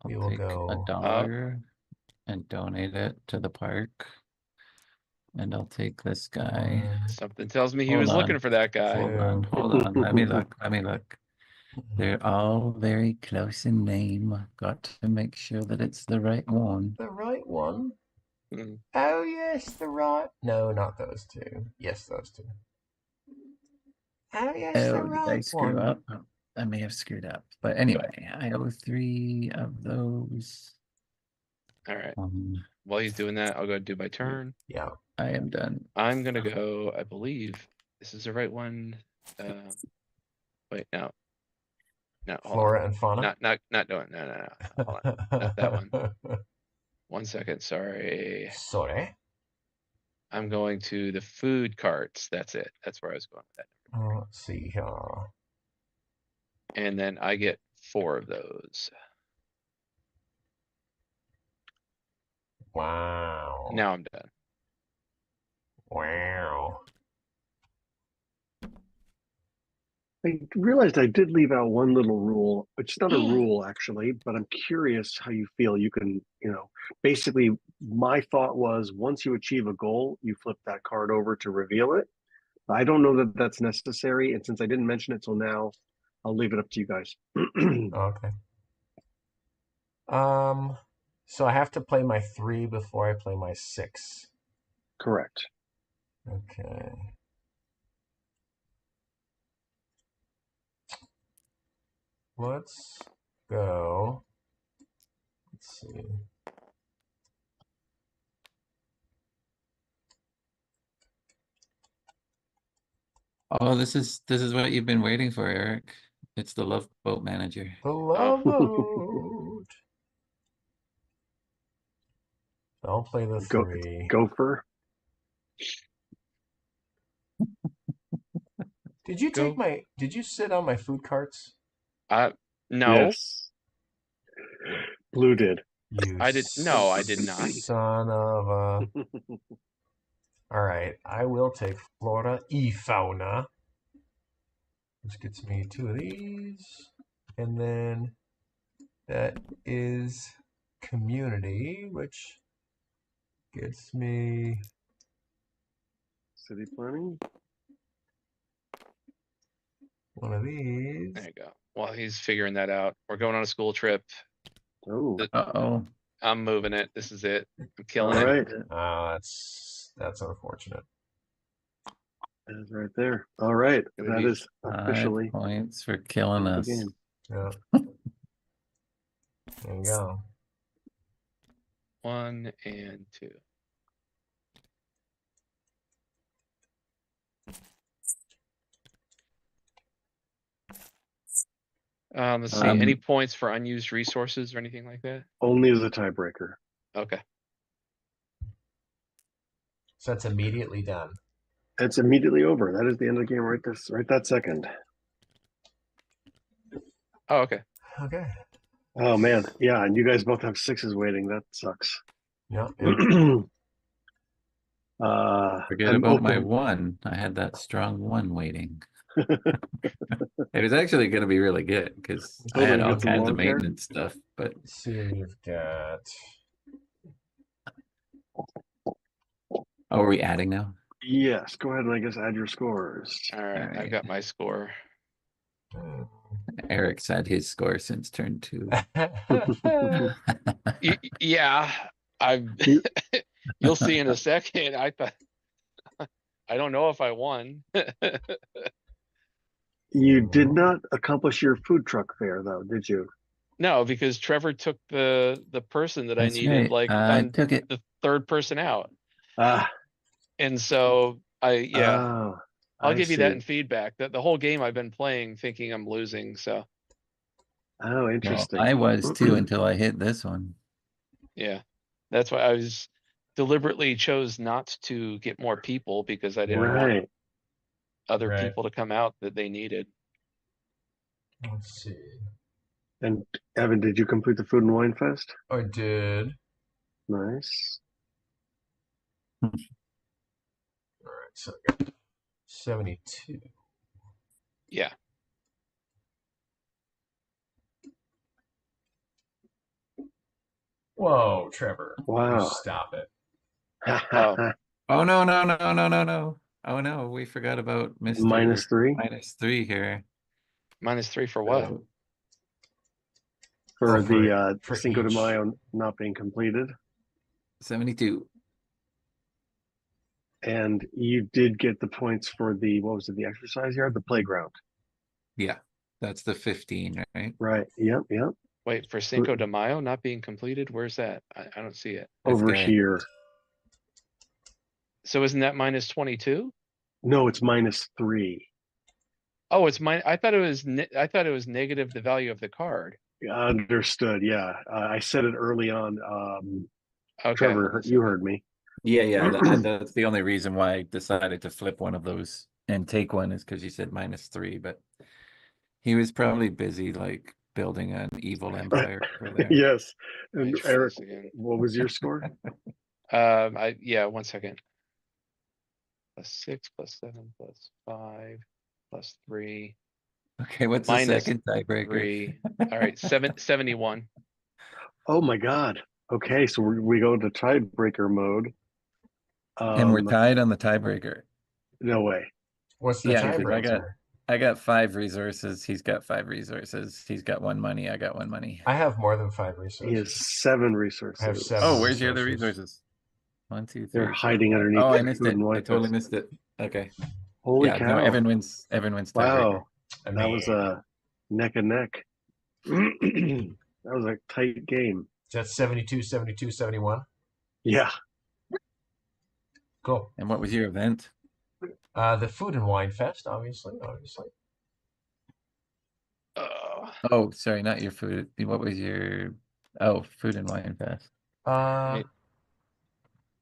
We I'll will take go $1 and donate it to the park. And I'll take this guy. Something tells me he Hold was on. looking for that guy. Hold on. Let me look. Let me look. They're all very close in name. Got to make sure that it's the right one. The right one. Mm. Oh, yes, the right. No, not those 2. Yes, those 2. Oh, yes, the Oh, did I right screw one. up? I may have screwed up. But anyway, I owe 3 of those. All right. Um, While he's doing that, I'll go do my turn. Yeah. I am done. I'm gonna go, I believe this is the right one. Wait, no. No, hold on. Flora and fauna. Not doing, no. Hold on. Not that one. 1 second, sorry. Sorry. I'm going to the food carts. That's it. That's where I was going with that. Let's see here. And then I get 4 of those. Wow. Now I'm done. Wow. I realized I did leave out one little rule, which is not a rule actually, but I'm curious how you feel. You can, basically my thought was once you achieve a goal, you flip that card over to reveal it. I don't know that that's necessary. And since I didn't mention it till now, I'll leave it up to you guys. Okay. So I have to play my 3 before I play my 6. Correct. Okay. Let's go. Let's see. Oh, this is what you've been waiting for, Eric. It's the Love Boat Manager. The love boat. I'll play the Go, 3. gopher. Did you Go. take my? Did you sit on my food carts? No, Yes. Blue did. You I did. No, I did not. son of a. All right, I will take flora y fauna, which gets me 2 of these, and then that is community, which gets me City planning. 1 of these. There you go. While he's figuring that out, we're going on a school trip. Oh, Uh-oh. I'm moving it. This is it. I'm all killing it. right. That's unfortunate. That is right there. All right. It would That be is 5 officially points for killing the us. game. Yeah. There you go. 1 and 2. Let's see. Any points for unused resources or anything like that? Only as a tiebreaker. Okay. So that's immediately done. It's immediately over. That is the end of the game right that second. Oh, okay. Okay. Oh man. Yeah, and you guys both have 6s waiting. That sucks. Yeah. Forget I'm about my open. 1. I had that strong 1 waiting. It was actually going to be really good because I had Totally all get some kinds of lawn care. maintenance stuff. But Let's see, we've got. oh, are we adding now? Yes, go ahead and I guess add your scores. All right. Alright. I've got my score. Eric's had his score since turn 2. Yeah, I'm. You'll see in a second. I thought. I don't know if I won. You did not accomplish your food truck fare though, did you? No, because Trevor took the person that I That's needed, right. like I on took it. the 3rd person out. Ah, And so yeah, oh, I'll I give you that see. in feedback. That the whole game I've been playing thinking I'm losing. So Oh, Well, interesting. I was too until I hit this one. yeah, that's why I was deliberately chose not to get more people because I didn't want Right. other Right. people to come out that they needed. Let's see. And Evan, did you complete the Food and Wine Fest? I did. Nice. All right, so I got 72. Yeah. Whoa, Trevor. Wow. You stop it. Oh no, no, no, no, no, no. Oh no, we forgot about Mr. -3 -3 here. -3 for what? for Oh, the for Cinco de each. Mayo not being completed. 72. And you did get the points for the, what was it, the exercise yard, the playground. Yeah, that's the 15, right? Right. Yep. Yep. Wait, for Cinco de Mayo not being completed? Where's that? I don't see it. This Over guy. here. So isn't that -22? No, it's -3. Oh, it's mine. I thought it was. I thought it was negative the value of the card. Understood. Yeah. I said it early on. Okay. Trevor, you heard me. Yeah, yeah. That's the only reason why I decided to flip one of those and take one is because you said -3, but he was probably busy like building an evil empire over there. Yes. And Try Eric, this again. what was your score? Yeah. 1 second. +6, +7, +5, +3, Okay, what's the second tiebreaker? -3. All right, 71. Oh my God. Okay, so we go to tiebreaker mode. And we're tied on the tiebreaker. No way. What's the Yeah, because tiebreaker? I got 5 resources. He's got 5 resources. He's got 1 money. I got 1 money. I have more than 5 He resources. has 7 resources. I have 7 Oh, where's your other resources. resources? 1, 2, They're 3, 4, hiding 5. underneath Oh, I the missed food it. and I wine totally fest. missed it. Okay. Holy Yeah, no, cow! Evan wins tiebreaker. Wow, I that was mean, a neck and neck. That was a tight game. that's 72, 72, 71. Yeah. Cool. And what was your event? The Food and Wine Fest, obviously. Oh, sorry, not your food. What was your Food and Wine Fest? Uh,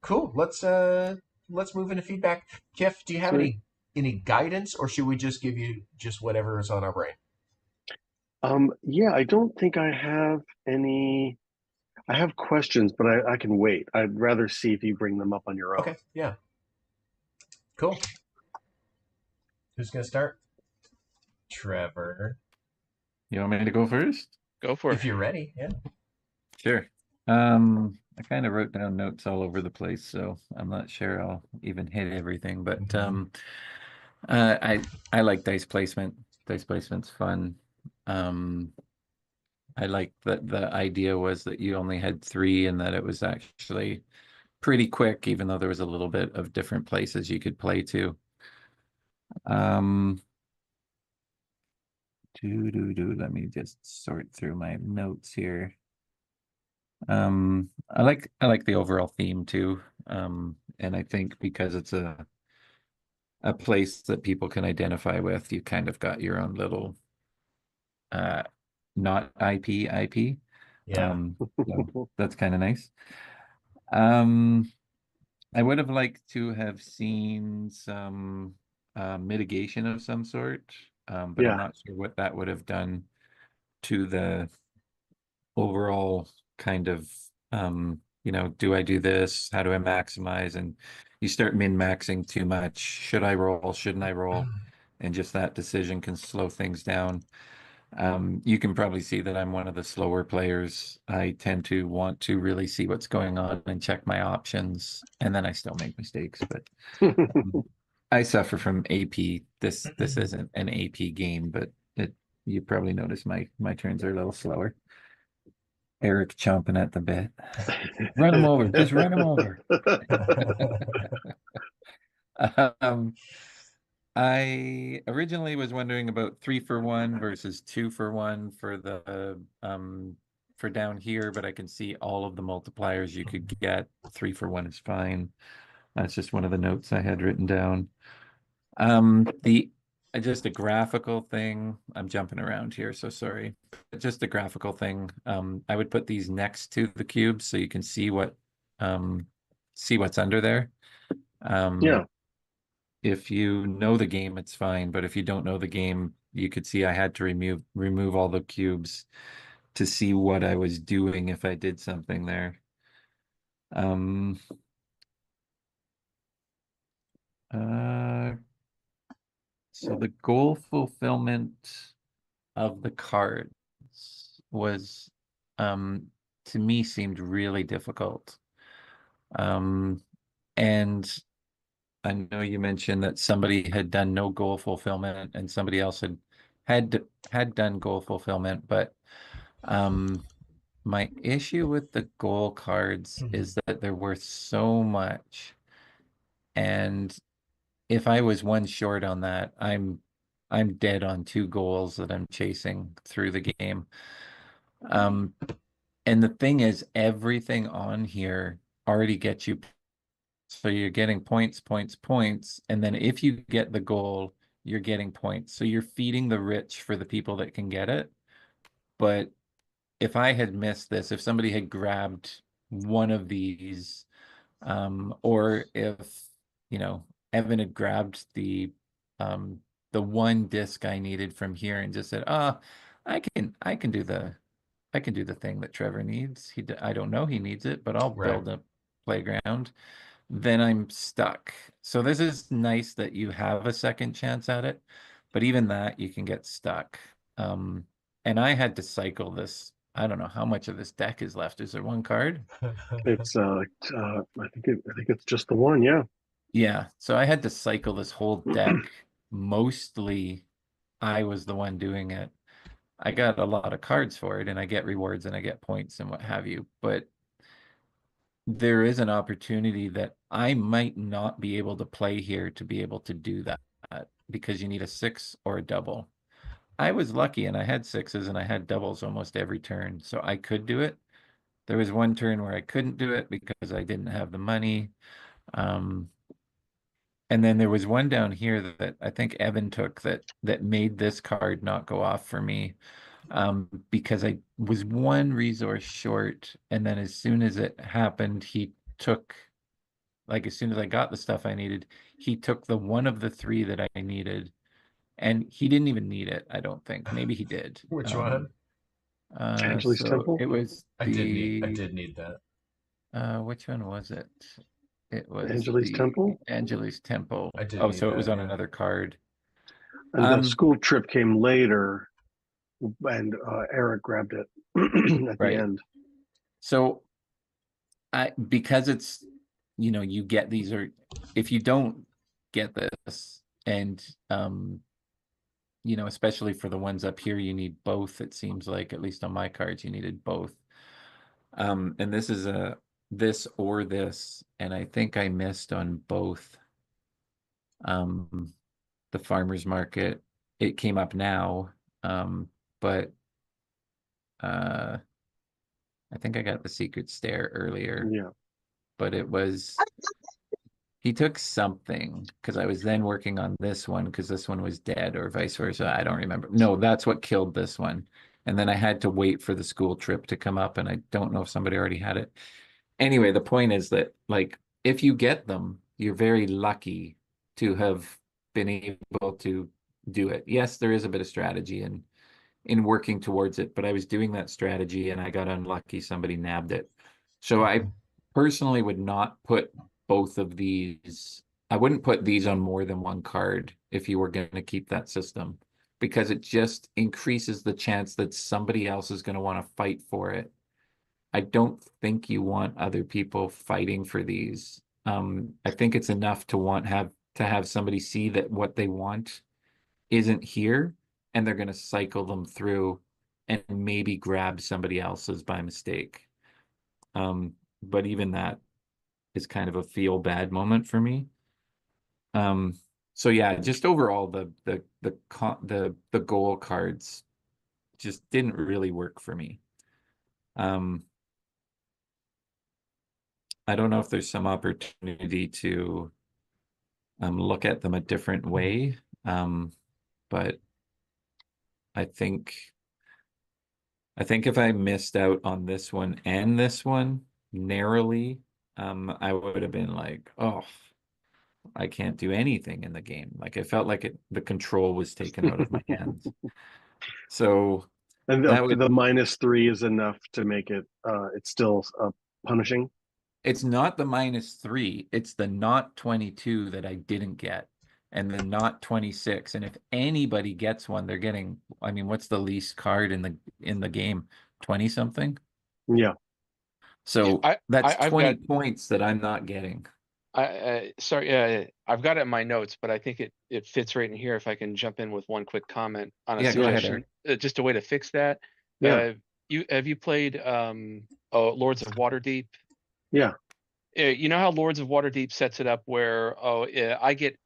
cool. Let's move into feedback. Kiff, do you have Sweet. any guidance, or should we just give you just whatever is on our brain? Yeah, I don't think I have any. I have questions, but I can wait. I'd rather see if you bring them up on your own. Okay, yeah. Cool. Who's gonna start? Trevor. You want me to go first? Go for If it. you're ready, yeah. Sure. I kind of wrote down notes all over the place, so I'm not sure I'll even hit everything. But I like dice placement. Dice placement's fun. I like that the idea was that you only had 3 and that it was actually pretty quick, even though there was a little bit of different places you could play to. Let me just sort through my notes here. I like the overall theme too. And I think because it's a place that people can identify with, you kind of got your own little not IP. Yeah. So that's kind of nice. I would have liked to have seen some mitigation of some sort, but I'm Yeah. not sure what that would have done to the overall kind of do I do this? How do I maximize? And you start min-maxing too much. Should I roll? Shouldn't I roll? And just that decision can slow things down. You can probably see that I'm one of the slower players. I tend to want to really see what's going on and check my options, and then I still make mistakes. But I suffer from AP. This isn't an AP game, but you probably notice my turns are a little slower. Eric chomping at the bit. Run him over. Just run him over. I originally was wondering about 3 for 1 versus 2 for 1 for the for down here, but I can see all of the multipliers you could get. 3 for 1 is fine. That's just one of the notes I had written down. The just a graphical thing. I'm jumping around here, so sorry. Just a graphical thing. I would put these next to the cubes so you can see what's under there. Yeah. If you know the game, it's fine. But if you don't know the game, you could see I had to remove all the cubes to see what I was doing if I did something there. So the goal fulfillment of the cards was, to me, seemed really difficult. And I know you mentioned that somebody had done no goal fulfillment and somebody else had done goal fulfillment, but my issue with the goal cards is that they're worth so much. And if I was one short on that, I'm dead on 2 goals that I'm chasing through the game. And the thing is, everything on here already gets you. So you're getting points, and then if you get the goal, you're getting points. So you're feeding the rich for the people that can get it. But if I had missed this, if somebody had grabbed one of these, or if, Evan had grabbed the one disc I needed from here and just said, I can do the thing that Trevor needs. I don't know he needs it, but I'll build a playground. Then I'm stuck. So this is nice that you have a second chance at it, but even that you can get stuck. And I had to cycle this. I don't know how much of this deck is left. Is there 1 card? It's I think it's just the one, yeah. Yeah. So I had to cycle this whole deck. Mostly I was the one doing it. I got a lot of cards for it and I get rewards and I get points and what have you, but there is an opportunity that I might not be able to play here to be able to do that because you need a 6 or a double. I was lucky and I had 6s and I had doubles almost every turn, so I could do it. There was one turn where I couldn't do it because I didn't have the money. And then there was one down here that I think Evan took that made this card not go off for me. Because I was one resource short, and then as soon as it happened, he took, like, as soon as I got the stuff I needed, he took the one of the 3 that I needed, and he didn't even need it, I don't think. Maybe he did. Which one? Angeles So Temple? it was I did need that. which one was it? It was Angeles the Temple? Angeles Temple. I did Oh, need so it was that, on yeah. another card. And the school trip came later, and Eric grabbed it at the Right. end. So because it's, you get these, or if you don't get this, and especially for the ones up here, you need both. It seems like, at least on my cards, you needed both. And this is this or this, and I think I missed on both. The farmer's market, it came up now, but I think I got the secret stare earlier. Yeah. But it was, he took something because I was then working on this one because this one was dead, or vice versa. I don't remember. No, that's what killed this one. And then I had to wait for the school trip to come up, and I don't know if somebody already had it. Anyway, the point is that, like, if you get them, you're very lucky to have been able to do it. Yes, there is a bit of strategy in working towards it, but I was doing that strategy and I got unlucky. Somebody nabbed it. So I personally would not put both of these. I wouldn't put these on more than one card if you were going to keep that system, because it just increases the chance that somebody else is going to want to fight for it. I don't think you want other people fighting for these. I think it's enough to have somebody see that what they want isn't here, and they're going to cycle them through and maybe grab somebody else's by mistake. But even that is kind of a feel bad moment for me. So yeah, just overall the goal cards just didn't really work for me. I don't know if there's some opportunity to look at them a different way, but I think if I missed out on this one and this one narrowly, I would have been like, oh, I can't do anything in the game. Like, I felt like the control was taken out of my hands. So And that would, the -3 is enough to make it, it's still punishing. it's not the -3, it's the not 22 that I didn't get, and the not 26. And if anybody gets one, they're getting, I mean, what's the least card in the game? 20 something? Yeah. So that's I've 20 got, points that I'm not getting. sorry, I've got it in my notes, but I think it fits right in here. If I can jump in with one quick comment on a Yeah, go ahead, suggestion, just a way to fix that. Yeah. Have you played Lords of Waterdeep? Yeah. You know how Lords of Waterdeep sets it up where, I get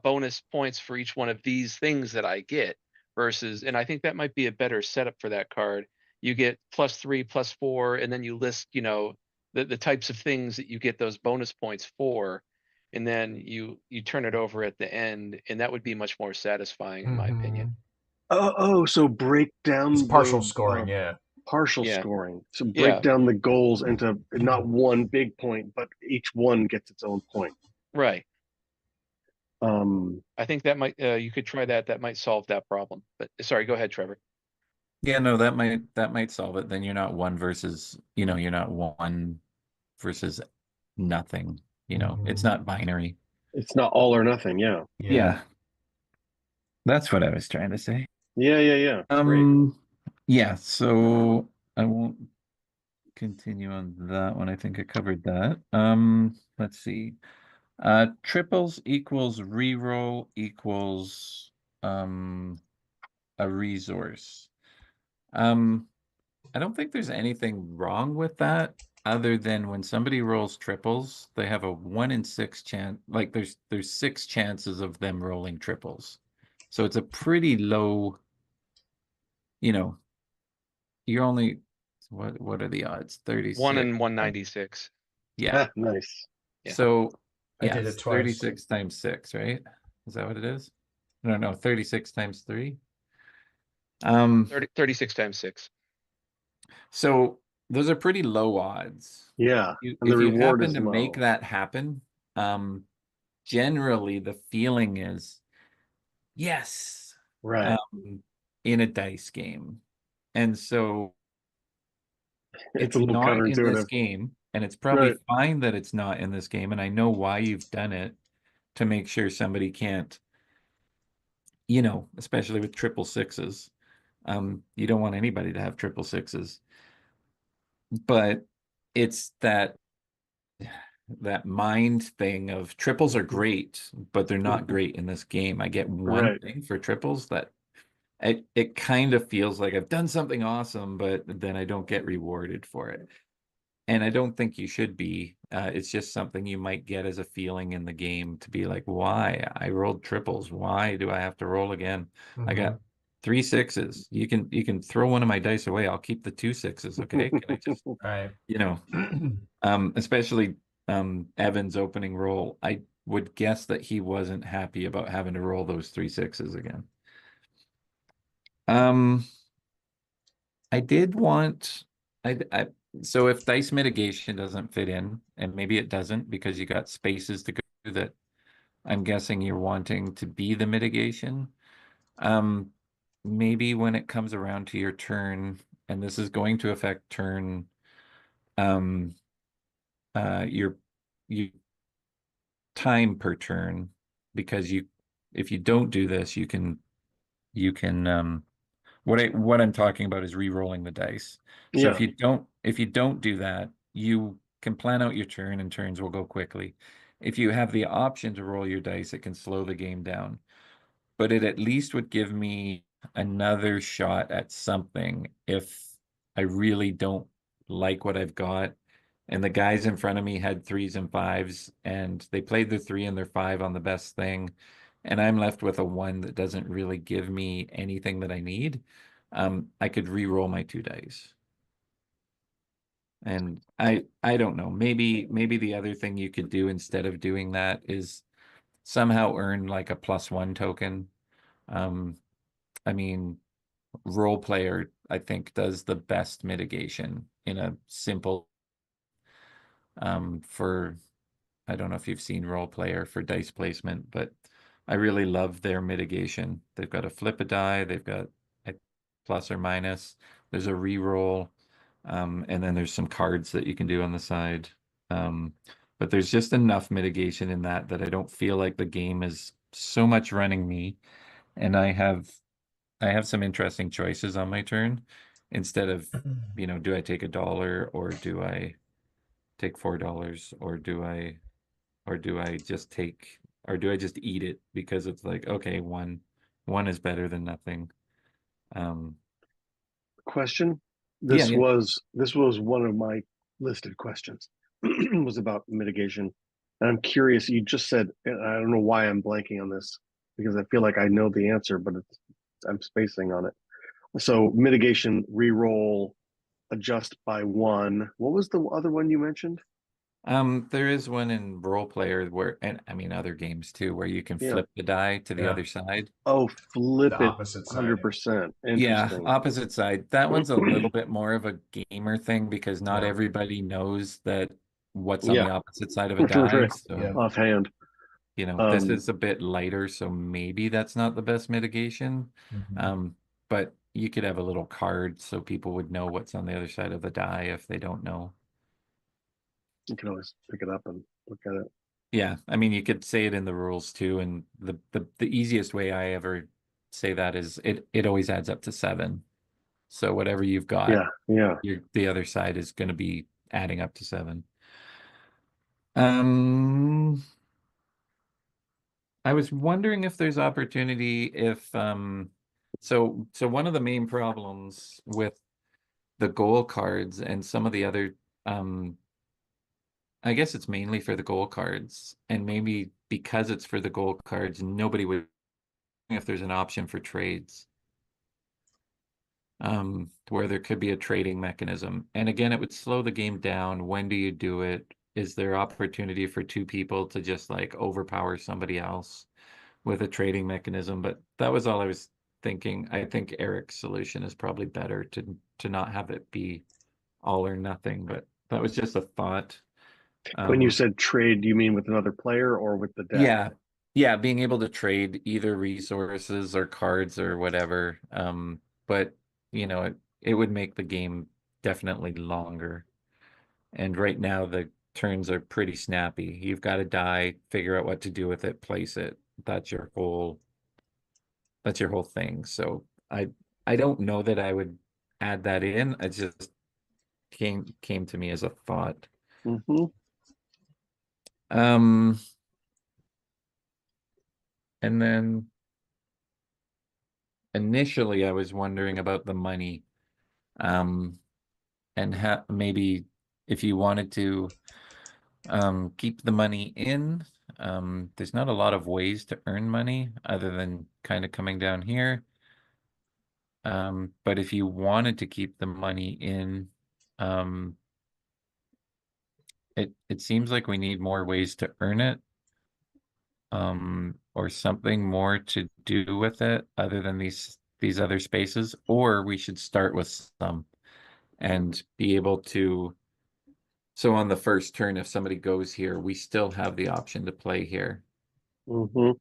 bonus points for each one of these things that I get, versus, and I think that might be a better setup for that card. You get +3, +4, and then you list, the types of things that you get those bonus points for, and then you turn it over at the end, and that would be much more satisfying, in my opinion. So break down It's partial the scoring, yeah. partial Yeah. scoring. So break Yeah. down the goals into not one big point, but each one gets its own point. Right. Um, I think that might, you could try that. That might solve that problem. But sorry, go ahead, Trevor. Yeah, no, that might solve it. Then you're not one versus, you're not one versus nothing. It's not binary. it's not all or nothing. Yeah. Yeah. That's what I was trying to say. Yeah. Great. Yeah, so I won't continue on that one. I think I covered that. Let's see. Triples equals reroll equals a resource. I don't think there's anything wrong with that. other than when somebody rolls triples, they have a 1 in 6 chance. Like there's 6 chances of them rolling triples. So it's a pretty low, you know, you're only what are the odds? 1 36. in 196. Yeah. Nice. Yeah. So I yeah, did it's it twice. 36 times 6, right? Is that what it is? No, 36 times 3. 36 times 6. So those are pretty low odds. Yeah. And the If you reward happen is to make low. that happen, generally the feeling is yes, Right. in a dice game. And so It's a it's little not in this counterintuitive. game, and it's probably Right. fine that it's not in this game, and I know why you've done it to make sure somebody can't, especially with triple sixes. You don't want anybody to have triple sixes. But it's that mind thing of triples are great, but they're not great in this game. I get one Right. thing for triples that it kind of feels like I've done something awesome, but then I don't get rewarded for it. And I don't think you should be. It's just something you might get as a feeling in the game to be like, why? I rolled triples. Why do I have to roll again? I got 3 sixes. You can throw one of my dice away. I'll keep the 2 sixes. Okay. Can I just, Right. especially Evan's opening roll, I would guess that he wasn't happy about having to roll those 3 sixes again. I did want I so if dice mitigation doesn't fit in, and maybe it doesn't because you got spaces to go through that, I'm guessing you're wanting to be the mitigation. Maybe when it comes around to your turn, and this is going to affect turn, your time per turn, because if you don't do this, you can what I'm talking about is re-rolling the dice. So Yeah. if you don't do that, you can plan out your turn and turns will go quickly. If you have the option to roll your dice, it can slow the game down. But it at least would give me another shot at something if I really don't like what I've got. And the guys in front of me had 3s and 5s, and they played their 3 and their 5 on the best thing. And I'm left with a 1 that doesn't really give me anything that I need. I could re-roll my 2 dice. And I don't know. Maybe the other thing you could do instead of doing that is somehow earn like a +1 token. I mean, role player, I think, does the best mitigation in a simple for I don't know if you've seen role player for dice placement, but I really love their mitigation. They've got a flip a die, they've got a plus or minus, there's a re-roll, and then there's some cards that you can do on the side. But there's just enough mitigation in that I don't feel like the game is so much running me, and I have some interesting choices on my turn instead of, do I take $1 or do I take $4 or do I just take or do I just eat it because it's like, okay, one is better than nothing. Question. Yeah, This was one of my listed questions. Was about mitigation. And I'm curious, you just said, and I don't know why I'm blanking on this because I feel like I know the answer, but I'm spacing on it. So mitigation, re-roll, adjust by 1. What was the other one you mentioned? there is one in role player where, and I mean other games too, where you can Yeah. flip the die to the Yeah. other side. Oh, flip The it opposite side. 100%. Yeah, Interesting. opposite side. That one's a little bit more of a gamer thing because not Yeah. everybody knows that what's on Yeah. the opposite side of a die. Right. So, Yeah. Offhand. this is a bit lighter, so maybe that's not the best mitigation. But you could have a little card so people would know what's on the other side of the die if they don't know. You can always pick it up and look at it. Yeah, I mean, you could say it in the rules too, and the easiest way I ever say that is it always adds up to 7. So whatever you've got, Yeah. the other side is going to be adding up to 7. Um, I was wondering if there's opportunity if so one of the main problems with the goal cards and some of the other I guess it's mainly for the goal cards, and maybe because it's for the goal cards, nobody would, if there's an option for trades, where there could be a trading mechanism. And again, it would slow the game down. When do you do it? Is there opportunity for two people to just like overpower somebody else with a trading mechanism? But that was all I was thinking. I think Eric's solution is probably better to not have it be all or nothing, but that was just a thought. When you Um, said trade, do you mean with another player or with the deck? yeah, yeah, being able to trade either resources or cards or whatever. But you know, it would make the game definitely longer. And right now the turns are pretty snappy. You've got to die, figure out what to do with it, place it. That's your whole thing. So I don't know that I would add that in. It just came to me as a thought. Mm-hmm. Um, and then initially I was wondering about the money. Um, and maybe if you wanted to keep the money in, there's not a lot of ways to earn money other than kind of coming down here. But if you wanted to keep the money in, um, it seems like we need more ways to earn it, or something more to do with it other than these other spaces, or we should start with some and be able to. So on the first turn, if somebody goes here, we still have the option to play here. Mm-hmm.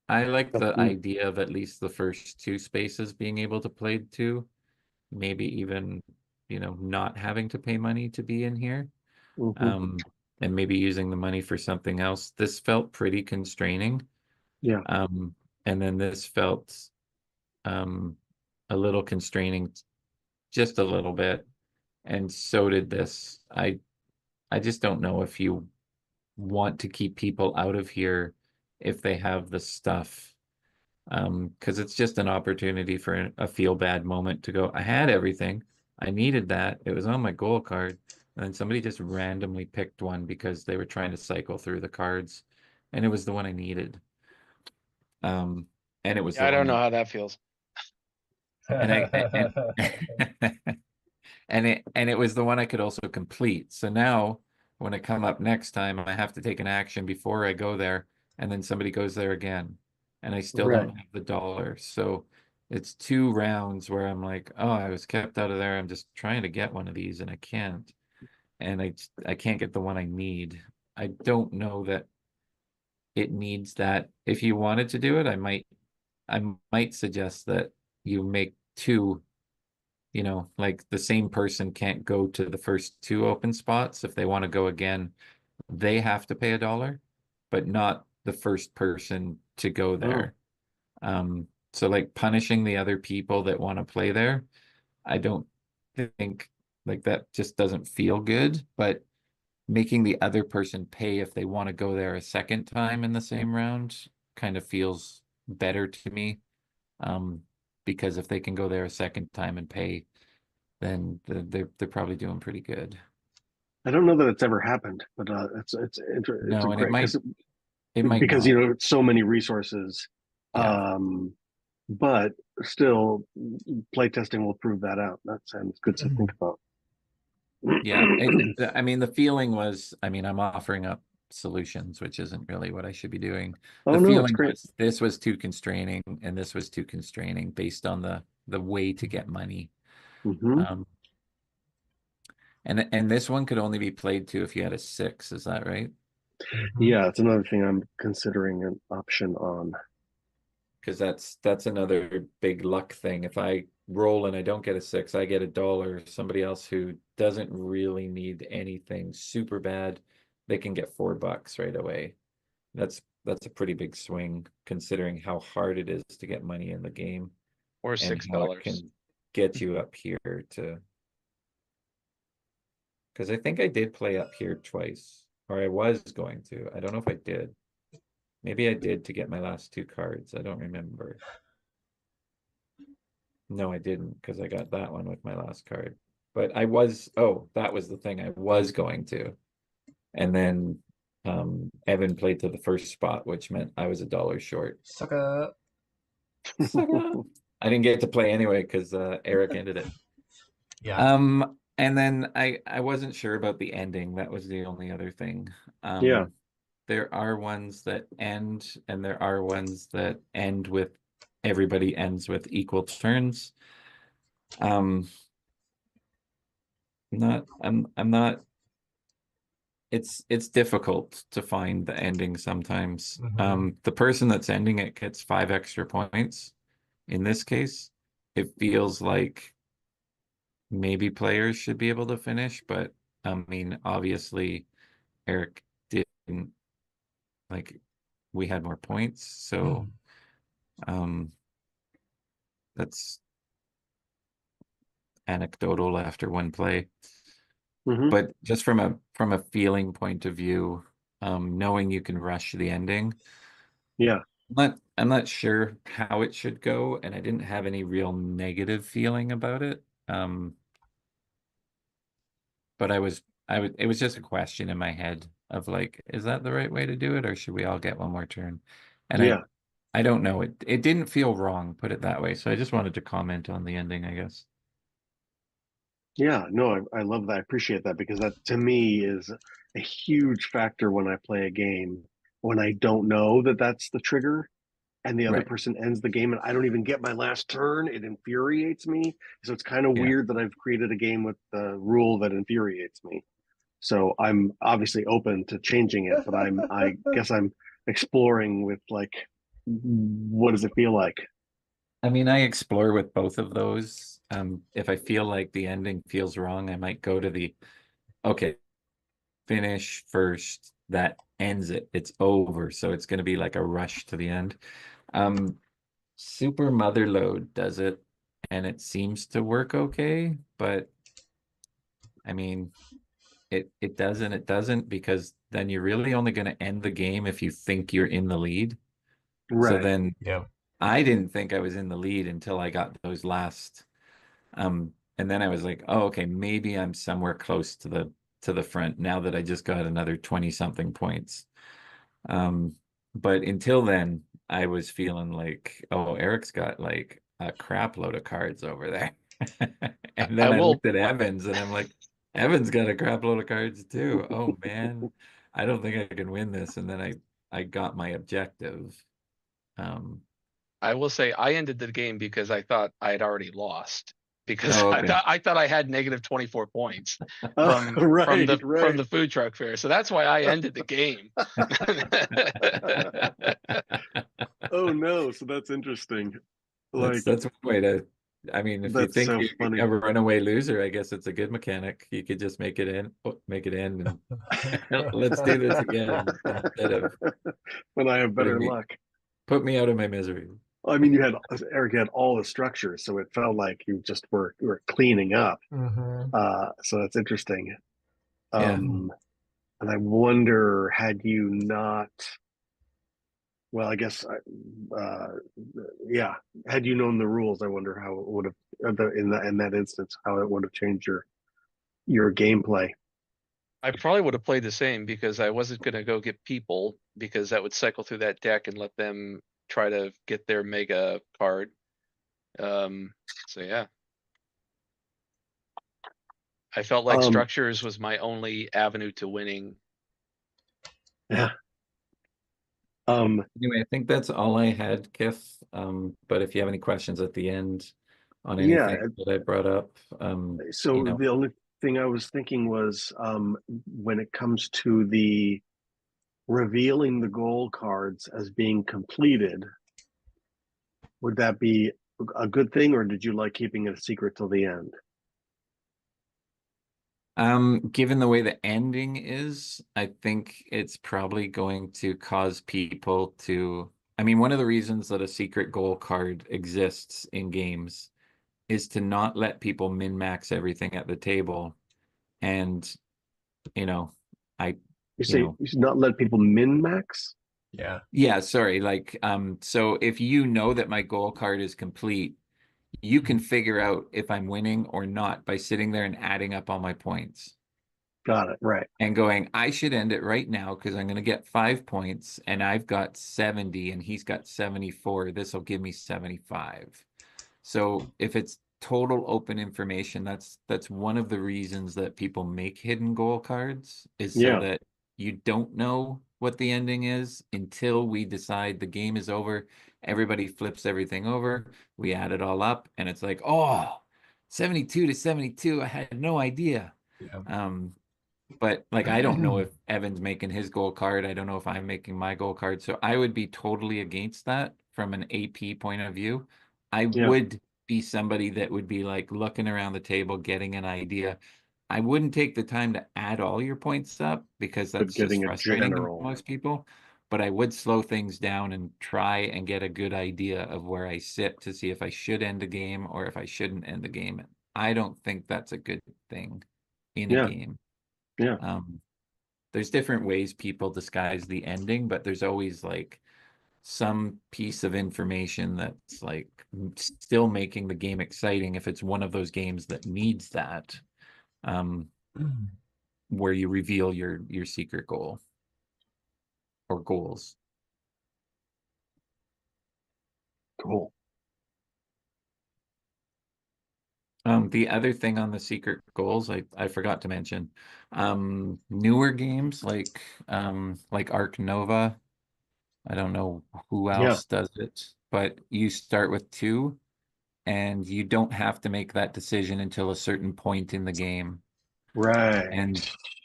I like the Mm-hmm. idea of at least the first two spaces being able to play to, maybe even, not having to pay money to be in here. Mm-hmm. Um, and maybe using the money for something else. This felt pretty constraining. Yeah. Um, and then this felt um a little constraining, just a little bit. And so did this. I just don't know if you want to keep people out of here if they have the stuff. Because it's just an opportunity for a feel bad moment to go, I had everything. I needed that. It was on my goal card. And then somebody just randomly picked one because they were trying to cycle through the cards. And it was the one I needed. Um, and it was Yeah, the I one don't know that, how that feels. and and it was the one I could also complete. So now when I come up next time, I have to take an action before I go there, and then somebody goes there again, and I still Right. don't have the dollar. So it's 2 rounds where I'm like, oh, I was kept out of there. I'm just trying to get one of these and I can't. And I can't get the one I need. I don't know that it needs that. If you wanted to do it, I might suggest that you make two, like the same person can't go to the first two open spots. If they want to go again, they have to pay $1, but not the first person to go Oh. there. So like punishing the other people that want to play there, I don't think, like, that just doesn't feel good, but making the other person pay if they want to go there a second time in the same round kind of feels better to me. Um, because if they can go there a second time and pay, then they're probably doing pretty good. I don't know that it's ever happened, but it's a No, and it great might it might because not. so many resources. Yeah. Um, but still, playtesting will prove that out. That's and it's good to think about. Yeah. I mean, the feeling was, I mean, I'm offering up solutions, which isn't really what I should be doing. Oh The no, it's feeling great. was this was too constraining and this was too constraining based on the way to get money. Hmm. Um, and this one could only be played to if you had a 6, is that right? Yeah, it's another thing I'm considering an option on. Because that's another big luck thing. If I roll and I don't get a 6, I get $1. Somebody else who doesn't really need anything super bad, they can get $4 right away. That's a pretty big swing considering how hard it is to get money in the game Or and six how it dollars. can get you up here to. Because I think I did play up here twice, or I was going to. I don't know if I did. Maybe I did to get my last 2 cards. I don't remember. No, I didn't because I got that one with my last card. but I was, oh, that was the thing I was going to. And then Evan played to the first spot, which meant I was $1 short. Sucker. Sucker. I didn't get to play anyway because Eric ended it. Yeah. And then I wasn't sure about the ending. That was the only other thing. Yeah. There are ones that end, and there are ones that end with everybody ends with equal turns. I'm not. It's difficult to find the ending sometimes. The person that's ending it gets 5 extra points. In this case, it feels like maybe players should be able to finish, but I mean, obviously, Eric didn't, like, we had more points, so that's anecdotal after one play. But just from a feeling point of view, knowing you can rush the ending, Yeah. I'm not sure how it should go, and I didn't have any real negative feeling about it. But it was just a question in my head of like, is that the right way to do it, or should we all get one more turn? And Yeah. I don't know. It didn't feel wrong, put it that way. So I just wanted to comment on the ending, I guess. Yeah, no, I love that. I appreciate that because that to me is a huge factor when I play a game. When I don't know that that's the trigger and the other Right. person ends the game and I don't even get my last turn, it infuriates me. So it's kind of Yeah. weird that I've created a game with the rule that infuriates me. So I'm obviously open to changing it, but I guess I'm exploring with like, what does it feel like? I mean, I explore with both of those. If I feel like the ending feels wrong, I might go to the, okay, finish first. That ends it. It's over. So it's going to be like a rush to the end. Super Motherload does it, and it seems to work okay, but I mean, it doesn't, because then you're really only going to end the game if you think you're in the lead. So Right. then Yeah. I didn't think I was in the lead until I got those last. And then I was like, oh, okay, maybe I'm somewhere close to the front now that I just got another 20 something points. But until then, I was feeling like, oh, Eric's got like a crap load of cards over there. And I then I will looked at Evans and I'm like, Evans got a crap load of cards too. Oh man, I don't think I can win this. And then I got my objective. Um, I will say I ended the game because I thought I had already lost because oh, I okay. thought I thought I had negative 24 points Oh, from right, the right. food truck fair. So that's why I ended the game. Oh no, so that's interesting. Like That's one way to, I mean, if you that's think so you're funny. a runaway loser, I guess it's a good mechanic. You could just make it end, and let's do this again instead of When I have better putting me luck. put me out of my misery. I mean, you had Eric had all the structures, so it felt like you just were cleaning up. So that's interesting. Yeah. And I wonder, had you not, well, I guess, yeah, had you known the rules, I wonder how it would have in that instance, how it would have changed your gameplay. I probably would have played the same because I wasn't gonna go get people because that would cycle through that deck and let them try to get their mega card. So yeah. I felt like Um, structures was my only avenue to winning. yeah. Um, Anyway, I think that's all I had, Kiff. But if you have any questions at the end on yeah. anything that I brought up, you So know, the only thing I was thinking was, when it comes to the revealing the goal cards as being completed, would that be a good thing, or did you like keeping it a secret till the end? given the way the ending is, I think it's probably going to cause people to. I mean, one of the reasons that a secret goal card exists in games is to not let people min-max everything at the table. And, you know, I, You you say know, you should not let people min max. Yeah. yeah, sorry. Like, so if you know that my goal card is complete You can figure out if I'm winning or not by sitting there and adding up all my points Got it. Right. and going, I should end it right now because I'm going to get 5 points and I've got 70 and he's got 74. This will give me 75. So if it's total open information, that's one of the reasons that people make hidden goal cards, is so Yeah. that you don't know what the ending is until we decide the game is over. Everybody flips everything over, we add it all up, and it's like, oh, 72 to 72. I had no idea. Yeah. But like, I don't know if Evan's making his goal card. I don't know if I'm making my goal card. So I would be totally against that from an AP point of view. I Yeah. would be somebody that would be like looking around the table, getting an idea. I wouldn't take the time to add all your points up because But that's just getting a frustrating to general. most people. But I would slow things down and try and get a good idea of where I sit to see if I should end the game or if I shouldn't end the game. I don't think that's a good thing in a Yeah. game. Yeah. There's different ways people disguise the ending, but there's always like some piece of information that's like still making the game exciting if it's one of those games that needs that, where you reveal your secret goal or goals. Cool. The other thing on the secret goals, I forgot to mention, newer games like Arc Nova. I don't know who Yeah. else does it, but you start with 2 and you don't have to make that decision until a certain point in the game. Right. And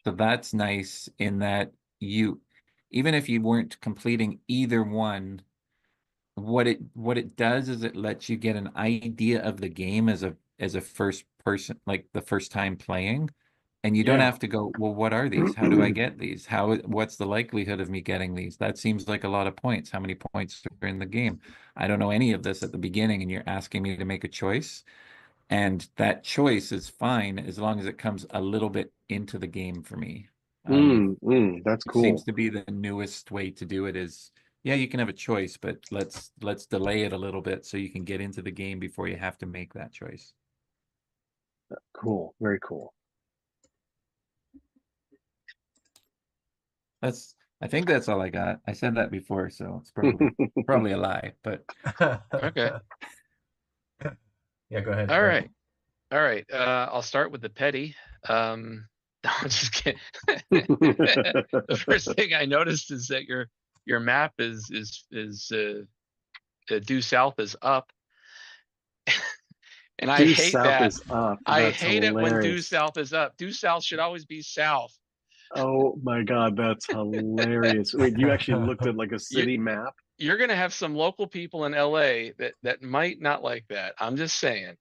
so that's nice in that you, even if you weren't completing either one, what it does is it lets you get an idea of the game as a first person, like the first time playing. And you don't Yeah. have to go, well, what are these? How do I get these? What's the likelihood of me getting these? That seems like a lot of points. How many points are in the game? I don't know any of this at the beginning, and you're asking me to make a choice. And that choice is fine as long as it comes a little bit into the game for me. That's It seems cool. to be the newest way to do it is, yeah, you can have a choice, but let's delay it a little bit so you can get into the game before you have to make that choice. Cool. Very cool. I think that's all I got. I said that before, so it's probably a lie, but Okay. Yeah, go ahead. All Eric. right. I'll start with the petty. No, I'm just kidding. The first thing I noticed is that your map is due south is up, and I Due hate south that. is up. I That's hate it when due hilarious. south is up. Due south should always be south. Oh my God, that's hilarious. Wait, you actually looked at like a You, city map? you're gonna have some local people in LA that might not like that. I'm just saying.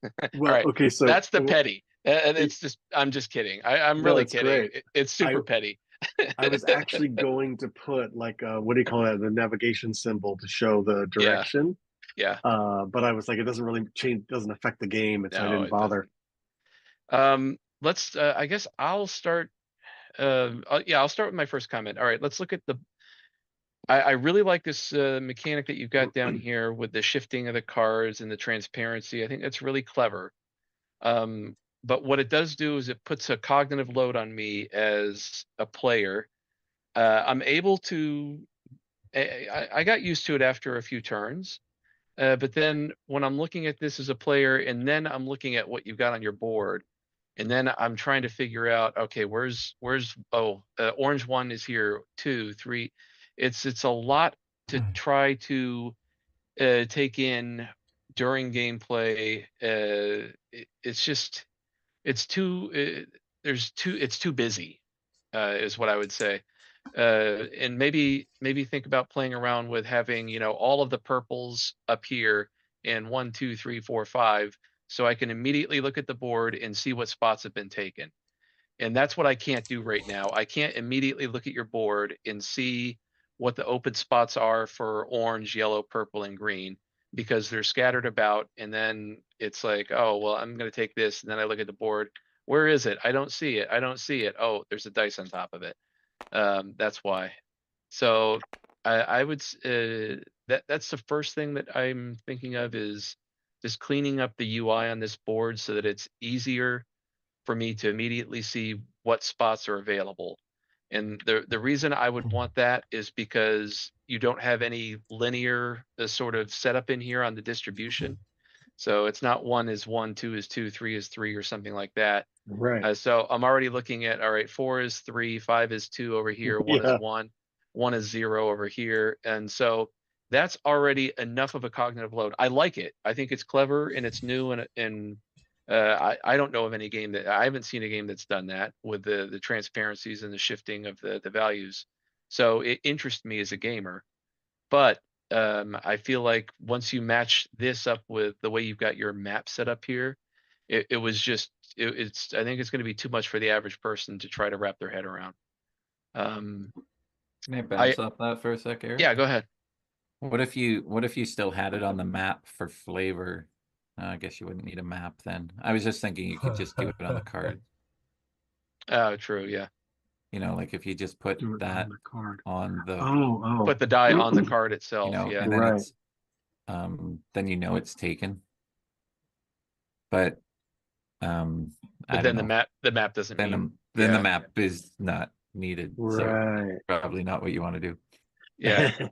All Well, right, okay, so that's the petty. And it- it's just, I'm just kidding. I'm no, really it's kidding. great. It's I super petty. I was actually going to put like what do you call that? The navigation symbol to show the Yeah, direction. yeah. But I was like, it doesn't really change, doesn't affect the game, and so I No, didn't it bother. doesn't. Let's. I guess I'll start. Yeah, I'll start with my first comment. All right, let's look at the. I really like this mechanic that you've got down here with the shifting of the cards and the transparency. I think that's really clever. But what it does do is it puts a cognitive load on me as a player. I'm able to. I got used to it after a few turns. But then when I'm looking at this as a player, and then I'm looking at what you've got on your board, and then I'm trying to figure out, okay, orange one is here, 2, 3. It's a lot to try to take in during gameplay. It's just it's too it's too busy, is what I would say. And maybe think about playing around with having, all of the purples up here in 1, 2, 3, 4, 5, so I can immediately look at the board and see what spots have been taken. And that's what I can't do right now. I can't immediately look at your board and see what the open spots are for orange, yellow, purple, and green, because they're scattered about. And then it's like, oh, well, I'm going to take this. And then I look at the board. Where is it? I don't see it. I don't see it. Oh, there's a dice on top of it. That's why. So I would that's the first thing that I'm thinking of is just cleaning up the UI on this board so that it's easier for me to immediately see what spots are available. And the reason I would want that is because you don't have any linear sort of setup in here on the distribution. So it's not 1 is 1, 2 is 2, 3 is 3 or something like that. Right. So I'm already looking at, all right, 4 is 3, 5 is 2 over here, 1 is Yeah. 1, 1 is 0 over here. And so that's already enough of a cognitive load. I like it. I think it's clever and it's new, and I don't know of any game that I haven't seen a game that's done that with the transparencies and the shifting of the values. So it interests me as a gamer, but I feel like once you match this up with the way you've got your map set up here, it was just it's I think it's going to be too much for the average person to try to wrap their head around. Can I bounce off that for a sec, Eric? Yeah, go ahead. What if you still had it on the map for flavor? I guess you wouldn't need a map then. I was just thinking you could just do it on the card. True, yeah. You know, like if you just put Do it that on the card. on the, Oh. Put the die on the card itself. you know, Yeah. and then Right. it's, then you know it's taken. But, I But don't then know. the map doesn't Then mean. the Yeah. map is not needed. So Right. probably not what you want to do. Yeah.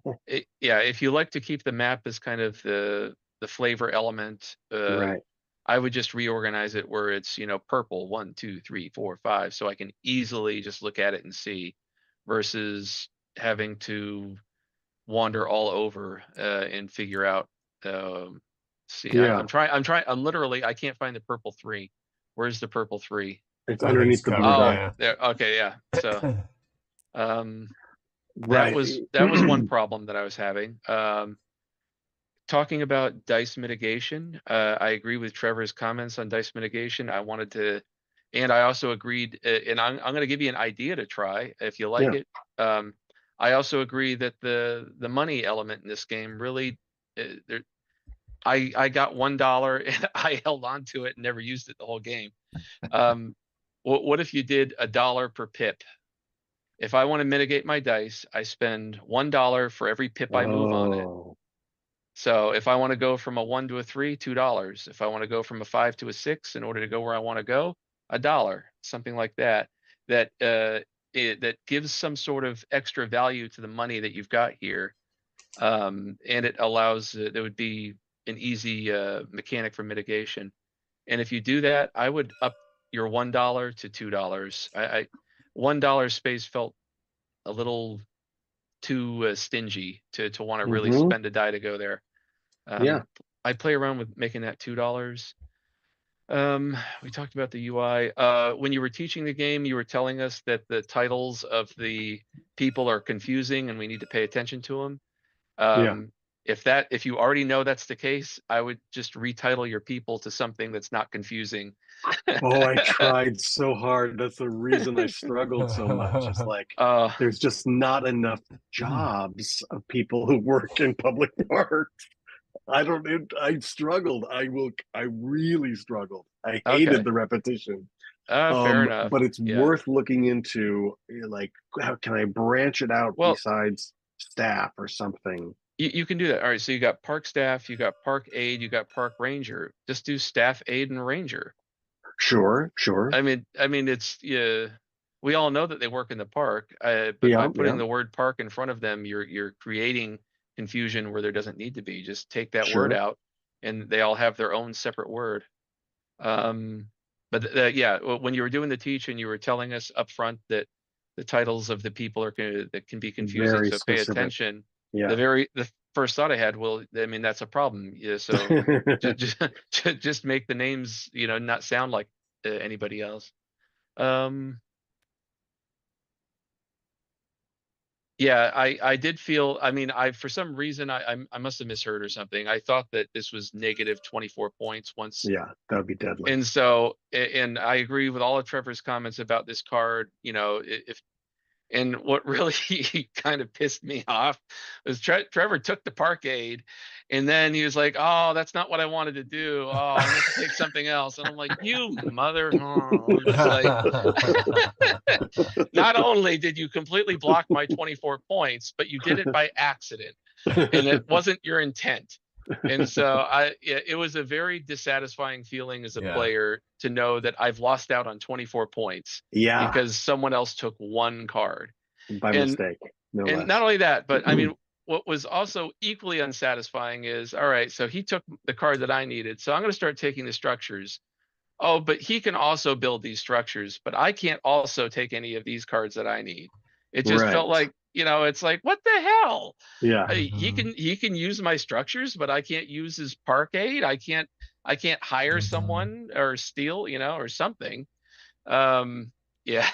Yeah. If you like to keep the map as kind of the flavor element, Right. I would just reorganize it where it's, you know, purple 1, 2, 3, 4, 5, so I can easily just look at it and see, versus having to wander all over and figure out. See, Yeah. I'm literally, I can't find the purple 3. Where's the purple 3? It's I think underneath it's the blue covered, dot. yeah. There. Okay, yeah. So Right. that was one problem that I was having. Talking about dice mitigation, I agree with Trevor's comments on dice mitigation. I wanted to, and I also agreed, and I'm going to give you an idea to try if you like it. I also agree that the money element in this game really, I got $1 and I held on to it and never used it the whole game. What if you did $1 per pip? If I want to mitigate my dice, I spend $1 for every pip I move on it. Oh. So if I want to go from a 1 to a 3, $2. If I want to go from a 5 to a 6 in order to go where I want to go, $1, something like that. That that gives some sort of extra value to the money that you've got here, and it allows there would be an easy mechanic for mitigation. And if you do that, I would up your $1 to $2. I $1 space felt a little too stingy to want to really spend a die to go there. Yeah. I play around with making that $2. We talked about the UI. When you were teaching the game, you were telling us that the titles of the people are confusing and we need to pay attention to them. If you already know that's the case, I would just retitle your people to something that's not confusing. Oh, I tried so hard. That's the reason I struggled so much. It's like there's just not enough jobs of people who work in public parks. I struggled. I really struggled. I hated the repetition. Fair enough. But it's worth looking into, like, how can I branch it out besides staff or something? You can do that. All right, so you got park staff, you got park aide, you got park ranger. Just do staff, aide, and ranger. Sure. I mean, it's we all know that they work in the park, but by putting the word park in front of them, you're creating confusion where there doesn't need to be. Just take that word out, and they all have their own separate word. But when you were doing the teach and you were telling us up front that the titles of the people that can be confusing, very so specific. pay attention. Yeah. The first thought I had, well, I mean, that's a problem. Yeah, so just make the names, not sound like anybody else. Yeah, I did feel, I mean, for some reason, I must have misheard or something. I thought that this was negative 24 points once. Yeah, that would be deadly. And so, and I agree with all of Trevor's comments about this card, and what really kind of pissed me off was Trevor took the park aid and then he was like, oh, that's not what I wanted to do. Oh, I meant to take something else. And I'm like, you mother. Not only did you completely block my 24 points, but you did it by accident and it wasn't your intent. And so it was a very dissatisfying feeling as a Yeah. player to know that I've lost out on 24 points Yeah, because someone else took one card. by And mistake, no and less. not only that, but I mean, what was also equally unsatisfying is, all right, so he took the card that I needed, so I'm going to start taking the structures. Oh, but he can also build these structures, but I can't also take any of these cards that I need. It just Right. felt like, it's like, what the hell? Yeah. He can use my structures, but I can't use his parkade. I can't hire someone or steal, or something. Yeah.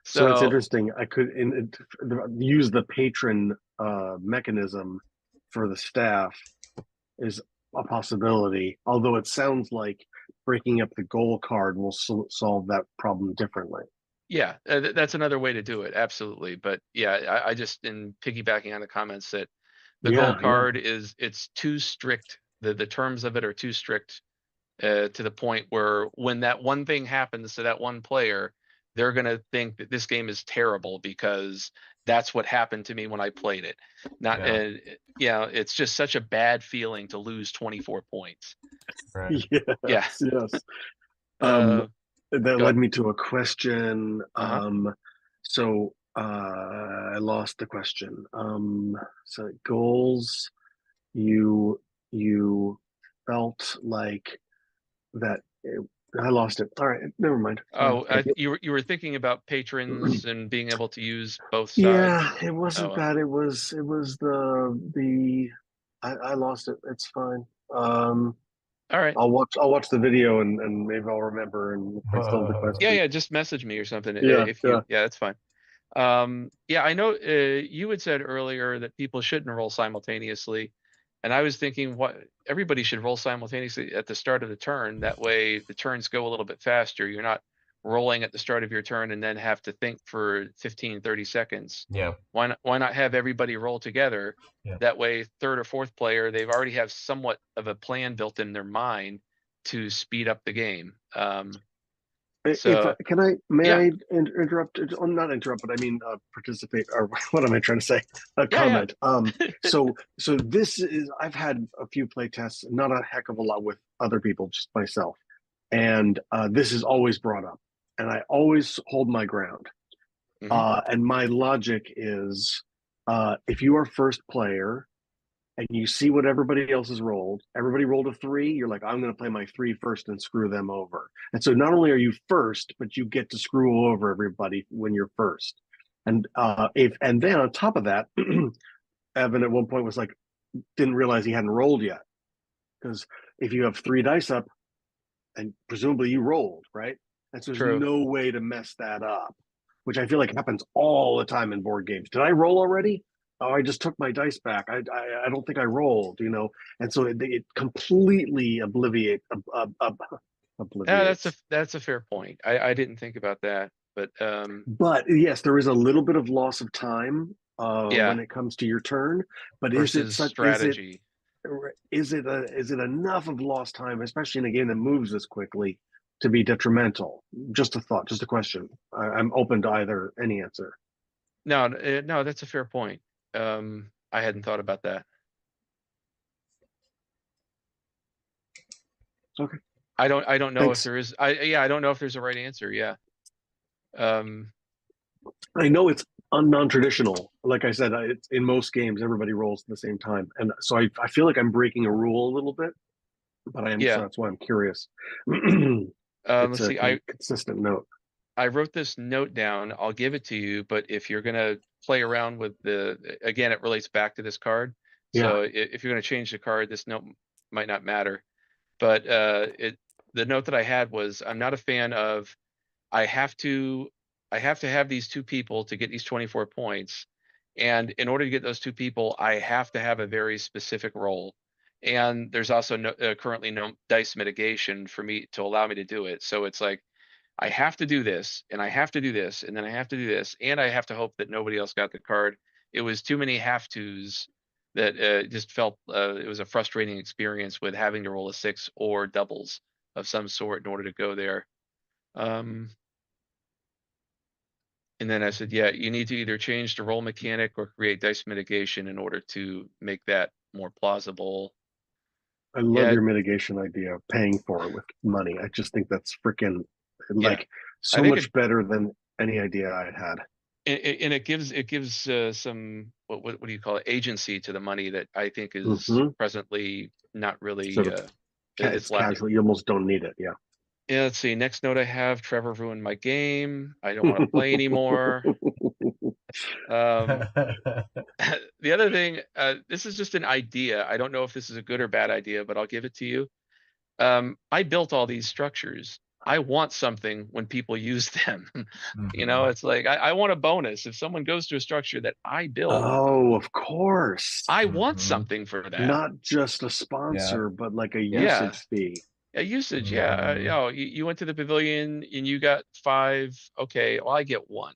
So it's So interesting. I could use the patron mechanism for the staff is a possibility, although it sounds like breaking up the goal card will solve that problem differently. yeah, that's another way to do it. Absolutely. But yeah, I just, in piggybacking on the comments, that the goal Yeah, yeah. card it's too strict. The terms of it are too strict, to the point where when that one thing happens to that one player, they're going to think that this game is terrible because that's what happened to me when I played it. Not, it's just such a bad feeling to lose 24 points. Right. Yes, Yeah. yes. Uh, That Go led ahead. me to a question. Uh-huh. So I lost the question. So goals, you felt like that. I lost it. All right, never mind. Oh, Thank you. you were thinking about patrons and being able to use both Yeah, sides. it wasn't Oh, that. It was the. I lost it. It's fine. all right. I'll watch the video and maybe I'll remember and if I still have the Yeah, question. yeah. Just message me or something Yeah, if yeah. yeah, that's fine. Yeah, I know you had said earlier that people shouldn't roll simultaneously, and I was thinking what everybody should roll simultaneously at the start of the turn. That way, the turns go a little bit faster. You're not rolling at the start of your turn and then have to think for 15, 30 seconds. Yeah. Why not have everybody roll together? Yeah. That way, third or fourth player, they've already have somewhat of a plan built in their mind to speed up the game. If So may yeah, I interrupt? Not interrupt, but I mean participate. Or what am I trying to say? A yeah. comment. So this is. I've had a few play tests, not a heck of a lot with other people, just myself, and this is always brought up, and I always hold my ground. Hmm. And my logic is, if you are first player and you see what everybody else has rolled, everybody rolled a 3, you're like, I'm going to play my 3 first and screw them over. And so not only are you first, but you get to screw over everybody when you're first. And then on top of that, Evan at one point was like, didn't realize he hadn't rolled yet. Because if you have 3 dice up, and presumably you rolled, right? And so there's True. no way to mess that up, which I feel like happens all the time in board games. Did I roll already? Oh, I just took my dice back. I don't think I rolled, and so it completely Yeah, obliviates. that's a fair point. I didn't think about that, but But yes, there is a little bit of loss of time yeah, when it comes to your turn. But is it versus such? Is it strategy. is it enough of lost time, especially in a game that moves this quickly, to be detrimental? Just a thought, just a question. I'm open to either any answer. No, no, that's a fair point. I hadn't thought about that. Okay, I don't know if thanks. there is. I don't know if there's a right answer. Yeah. Um, I know it's non-traditional. Like I said, it's in most games everybody rolls at the same time, and so I feel like I'm breaking a rule a little bit, but I am, so yeah. that's why I'm curious. It's Let's a see. consistent note. I wrote this note down. I'll give it to you, but if you're gonna play around with again, it relates back to this card. Yeah. So if you're gonna change the card, this note might not matter. But the note that I had was, I'm not a fan of, I have to have these two people to get these 24 points. And in order to get those two people, I have to have a very specific role. And there's also currently no dice mitigation for me to allow me to do it. So it's like, I have to do this, and I have to do this, and then I have to do this, and I have to hope that nobody else got the card. It was too many have tos that just felt it was a frustrating experience with having to roll a 6 or doubles of some sort in order to go there. Um, and then I said, yeah, you need to either change the roll mechanic or create dice mitigation in order to make that more plausible. I love Yeah, your mitigation idea, paying for it with money. I just think that's freaking yeah. like I so think it much better than any idea I had. and it gives some what do you call it, agency to the money that I think is Hmm. presently not Sort really of, it's it's lacking. casual. You almost don't need it. Yeah. Yeah, let's see. Next note I have: Trevor ruined my game. I don't want to play anymore. Um, the other thing, this is just an idea. I don't know if this is a good or bad idea, but I'll give it to you. I built all these structures. I want something when people use them. Mhm. It's like I want a bonus. If someone goes to a structure that I built, Oh, of course. I want Mhm. something for that. Not just a Yeah. sponsor, but like a Yeah. usage fee. A usage, yeah. Mhm. You went to the pavilion and you got 5. Okay, well, I get 1.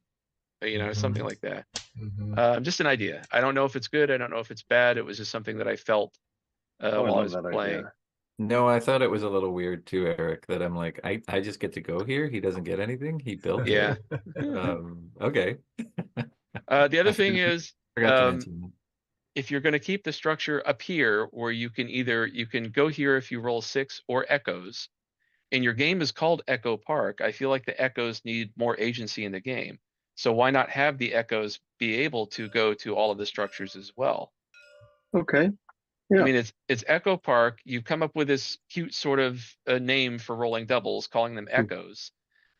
Something Mhm. like that. Mhm. Just an idea. I don't know if it's good. I don't know if it's bad. It was just something that I felt Oh, I while I love was that playing. idea. No, I thought it was a little weird too, Eric, that I'm like, I just get to go here. He doesn't get anything. He built it. Yeah. Okay. The I other thing is, forgot to um, mention if you're going to keep the structure up here, where you can go here if you roll 6 or echoes, and your game is called Echo Park, I feel like the echoes need more agency in the game. So why not have the echoes be able to go to all of the structures as well? Okay. I Yeah. mean, it's Echo Park. You come up with this cute sort of name for rolling doubles, calling them echoes.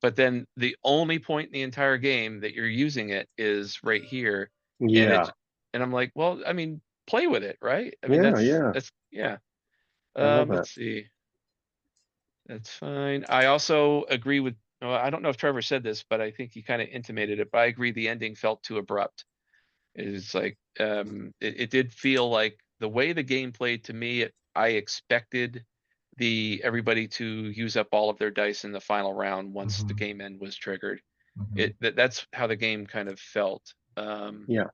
But then the only point in the entire game that you're using it is right here, and Yeah. and I'm like, well, I mean, play with it, right? I mean, Yeah. Yeah. that's yeah. I love that. Let's see. That's fine. I also agree with. Well, I don't know if Trevor said this, but I think he kind of intimated it. But I agree, the ending felt too abrupt. It's like it did feel like the way the game played to me. I expected the everybody to use up all of their dice in the final round once the Mhm. game end was triggered. Mhm. That's how the game kind of felt. Yeah.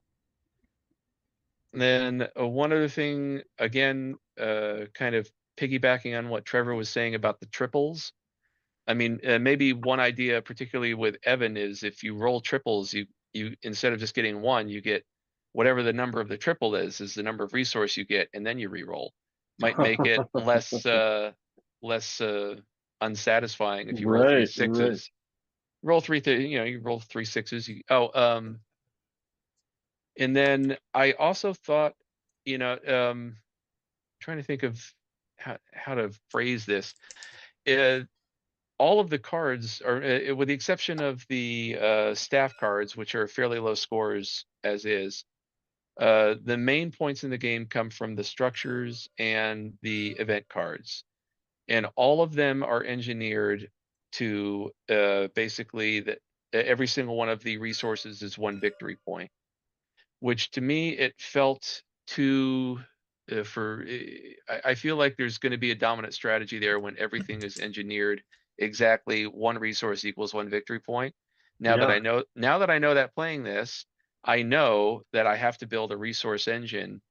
Then one other thing, again, kind of piggybacking on what Trevor was saying about the triples. I mean, maybe one idea, particularly with Evan, is if you roll triples, you instead of just getting 1, you get whatever the number of the triple is the number of resource you get, and then you re-roll. Might make it less unsatisfying if you roll three Right. Right. sixes. You roll 3 6s. And then I also thought, you know, trying to think of how to phrase this. Uh, all of the cards are, with the exception of the staff cards, which are fairly low scores as is, the main points in the game come from the structures and the event cards. And all of them are engineered to basically that every single one of the resources is 1 victory point, which to me, it felt too I feel like there's going to be a dominant strategy there when everything is engineered exactly 1 resource equals 1 victory point. Yeah. Now that I know that playing this, I know that I have to build a resource engine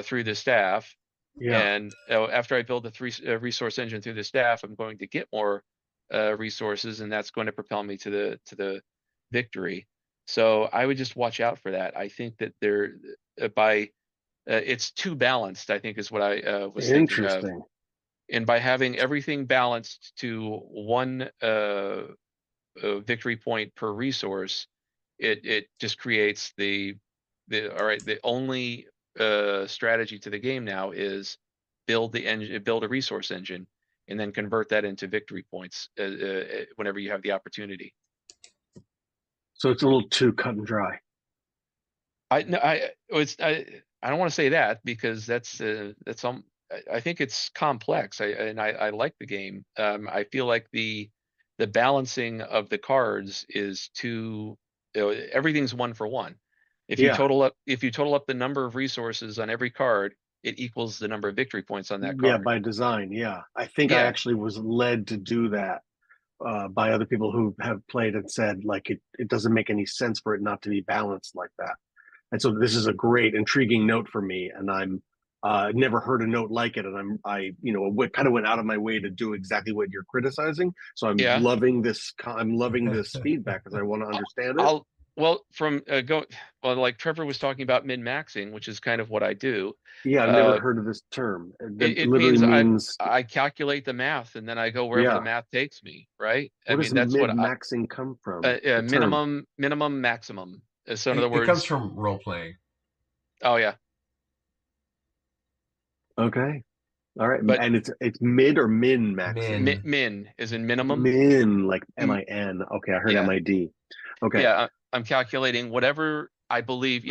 through the staff. Yeah. And after I build the resource engine through the staff, I'm going to get more resources, and that's going to propel me to the victory. So I would just watch out for that. I think that by it's too balanced, I think is what I was thinking of. Interesting. And by having everything balanced to 1 victory point per resource, it just creates all right, the only strategy to the game now is build a resource engine, and then convert that into victory points whenever you have the opportunity. So it's a little too cut and dry. I no, I don't want to say that because I think it's complex. I like the game. I feel like the balancing of the cards is too, everything's 1 for 1. Yeah. If you total up the number of resources on every card, it equals the number of victory points on that Yeah. card. By design. Yeah. I think I Yeah, actually was led to do that by other people who have played and said like it doesn't make any sense for it not to be balanced like that. And so this is a great, intriguing note for me, and I'm never heard a note like it, and kind of went out of my way to do exactly what you're criticizing. So I'm yeah. loving this. I'm loving this feedback because I want to understand it. I'll well, like Trevor was talking about min-maxing, which is kind of what I do. Yeah, I've never heard of this term. That It literally means means, I calculate the math and then I go wherever the yeah. math takes me, right? I Where does mean, that's what mid-maxing come from? The term. minimum, maximum. So in other It comes words, from role playing. oh yeah, Okay. All right. but And it's mid or min maxing? Min. min is in minimum. Min, like M- MIN. Okay, I heard Yeah, MID. Okay. yeah. I'm calculating whatever I believe,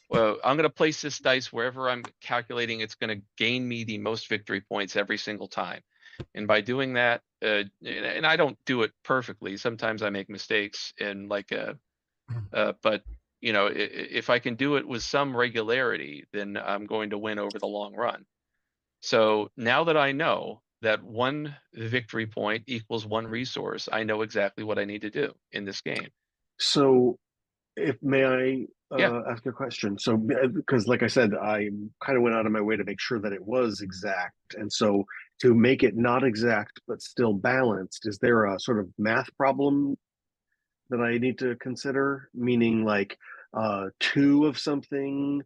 well, I'm going to place this dice wherever I'm calculating it's going to gain me the most victory points every single time. And by doing that, and I don't do it perfectly. Sometimes I make mistakes and but if I can do it with some regularity, then I'm going to win over the long run. So now that I know that one victory point equals one resource, I know exactly what I need to do in this game. So, if may I Yeah. ask a question? So, because like I said, I kind of went out of my way to make sure that it was exact, and so to make it not exact but still balanced, is there a sort of math problem that I need to consider? Meaning, like, two of something,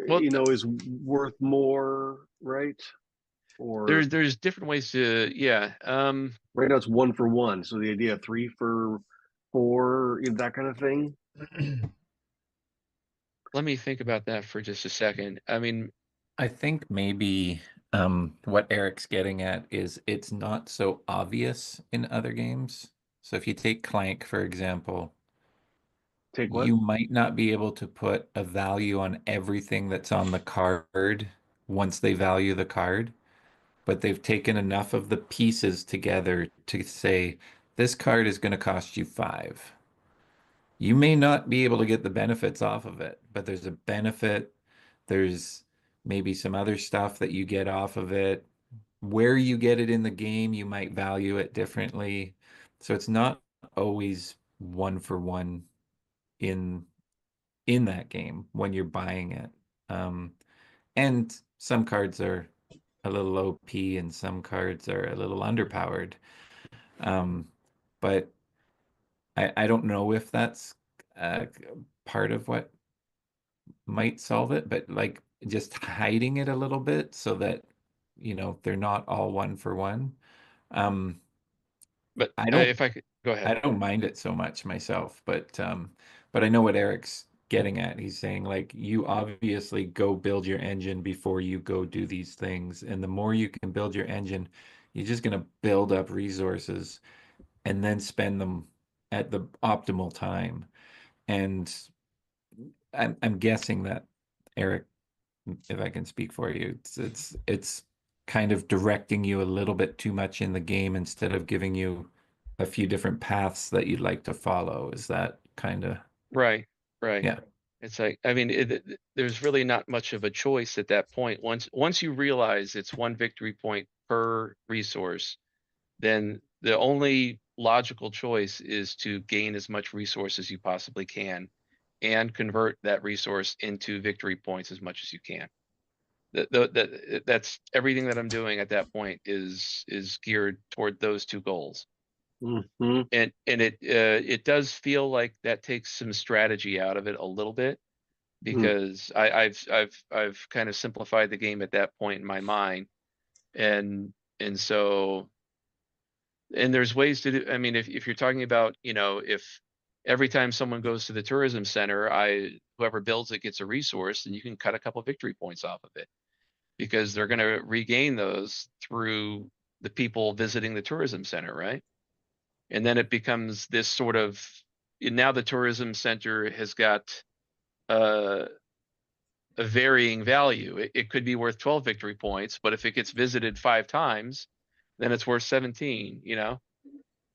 Well, is worth more, right? Or there's different ways to, yeah. right now it's one for one. So the idea of three for four, that kind of thing. Let me think about that for just a second. I mean, I think maybe what Eric's getting at is it's not so obvious in other games. So if you take Clank, for example, Take what? you might not be able to put a value on everything that's on the card once they value the card, but they've taken enough of the pieces together to say this card is going to cost you 5. You may not be able to get the benefits off of it, but there's a benefit. There's maybe some other stuff that you get off of it. Where you get it in the game, you might value it differently. So it's not always one for one in that game when you're buying it. And some cards are a little OP and some cards are a little underpowered. But I don't know if that's part of what might solve it, but like just hiding it a little bit so that they're not all one for one. Um, but I don't if I could go ahead. I don't mind it so much myself, but I know what Eric's getting at. He's saying like you obviously go build your engine before you go do these things, and the more you can build your engine, you're just going to build up resources and then spend them at the optimal time. And I'm guessing that Eric, if I can speak for you, it's kind of directing you a little bit too much in the game instead of giving you a few different paths that you'd like to follow. Is that kind of Right, right. yeah. It's like, I mean, there's really not much of a choice at that point. Once you realize it's one victory point per resource, then the only logical choice is to gain as much resource as you possibly can and convert that resource into victory points as much as you can. That's everything that I'm doing at that point is geared toward those two goals. Mm-hmm. And it does feel like that takes some strategy out of it a little bit because I've kind of simplified the game at that point in my mind. And so there's ways to do, I mean, if you're talking about, if every time someone goes to the tourism center, whoever builds it gets a resource, then you can cut a couple victory points off of it because they're going to regain those through the people visiting the tourism center, right? And then it becomes this sort of, now the tourism center has got a varying value. It could be worth 12 victory points, but if it gets visited 5 times, then it's worth 17,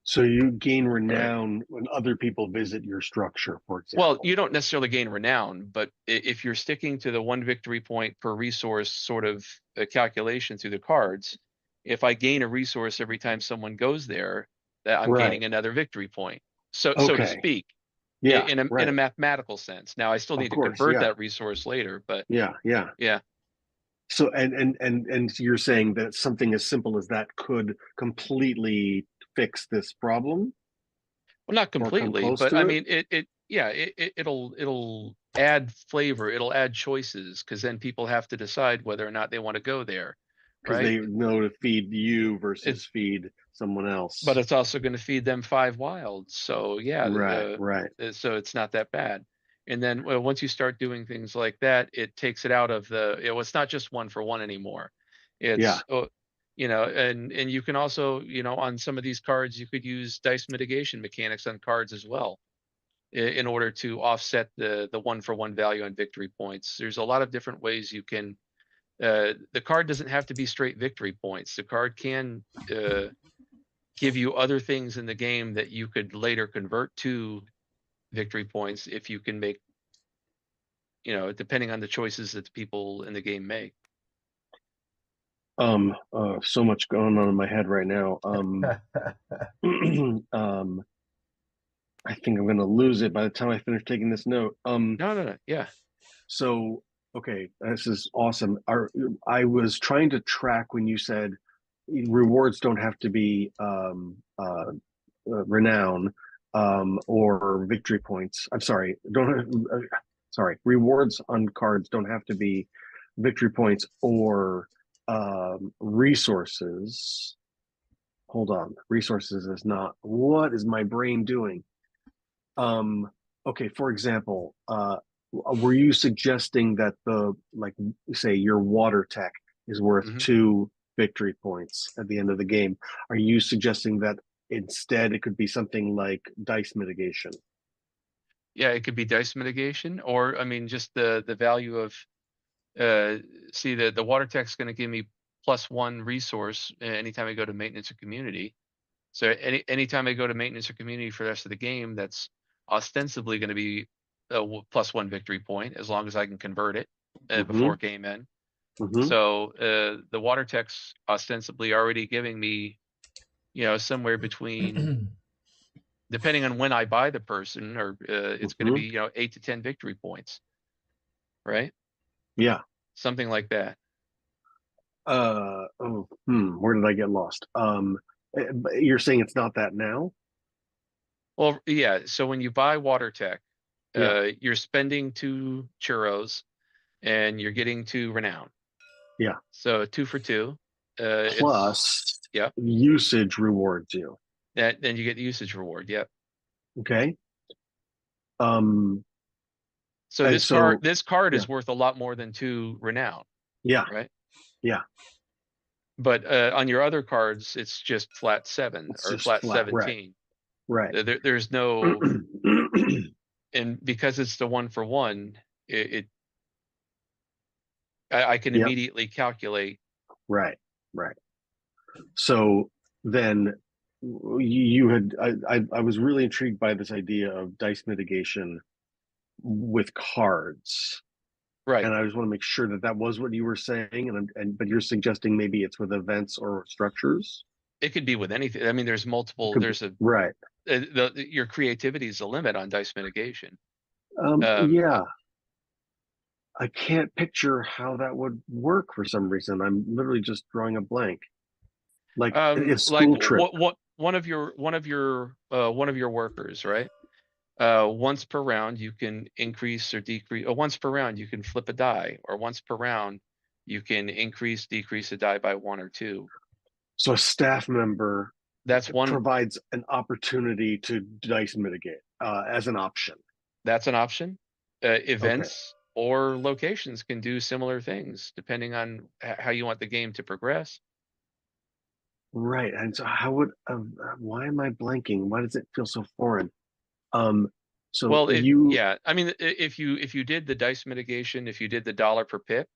So you gain Right. renown when other people visit your structure, for Well, example. you don't necessarily gain renown, but if you're sticking to the one victory point per resource sort of calculation through the cards, if I gain a resource every time someone goes there, that I'm Right. gaining another victory point. So to Okay. speak, Yeah. in a Right. mathematical sense. Now I still Of need to course. convert Yeah. that resource later, but Yeah. Yeah. yeah. So and you're saying that something as simple as that could completely fix this problem Well, not or come completely, close but I to it? mean, yeah, it'll add flavor, it'll add choices, because then people have to decide whether or not they want to go there, Because right? they know to feed you It's versus feed someone but else. it's also going to feed them 5 wild. So yeah, Right, right. so it's not that bad. And then once you start doing things like that, it takes it out of it's not just 1 for 1 anymore. Yeah. It's, and you can also, on some of these cards, you could use dice mitigation mechanics on cards as well in order to offset the 1 for 1 value on victory points. There's a lot of different ways you can, the card doesn't have to be straight victory points. The card can, give you other things in the game that you could later convert to victory points if you can make, depending on the choices that the people in the game make. So much going on in my head right now. I think I'm gonna lose it by the time I finish taking this note. No. Yeah. So okay, this is awesome. I was trying to track when you said rewards don't have to be renown or victory points. I'm sorry, sorry. Rewards on cards don't have to be victory points or resources. Hold on, resources is not. What is my brain doing? Okay, for example, were you suggesting that say your water tech is worth Mhm. 2 victory points at the end of the game? Are you suggesting that instead it could be something like dice mitigation? Yeah, it could be dice mitigation, or I mean, just the value of, see, the water tech's going to give me +1 resource anytime I go to maintenance or community. So anytime I go to maintenance or community for the rest of the game, that's ostensibly going to be a +1 victory point, as long as I can convert it Mm-hmm. before game end. Mm-hmm. So the water tech's ostensibly already giving me, somewhere between, depending on when I buy the person, or it's going to Mm-hmm. be, 8 to 10 victory points, right? Yeah. Something like that. Where did I get lost? You're saying it's not that now? Well, yeah. So when you buy water tech, Yeah. you're spending 2 churros and you're getting 2 renown. Yeah. So 2 for 2. Plus, Yeah. usage rewards you. Then you get the usage reward. Yep. Okay. Um, So and so this card yeah, is worth a lot more than 2 renown, yeah, right? yeah. But on your other cards, it's just flat 7 It's or just flat flat, right, 17. right. There's no, and because it's the 1 for 1, I can Yep, immediately calculate. right, right. So then you had I was really intrigued by this idea of dice mitigation with cards, Right. and I just want to make sure that that was what you were saying, and but you're suggesting maybe it's with events or structures. It could be with anything. I mean, there's It multiple. could be, There's a right. your creativity is the limit on dice mitigation. Yeah, I can't picture how that would work for some reason. I'm literally just drawing a blank. Like a Like school trip. what one of your workers, right? Once per round, you can increase or decrease. Once per round, you can flip a die, or once per round, you can decrease a die by 1 or 2. So a staff member That's one. provides an opportunity to dice mitigate as an option. That's an option. Okay. Events or locations can do similar things depending on how you want the game to progress. Right. And so how would why am I blanking? Why does it feel so foreign? Um so Well, you yeah, I mean, if you did the dice mitigation, if you did the dollar per pip,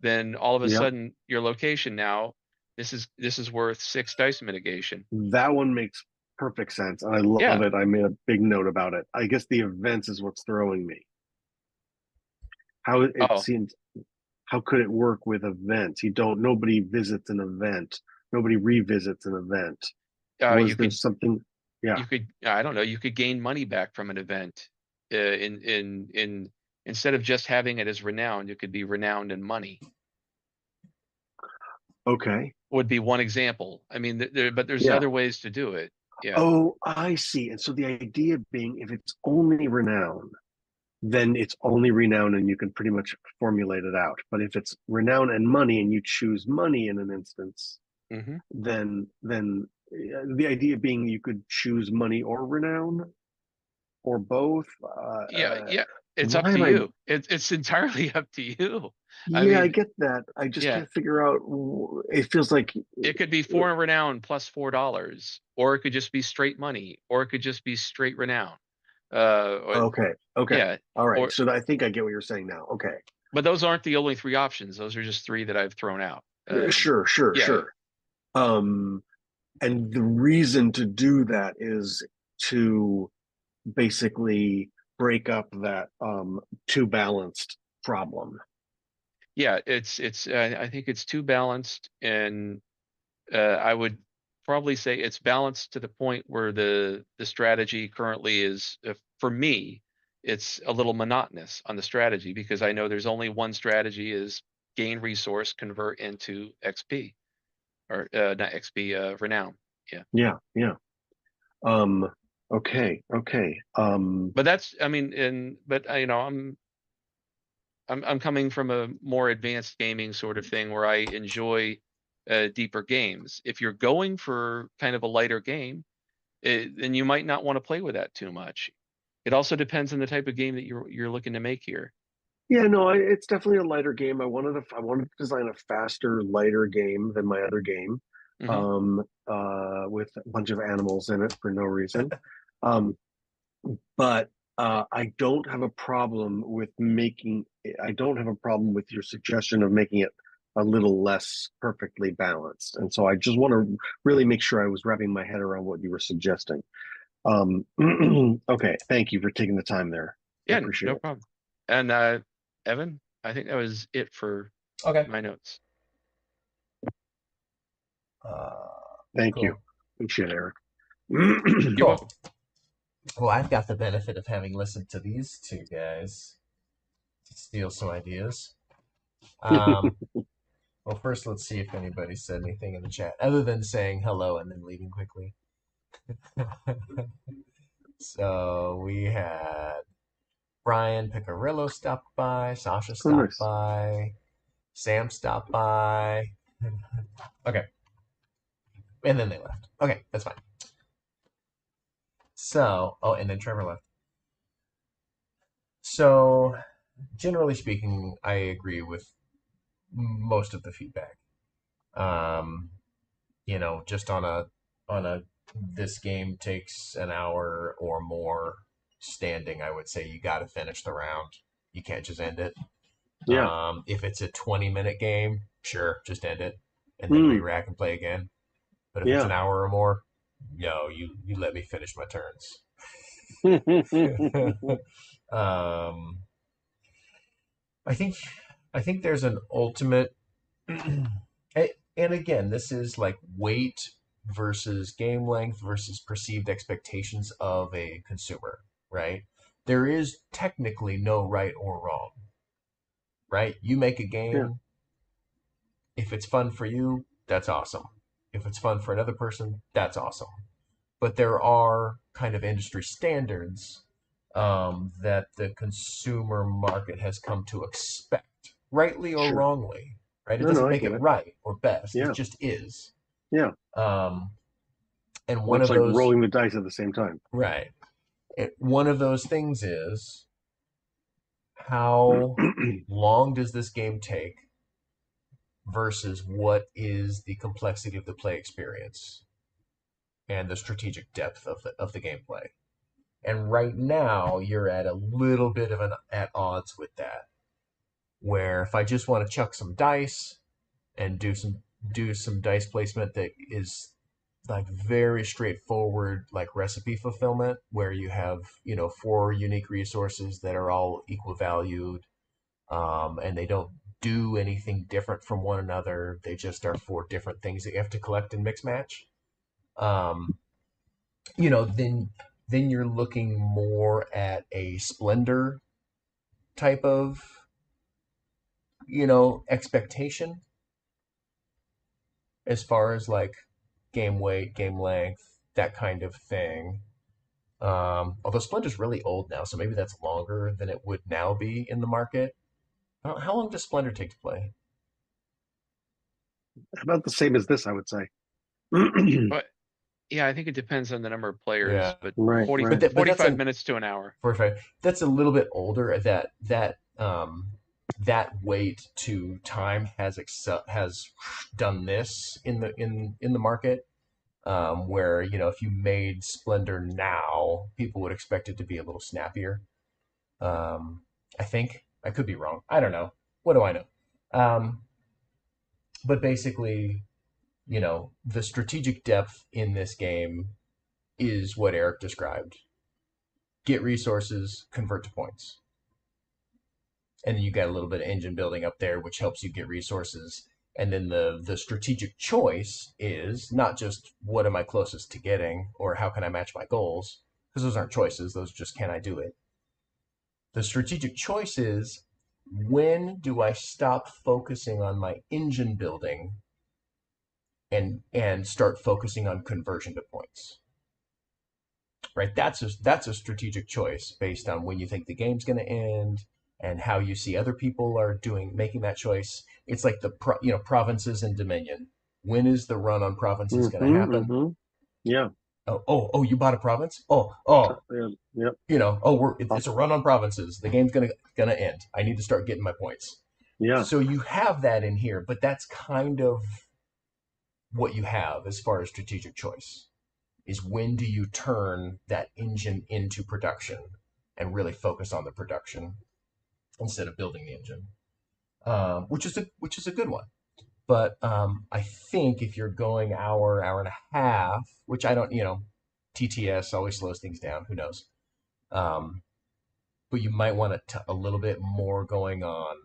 then all of a Yep, sudden your location now, this is worth 6 dice mitigation. that one makes perfect sense. And I love Yeah. it. I made a big note about it. I guess the events is what's throwing me. How it Oh, seems how could it work with events? You don't nobody visits an event. Nobody revisits an event. Was you there could something? Yeah. I don't know, you could gain money back from an event. In instead of just having it as renowned, it could be renowned in money. Okay. Would be one example. I mean, but there's Yeah. other ways to do it. Yeah. Oh, I see. And so the idea being, if it's only renown, then it's only renown and you can pretty much formulate it out. But if it's renown and money and you choose money in an instance, Hmm. then the idea being you could choose money or renown or both. Yeah, yeah. It's up Why to am I? you. It's entirely up to you. I Yeah, I mean, get that. I just yeah, can't figure out. It feels like, it could be four renown plus $4, or it could just be straight money, or it could just be straight renown. Or, okay, okay, yeah, all right. or So I think I get what you're saying now. Okay, but those aren't the only three options. Those are just three that I've thrown out. sure, sure, Yeah, sure. Um, and the reason to do that is to basically break up that too balanced problem. yeah. It's. I think it's too balanced, and I would probably say it's balanced to the point where the strategy currently is, for me, it's a little monotonous on the strategy because I know there's only one strategy is gain resource, convert into XP or not XP, renown. Yeah. Yeah, yeah. Um, okay, okay. But that's, I mean, but I'm coming from a more advanced gaming sort of thing where I enjoy deeper games. If you're going for kind of a lighter game, then you might not want to play with that too much. It also depends on the type of game that you're looking to make here. Yeah, no, it's definitely a lighter game. I wanted to design a faster, lighter game than my other game, Hmm. with a bunch of animals in it for no reason. Um, but I don't have a problem with making. I don't have a problem with your suggestion of making it a little less perfectly balanced. And so I just want to really make sure I was wrapping my head around what you were suggesting. Um, okay, thank you for taking the time there. I Yeah, appreciate no it. problem. And Evan, I think that was it for Okay. my notes. Thank you. Cool. Appreciate it, Eric. You're Cool. welcome. Well, I've got the benefit of having listened to these two guys to steal some ideas. Well, first, let's see if anybody said anything in the chat other than saying hello and then leaving quickly. So we had Brian Picarillo stopped by, Sasha Oh, stopped nice. by, Sam stopped by. Okay. And then they left. Okay, that's fine. So, oh, and then Trevor left. So, generally speaking, I agree with most of the feedback. Um, just on a this game takes an hour or more standing, I would say you got to finish the round. You can't just end it. Yeah. If it's a 20-minute game, sure, just end it and then Mm, re-rack and play again. But if it's yeah. an hour or more, no, you let me finish my turns. um, I think I think there's an ultimate, and again, this is like weight versus game length versus perceived expectations of a consumer, right? There is technically no right or wrong, right? You make a Yeah. game, if it's fun for you, that's awesome. If it's fun for another person, that's awesome. But there are kind of industry standards that the consumer market has come to expect, rightly or Sure. wrongly, right? It No, no, doesn't I make get it it. right or best. It Yeah. just is. Yeah. Um, and one Much of like those, rolling the dice at the same time. right? One of those things is how long does this game take versus what is the complexity of the play experience and the strategic depth of the gameplay. And right now, you're at a little bit of an at odds with that. Where if I just want to chuck some dice and do some dice placement that is like very straightforward, like recipe fulfillment, where you have four unique resources that are all equal valued, and they don't do anything different from one another. They just are four different things that you have to collect and mix match. Um, then you're looking more at a Splendor type of expectation as far as like game weight, game length, that kind of thing. Although Splender's really old now, so maybe that's longer than it would now be in the market. How long does Splendor take to play? About the same as this, I would say. But yeah, I think it depends on the number of players, Yeah, but Right, 40, right. but that's 45 minutes to an hour. 45. That's a little bit older. That wait to time has done this in the market. Where if you made Splendor now, people would expect it to be a little snappier. I think I could be wrong. I don't know. What do I know? But basically, the strategic depth in this game is what Eric described. Get resources, convert to points. And then you got a little bit of engine building up there, which helps you get resources. And then the strategic choice is not just what am I closest to getting or how can I match my goals, because those aren't choices. Those are just can I do it. The strategic choice is when do I stop focusing on my engine building and start focusing on conversion to points. Right? That's a strategic choice based on when you think the game's going to end and how you see other people are making that choice. It's like the provinces and Dominion. When is the run on provinces going to happen? Yeah. Oh, you bought a province? Oh, Yep. It's a run on provinces. The game's gonna end. I need to start getting my points. Yeah. So you have that in here, but that's kind of what you have as far as strategic choice. Is when do you turn that engine into production and really focus on the production instead of building the engine, which is a good one. But I think if you're going hour and a half, which I don't, TTS always slows things down. Who knows? But you might want a little bit more going on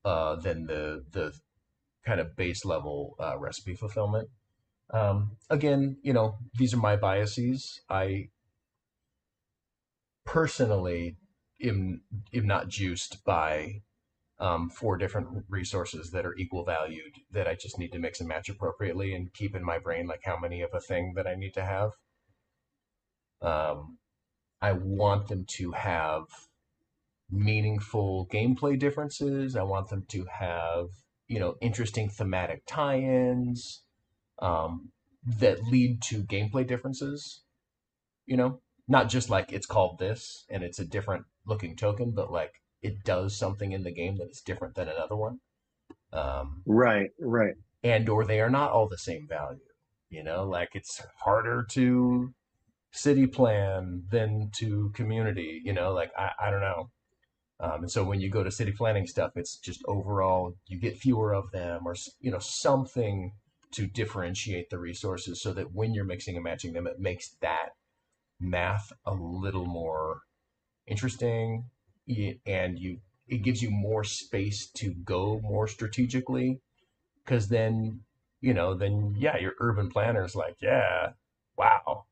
than the kind of base level recipe fulfillment. Again, these are my biases. I personally am not juiced by 4 different resources that are equal valued that I just need to mix and match appropriately and keep in my brain like how many of a thing that I need to have. I want them to have meaningful gameplay differences. I want them to have, interesting thematic tie-ins that lead to gameplay differences, not just like it's called this and it's a different looking token, but like it does something in the game that is different than another one. Right. And or they are not all the same value. Like it's harder to city plan than to community. Like I don't know. And so when you go to city planning stuff, it's just overall you get fewer of them, or something to differentiate the resources so that when you're mixing and matching them, it makes that math a little more interesting, and it gives you more space to go more strategically, because then your urban planner's like, yeah, wow,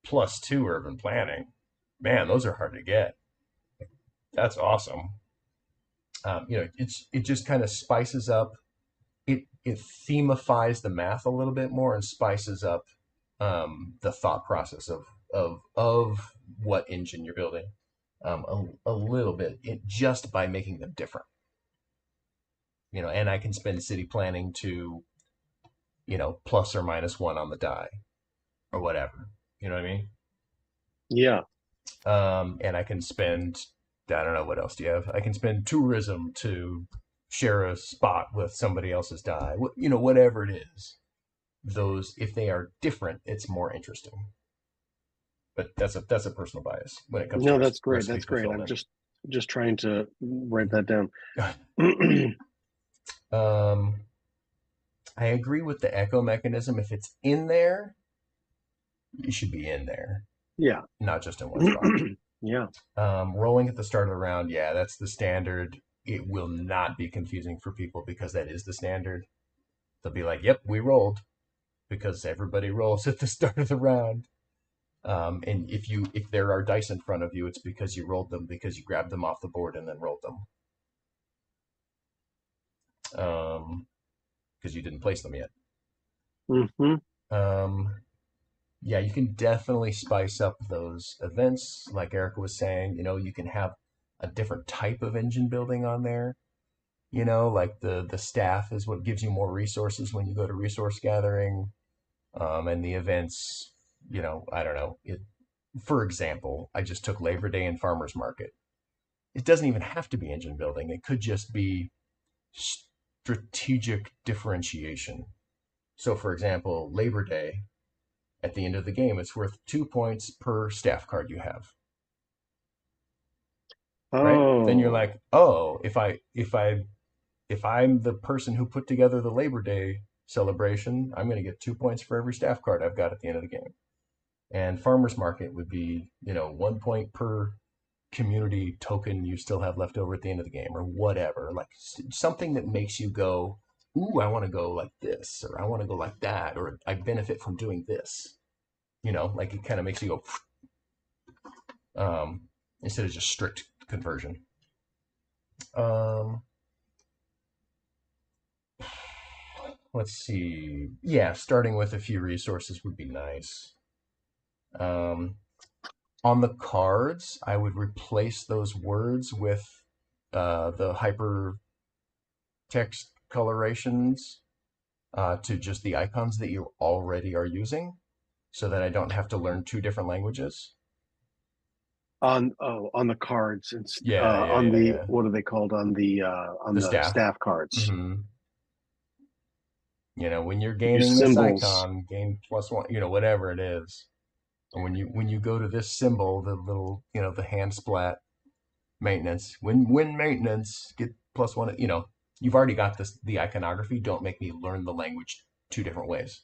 +2 urban planning, man, those are hard to get. That's awesome. It just kind of spices up. It themifies the math a little bit more and spices up the thought process of what engine you're building a little bit, just by making them different. And I can spend city planning to, plus or -1 on the die or whatever. You know what I mean? Yeah. And I can spend, I don't know, what else do you have? I can spend tourism to share a spot with somebody else's die. Whatever it is. Those, if they are different, it's more interesting. But that's a personal bias when it comes to that's great. That's great. I'm fulfillment. just trying to write that down. I agree with the echo mechanism. If it's in there, it should be in there. Yeah. Not just in one spot. Yeah. Rolling at the start of the round, yeah, that's the standard. It will not be confusing for people because that is the standard. They'll be like, yep, we rolled, because everybody rolls at the start of the round. And if there are dice in front of you, it's because you rolled them, because you grabbed them off the board and then rolled them. Because you didn't place them yet. Mm-hmm. Yeah, you can definitely spice up those events. Like Erica was saying, you can have a different type of engine building on there. Like the staff is what gives you more resources when you go to resource gathering. And the events, I don't know. For example, I just took Labor Day and Farmers Market. It doesn't even have to be engine building. It could just be strategic differentiation. So, for example, Labor Day, at the end of the game, it's worth 2 points per staff card you have. Right? Then you're Oh, like, oh, if I'm the person who put together the Labor Day celebration, I'm going to get 2 points for every staff card I've got at the end of the game. And Farmers Market would be, 1 point per community token you still have left over at the end of the game, or whatever. Like something that makes you go, ooh, I want to go like this, or I want to go like that, or I benefit from doing this. Like it kind of makes you go, instead of just strict conversion. Let's see. Yeah, starting with a few resources would be nice. On the cards, I would replace those words with the hyper text colorations to just the icons that you already are using, so that I don't have to learn two different languages. on the cards and on the, Yeah. what are they called, on the Staff. staff cards. Mm-hmm. When you're Use gaining this symbols. icon, gain +1, whatever it is. And when you go to this symbol, the little, the hand splat maintenance, win maintenance, get +1, you've already got the iconography. Don't make me learn the language two different ways.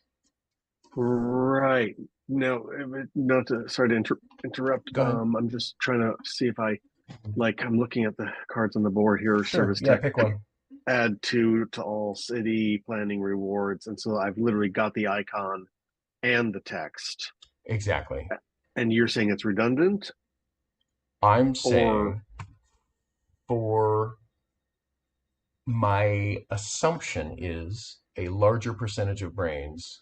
Right. No, not to, sorry to interrupt. Go ahead. I'm just trying to see if I'm looking at the cards on the board here. Sure. Service Yeah, tech, pick one. add to all city planning rewards. And so I've literally got the icon and the text. Exactly. And you're saying it's redundant? I'm saying for my assumption is a larger percentage of brains,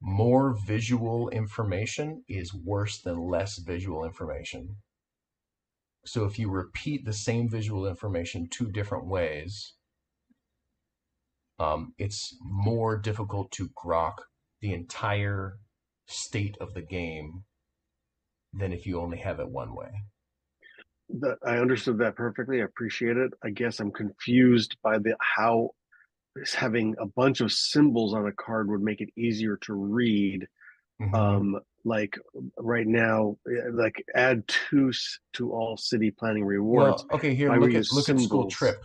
more visual information is worse than less visual information. So if you repeat the same visual information two different ways, it's more difficult to grok the entire state of the game than if you only have it one way. I understood that perfectly. I appreciate it. I guess I'm confused by how having a bunch of symbols on a card would make it easier to read. Mm-hmm. Like right now, like add to all city planning rewards. Well, okay, here, If I look use at school symbols. trip.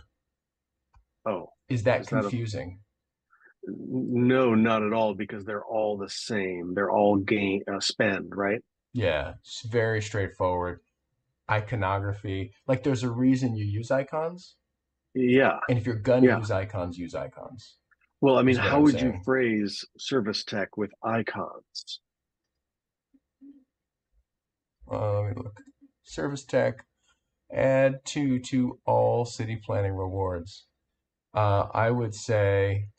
Oh, Is that is that confusing? no, not at all, because they're all the same. They're all gain spend, right? Yeah, it's very straightforward. Iconography, like there's a reason you use icons, Yeah, and if you're gonna yeah. use icons, use icons. Well, I mean, Is what how I'm would you saying. phrase service tech with icons? Let me look. Service tech, add to all city planning rewards. I would say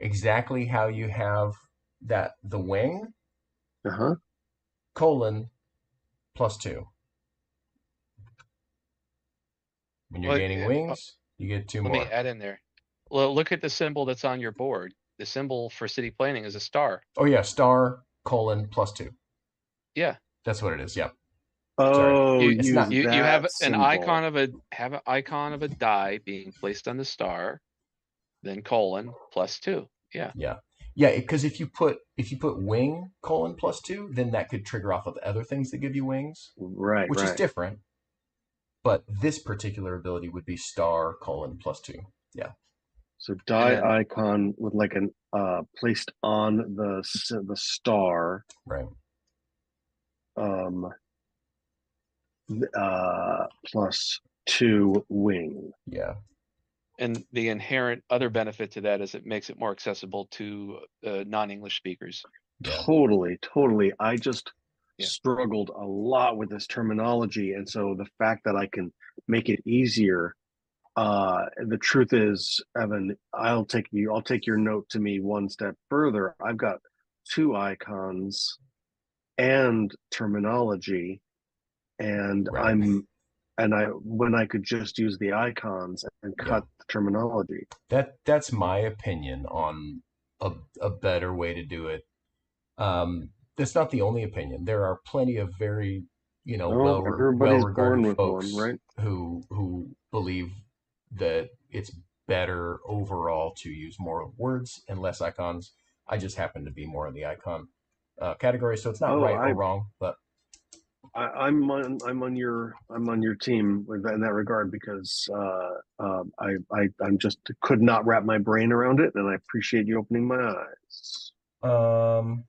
exactly how you have the wing, Uh-huh. +2. When you're Well, gaining wings, you get 2 let me more. add in there. Well, look at the symbol that's on your board. The symbol for city planning is a star. Oh yeah, star +2. Yeah. That's what it is. Yep. Sorry. Oh, You It's use not. you that have an symbol. icon of a die being placed on the star, then +2. Yeah. Yeah. Yeah, because if you put wing :+2, then that could trigger off of other things that give you wings, Right, which is right. different. But this particular ability would be star :+2. Yeah. So And die then icon with like an placed on the star. Right. Um, +2 wing. Yeah. and the inherent other benefit to that is it makes it more accessible to non-English speakers. Yeah. Totally. I just Yeah. struggled a lot with this terminology, and so the fact that I can make it easier. The truth is, Evan, I'll take your note to me one step further. I've got two icons and terminology, and Right. when I could just use the icons and cut the terminology. That's my opinion on a better way to do it. That's not the only opinion. There are plenty of very, No, well everybody's born regarded with one, folks right? who believe that it's better overall to use more words and less icons. I just happen to be more in the icon category, so it's not Oh, right or wrong, but I'm on your team in that regard, because I'm just could not wrap my brain around it, and I appreciate you opening my eyes. um,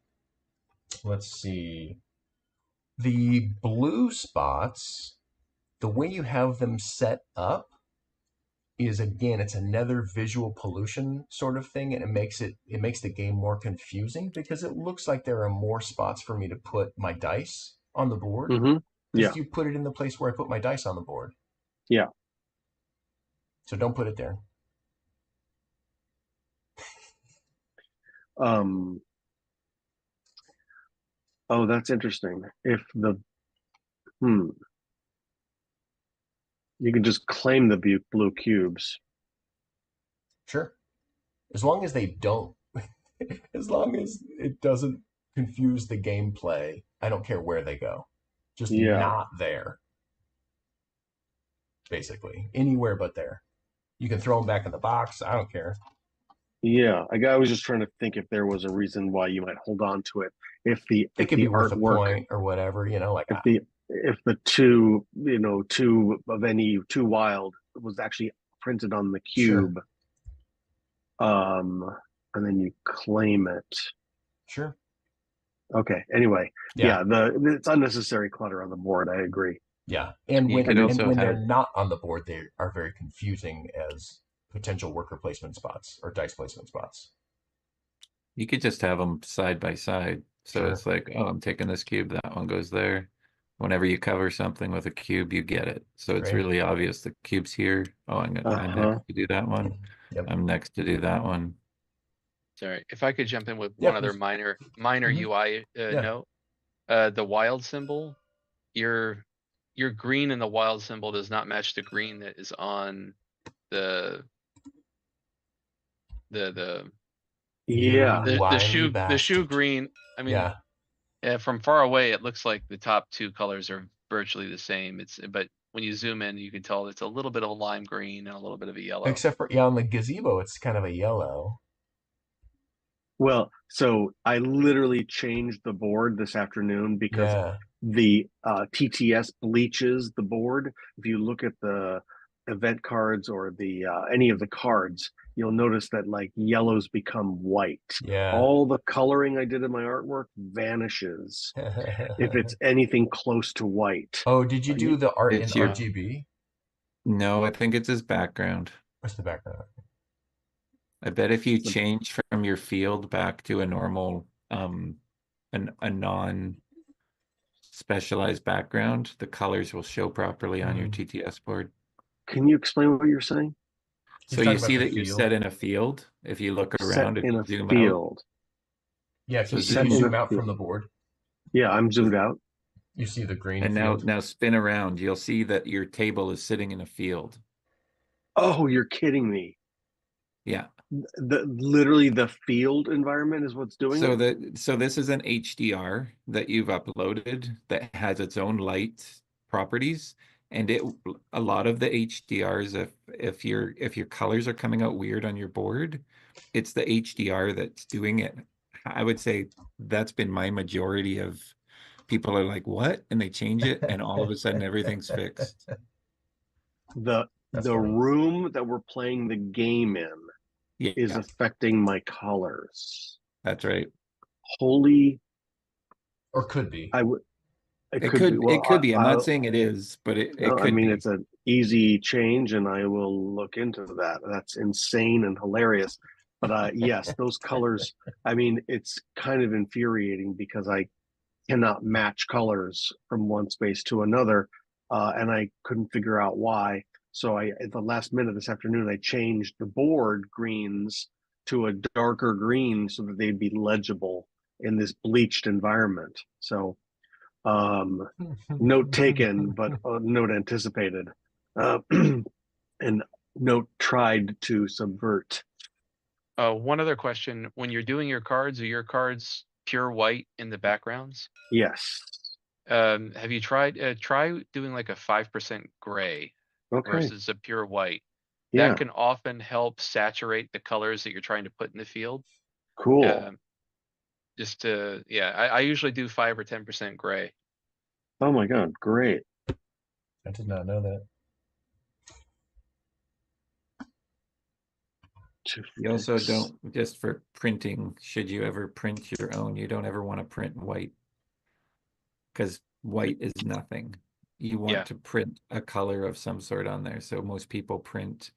let's see. The blue spots, the way you have them set up is, again, it's another visual pollution sort of thing, and it makes the game more confusing because it looks like there are more spots for me to put my dice on the board. Mm-hmm. Yeah, Just you put it in the place where I put my dice on the board. yeah. So don't put it there. Um. Oh, that's interesting. If the hmm, you can just claim the blue cubes. Sure. As long as they don't, as long as it doesn't confuse the gameplay, I don't care where they go. Just Yeah, not there, basically. Anywhere but there. You can throw them back in the box. I don't care. yeah. I was just trying to think if there was a reason why you might hold on to it. If the It if could be the worth a artwork, point or whatever, like if the two, two of any two wild was actually printed on the sure, cube, um, and then you claim it. sure. Okay. Anyway, Yeah, it's unnecessary clutter on the board. I agree. yeah. And You when could and also when they're have not on the board, they are very confusing as potential worker placement spots or dice placement spots. you could just have them side by side. So Sure. it's like, oh, I'm taking this cube, that one goes there. Whenever you cover something with a cube, you get it. So it's Great. really obvious the cube's here. Oh, I'm Uh-huh. next to do that one. Yep. I'm next to do that one. Sorry, if I could jump in with Yeah, one other please. minor Mhm. UI Yeah. note. The wild symbol, your your green in the wild symbol does not match the green that is on the the Yeah. You whiny the shoe bastard. green. I mean, Yeah. from far away, it looks like the top two colors are virtually the same. But when you zoom in, you can tell it's a little bit of a lime green and a little bit of a yellow. Except for on the gazebo, it's kind of a yellow. Well, so I literally changed the board this afternoon because Yeah. the TTS bleaches the board. If you look at the event cards or the any of the cards, you'll notice that like yellows become white. Yeah. All the coloring I did in my artwork vanishes if it's anything close to white. Oh, did you do the art in It's your, RGB? no, I think it's his background. What's the background? I bet if you So change from your field back to a normal, a non specialized background, the colors will show properly on your Mm. TTS board. can you explain what you're saying? He's So you talking about see the that you're field. set in a field. If you look Set around, if in you a zoom out, field. Yeah, so if you Set in a zoom out field. from the board, Yeah, I'm zoomed out. you see the green and field. now spin around, you'll see that your table is sitting in a field. Oh, you're kidding me. Yeah. Literally the field environment is what's doing it. So this is an HDR that you've uploaded that has its own light properties, and a lot of the HDRs, if your colors are coming out weird on your board, it's the HDR that's doing it. I would say that's been my majority of people are like, what? And they change it, and all of a sudden everything's fixed. The That's the funny. room that we're playing the game in is Yeah, affecting my colors. that's right. Holy, Or could be. I would. It It could be. could Well, it could be. I'm not saying it is, but it no, I could mean be. it's an easy change, and I will look into that. That's insane and hilarious. But yes, those colors. I mean, it's kind of infuriating because I cannot match colors from one space to another, and I couldn't figure out why. So at the last minute this afternoon, I changed the board greens to a darker green so that they'd be legible. in this bleached environment. So note taken, but note anticipated, and note tried to subvert. One other question, when you're doing your cards, are your cards pure white in the backgrounds? Yes. Have you try doing like a 5% gray Okay. versus a pure white? Yeah. That can often help saturate the colors that you're trying to put in the field. Cool. Just to, yeah, I usually do 5 or 10% gray. Oh my God. Great. I did not know that. You also don't, just for printing, should you ever print your own, you don't ever want to print white, because white is nothing. You want Yeah. to print a color of some sort on there. So most people print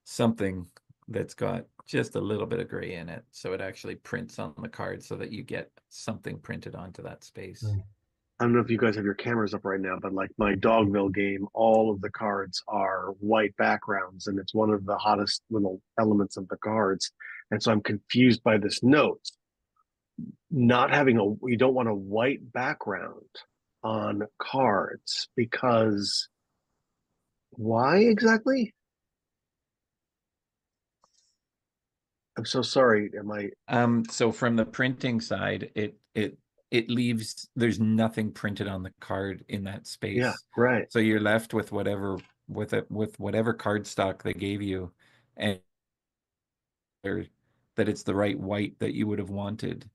something that's got just a little bit of gray in it, so it actually prints on the card so that you get something printed onto that space. I don't know if you guys have your cameras up right now, but like my Dogville game, all of the cards are white backgrounds, and it's one of the hottest little elements of the cards. And so I'm confused by this note. Not having you don't want a white background on cards, because why exactly? I'm so sorry. Am I? So from the printing side, it leaves, there's nothing printed on the card in that space. Yeah, right. So you're left with whatever, with whatever card stock they gave you, and that it's the right white that you would have wanted.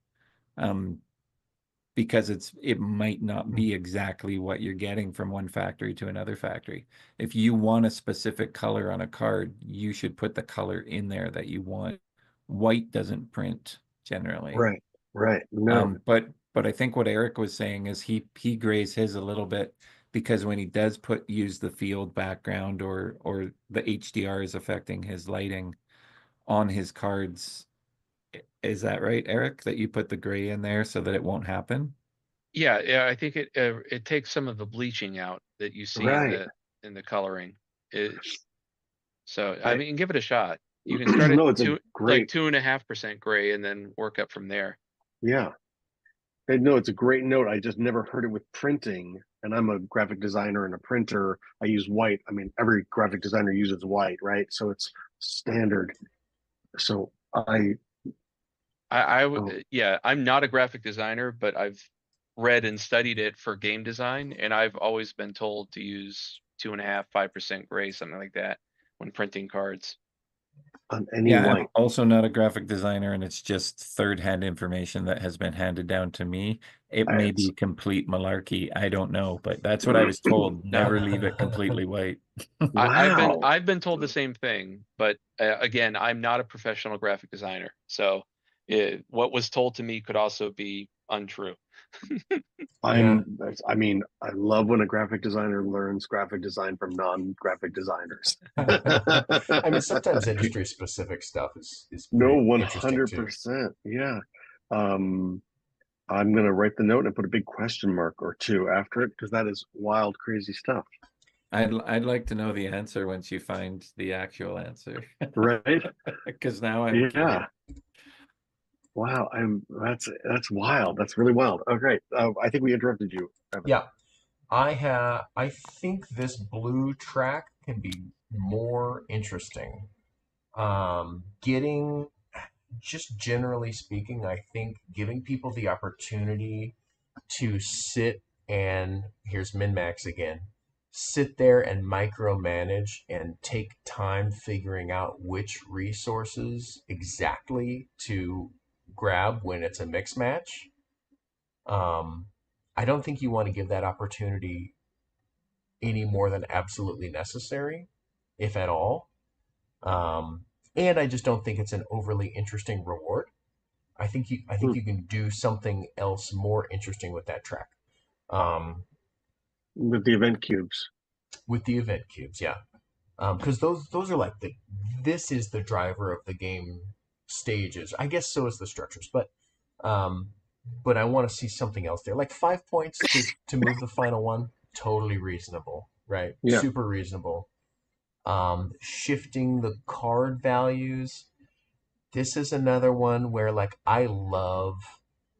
Because it might not be exactly what you're getting from one factory to another factory. If you want a specific color on a card, you should put the color in there that you want. White doesn't print generally. Right. No. But I think what Eric was saying is he grays his a little bit, because when he does use the field background, or the HDR is affecting his lighting on his cards. Is that right, Eric, that you put the gray in there so that it won't happen? Yeah, I think it takes some of the bleaching out that you see in the coloring. So I mean, give it a shot. You can start No, at it's a great, 2.5% gray and then work up from there. yeah. No, it's a great note. I just never heard it with printing, and I'm a graphic designer and a printer. I use white. I mean, every graphic designer uses white, right? So it's standard. So Yeah, I'm not a graphic designer, but I've read and studied it for game design, and I've always been told to use 2.5, 5% gray, something like that, when printing cards. on any Yeah, white. I'm also not a graphic designer, and it's just third-hand information that has been handed down to me. It may be complete malarkey. I don't know, but that's what I was told. Never leave it completely white. Wow. I've been told the same thing, but again, I'm not a professional graphic designer, so what was told to me could also be untrue. I mean, I love when a graphic designer learns graphic design from non-graphic designers. I mean, sometimes industry specific stuff is No, pretty interesting too. 100%. Yeah. I'm gonna write the note and put a big question mark or two after it, because that is wild, crazy stuff. I'd like to know the answer once you find the actual answer. Right? Because now I'm curious. Wow, that's wild. That's really wild. Oh, great. I think we interrupted you, Evan. Yeah, I think this blue track can be more interesting. Just generally speaking, I think giving people the opportunity to sit and, here's min-max again, sit there and micromanage and take time figuring out which resources exactly to grab when it's a mix match. I don't think you want to give that opportunity any more than absolutely necessary, if at all. And I just don't think it's an overly interesting reward. I think you can do something else more interesting with that track. With the event cubes. With the event cubes, yeah. Because those are like this is the driver of the game stages. I guess so is the structures, but I want to see something else there. Like 5 points to move the final one, totally reasonable, right? Yeah. Super reasonable. Shifting the card values. This is another one where, like, I love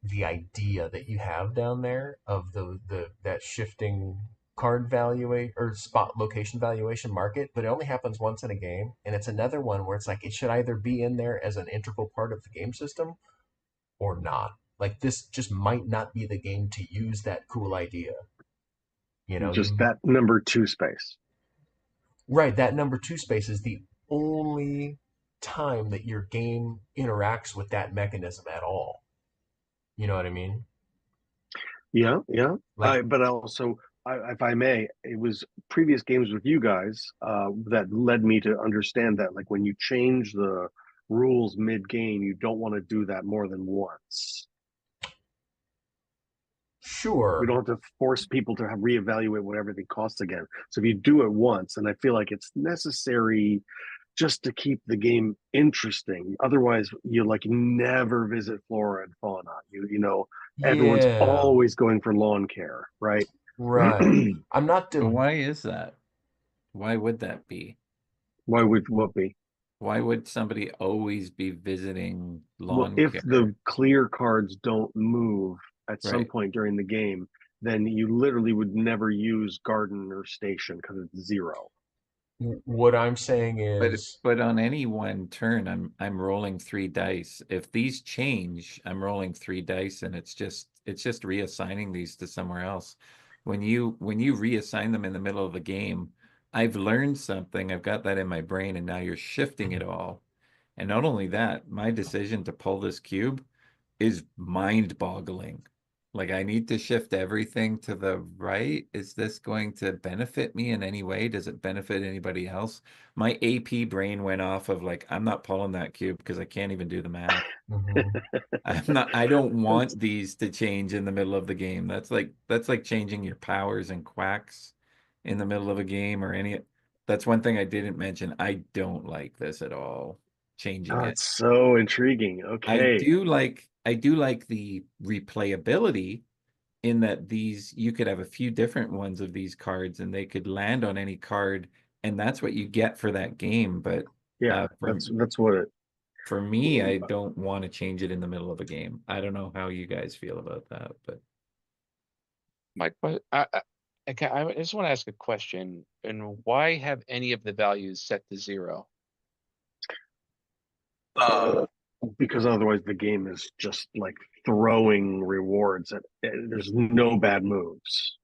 the idea that you have down there of the that shifting card valuation or spot location valuation market, but it only happens once in a game, and it's another one where it's like it should either be in there as an integral part of the game system or not. Like this just might not be the game to use that cool idea. Just that number 2 space. Right, that number 2 space is the only time that your game interacts with that mechanism at all. You know what I mean? Yeah, yeah. Like, But also, if I may, it was previous games with you guys that led me to understand that, like, when you change the rules mid-game, you don't want to do that more than once. We sure. don't have to force people to reevaluate what everything costs again. So if you do it once, and I feel like it's necessary just to keep the game interesting. Otherwise, you like never visit flora and fauna. Everyone's Yeah, always going for lawn care, right? right. I'm not But the why is that? Why would that be? Why would what be? Why would somebody always be visiting Well, lawn if care? the clear cards don't move at some Right. point during the game, then you literally would never use garden or station because it's 0. what I'm saying But is but on any one turn, I'm rolling 3 dice. If these change, I'm rolling 3 dice, and it's just reassigning these to somewhere else. When you reassign them in the middle of the game, I've learned something. I've got that in my brain, and now you're shifting it all. And not only that, my decision to pull this cube is mind-boggling. Like, I need to shift everything to the right. Is this going to benefit me in any way? Does it benefit anybody else? My AP brain went off of like, I'm not pulling that cube because I can't even do the math. mhm. I don't That's want these to change in the middle of the game. That's like changing your powers and quacks in the middle of a game or any. That's one thing I didn't mention. I don't like this at all, changing it. so intriguing. Okay. I do like the replayability in that these you could have a few different ones of these cards and they could land on any card, and that's what you get for that game. But Yeah, uh, for that's what it. for me, I don't want to change it in the middle of a game. I don't know how you guys feel about that, but Mike, but I just want to ask a question. And why have any of the values set to 0? Uh, because otherwise the game is just like throwing rewards there's no bad moves.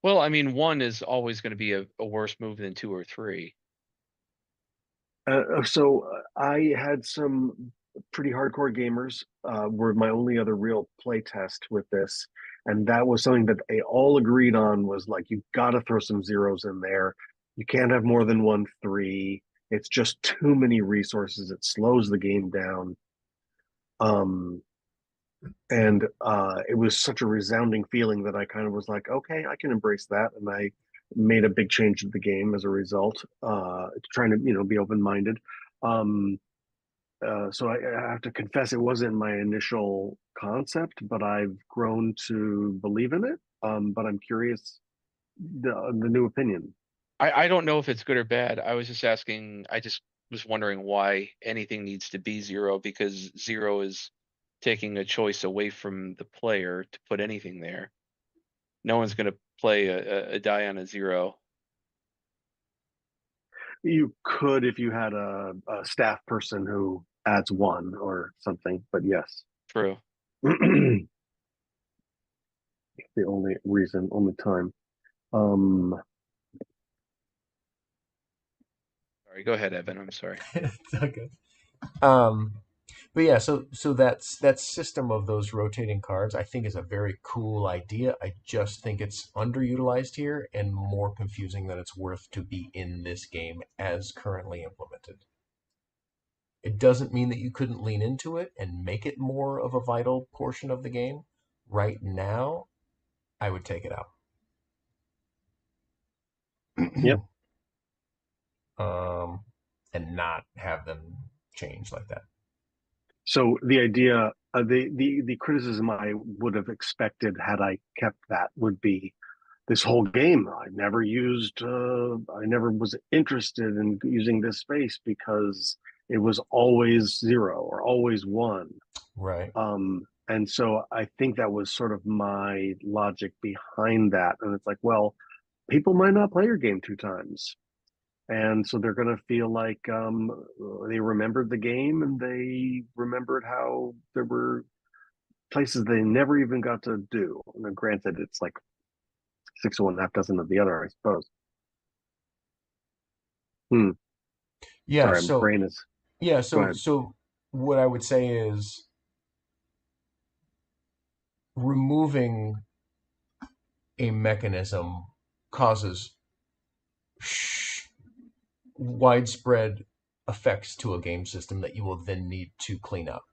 Well, I mean, 1 is always going to be a worse move than 2 or 3. I had some pretty hardcore gamers were my only other real play test with this, and that was something that they all agreed on was like you got to throw some zeros in there. You can't have more than 1 3. It's just too many resources. It slows the game down. Um, and it was such a resounding feeling that I kind of was like, okay, I can embrace that, and I made a big change to the game as a result, trying to be open-minded. um, so I have to confess it wasn't my initial concept, but I've grown to believe in it. But I'm curious the new opinion. I don't know if it's good or bad. I was just asking, I just was wondering why anything needs to be 0, because 0 is taking a choice away from the player to put anything there. No one's going to play a die on a 0. You could if you had a staff person who adds 1 or something, but yes. True. The only time. Um, Sorry, go ahead, Evan. I'm sorry. It's all good. Um, but yeah, so that system of those rotating cards, I think, is a very cool idea. I just think it's underutilized here and more confusing than it's worth to be in this game as currently implemented. It doesn't mean that you couldn't lean into it and make it more of a vital portion of the game. Right now, I would take it out. yep. And not have them change like that. So the idea, the criticism I would have expected had I kept that would be this whole game. I never was interested in using this space because it was always 0 or always 1. Right. And so I think that was sort of my logic behind that. And it's like, well, people might not play your game 2 times. And so they're going to feel like they remembered the game and they remembered how there were places they never even got to do. And granted, it's like 6 of one, half dozen of the other, I suppose. Yeah. Sorry, my So brain is. yeah. Go So ahead. what I would say is removing a mechanism causes widespread effects to a game system that you will then need to clean up.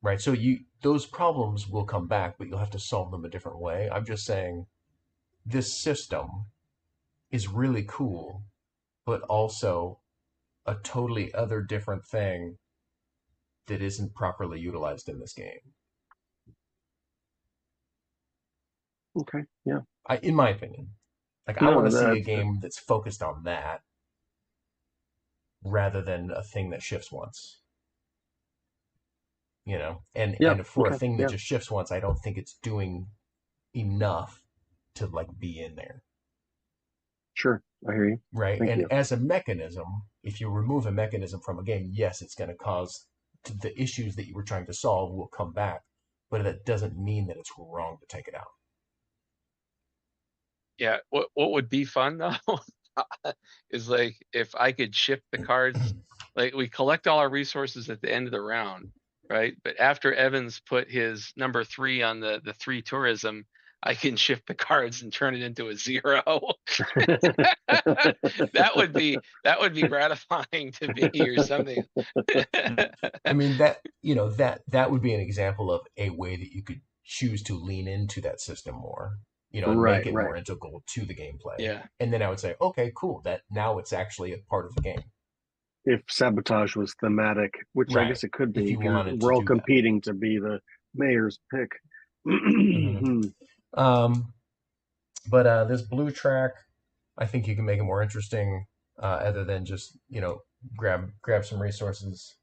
Right? So those problems will come back, but you'll have to solve them a different way. I'm just saying this system is really cool, but also a totally other different thing that isn't properly utilized in this game. Okay. Yeah. In my opinion. Like, I want No, to see a that's game that's focused on that rather than a thing that shifts once. You know, yeah. and for a Okay. thing that Yeah. just shifts once, I don't think it's doing enough to like be in there. Sure. I hear you. Right. Thank And you. as a mechanism, if you remove a mechanism from a game, yes, it's going to cause the issues that you were trying to solve will come back, but that doesn't mean that it's wrong to take it out. Yeah, what would be fun though is like if I could shift the cards, like we collect all our resources at the end of the round, right? But after Evans put his number 3 on the 3 tourism, I can shift the cards and turn it into a 0. That would be gratifying to me or something. I mean, that would be an example of a way that you could choose to lean into that system more, and make Right. it Right. more integral to the gameplay. Yeah. And then I would say, okay, cool. That now it's actually a part of the game. If sabotage was thematic, which I Right. guess it could If be, you because wanted to we're all do that. competing to be the mayor's pick. Um, but this blue track, I think you can make it more interesting, other than just, grab some resources.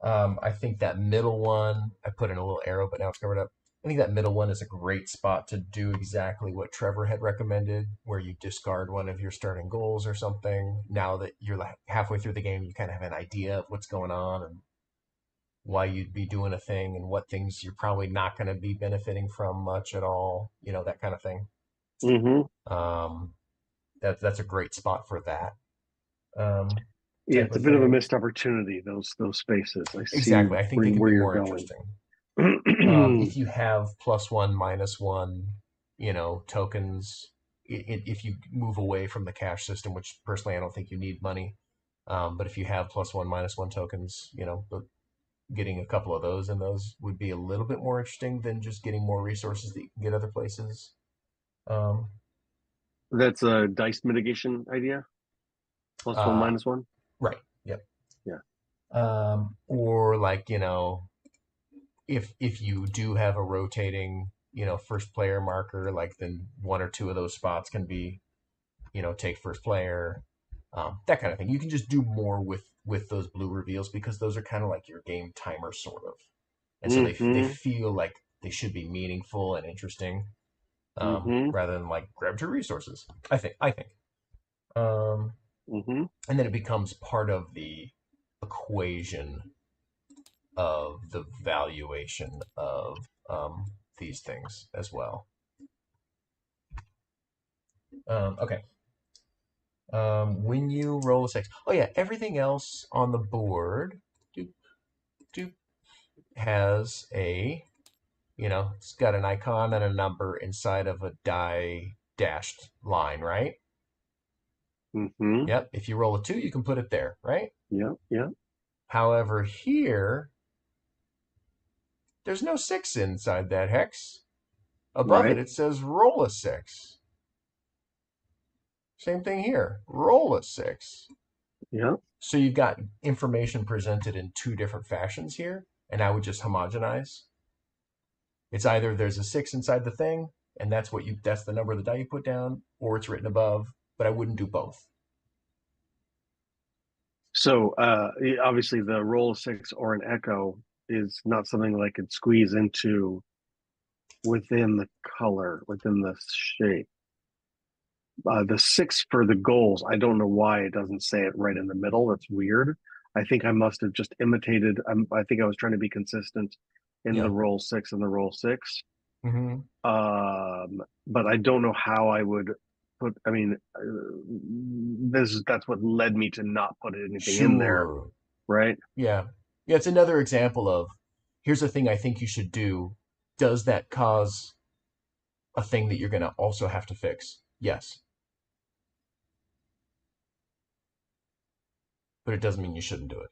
I think that middle one, I put in a little arrow, but now it's covered up. I think that middle one is a great spot to do exactly what Trevor had recommended, where you discard one of your starting goals or something. Now that you're like halfway through the game, you kind of have an idea of what's going on and why you'd be doing a thing and what things you're probably not going to be benefiting from much at all, that kind of thing. Um, that's a great spot for that. Yeah, Type it's a of bit of a thing. missed opportunity. Those spaces. I see Exactly. I think they could where be you're more going. interesting. If you have +1, -1, tokens, if you move away from the cash system, which personally I don't think you need money, but if you have +1, -1 tokens, getting a couple of those and those would be a little bit more interesting than just getting more resources that you can get other places. That's a dice mitigation idea. +1, -1. Right. Yep. Yeah. Or like, if you do have a rotating, first player marker, like then 1 or 2 of those spots can be, take first player, that kind of thing. You can just do more with those blue reveals because those are kind of like your game timer sort of, and so they feel like they should be meaningful and interesting, rather than like grab 2 resources. I think. And then it becomes part of the equation of the valuation of these things as well. Okay. When you roll a 6, oh yeah, everything else on the board has a, it's got an icon and a number inside of a die dashed line, right? Yep. If you roll a 2, you can put it there, right? Yeah. However, here, there's no 6 inside that hex. Above it says roll a 6. Same thing here. Roll a 6. Yeah. So you've got information presented in 2 different fashions here, and I would just homogenize. It's either there's a 6 inside the thing, and that's the number of the die you put down, or it's written above, but I wouldn't do both. So obviously the roll of six or an echo is not something that I could squeeze into within the color, within the shape. The six for the goals, I don't know why it doesn't say it right in the middle. That's weird. I think I must have just imitated. I think I was trying to be consistent in the Yeah. roll six and the roll six. Hmm. But I don't know how I would put. I mean, that's what led me to not put anything in there, Sure. right? Yeah. Yeah, it's another example of here's a thing I think you should do. Does that cause a thing that you're going to also have to fix? Yes. But it doesn't mean you shouldn't do it.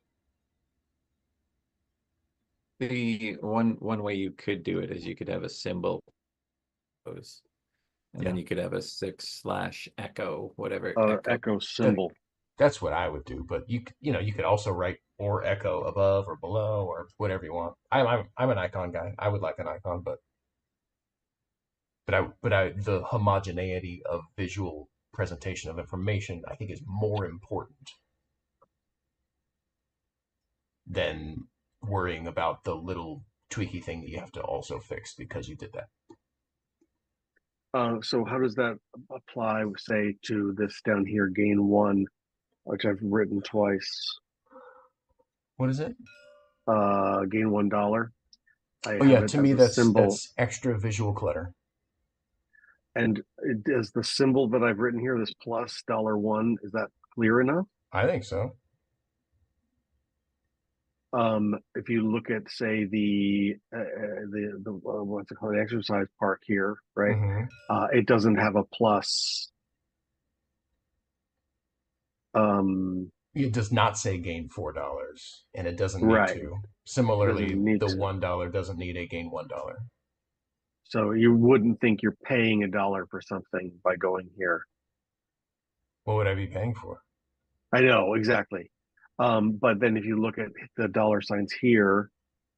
The one way you could do it is you could have a symbol, and then Yeah. you could have a 6/echo, whatever echo. Echo symbol. That's what I would do. But you could also write or echo above or below or whatever you want. I'm an icon guy. I would like an icon, but the homogeneity of visual presentation of information I think is more important than worrying about the little tweaky thing that you have to also fix because you did that. So how does that apply, say, to this down here, gain one, which I've written twice? What is it? Gain $1. I Oh have yeah, it to as me a that's symbol. extra visual clutter. And is the symbol that I've written here, this plus $1, is that clear enough? I think so. If you look at, say, the what's it called, the exercise park here, right? Hmm. It doesn't have a plus. It does not say gain $4, and it doesn't need Right. to. Doesn't Similarly, need the to. $1 doesn't need a gain $1. So you wouldn't think you're paying $1 for something by going here. What would I be paying for? I know exactly. But then if you look at the dollar signs here,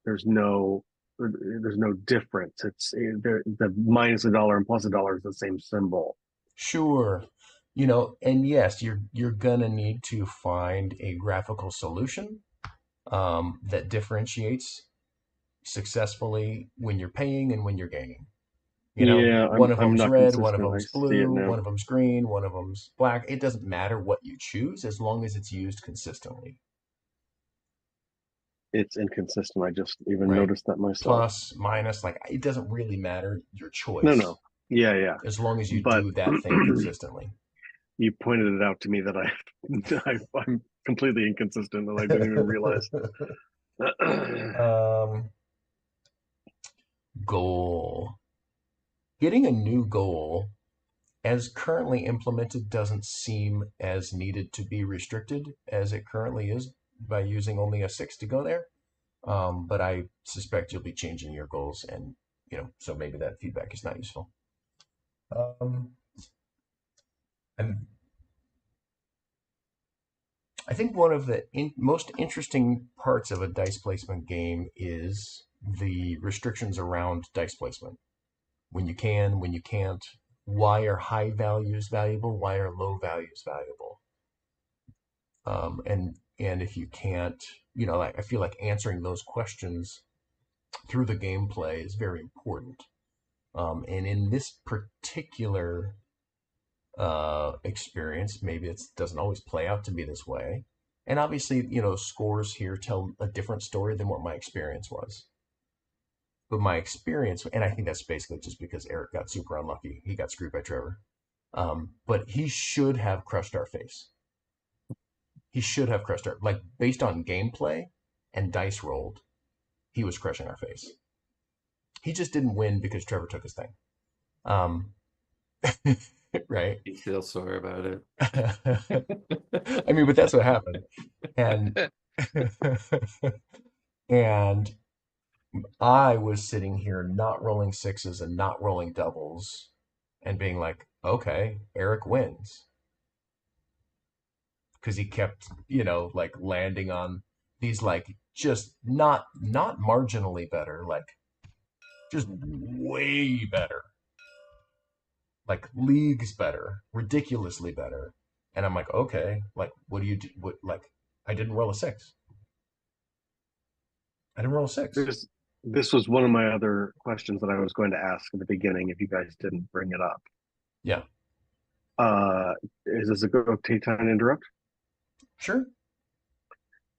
there's no difference. It's the minus $1 and plus $1 is the same symbol. Sure. And yes, you're gonna need to find a graphical solution that differentiates successfully when you're paying and when you're gaining. Yeah, One of I'm them's not red, one of consistent. I them's see it blue, now. one of them's green, one of them's black. It doesn't matter what you choose as long as it's used consistently, It's inconsistent. I just even right? noticed that myself. Plus, minus, like it doesn't really matter your No, choice no. Yeah, yeah. as long as you But do that thing consistently. you pointed it out to me that I'm completely inconsistent and I didn't even realize. um, Goal. Getting a new goal as currently implemented doesn't seem as needed to be restricted as it currently is by using only a six to go there. But I suspect you'll be changing your goals, and so maybe that feedback is not useful. And I think one of the most interesting parts of a dice placement game is the restrictions around dice placement. When you can, when you can't. Why are high values valuable? Why are low values valuable? And if you can't, I feel like answering those questions through the gameplay is very important. And in this particular experience, maybe it doesn't always play out to be this way. And obviously, scores here tell a different story than what my experience was. But my experience, and I think that's basically just because Eric got super unlucky. He got screwed by Trevor. But he should have crushed our face. He should have crushed our, like, based on gameplay and dice rolled, he was crushing our face. He just didn't win because Trevor took his thing. Right? You feel sore about it. I mean, but that's what happened. And and I was sitting here not rolling sixes and not rolling doubles and being like, okay, Eric wins. Because he kept, like landing on these like just not marginally better, like just way better. Like leagues better, ridiculously better. And I'm like, okay, like what do you do? What, like I didn't roll a 6. I didn't roll a 6. This was one of my other questions that I was going to ask at the beginning if you guys didn't bring it up. Yeah. Is this a good okay time to interrupt? Sure.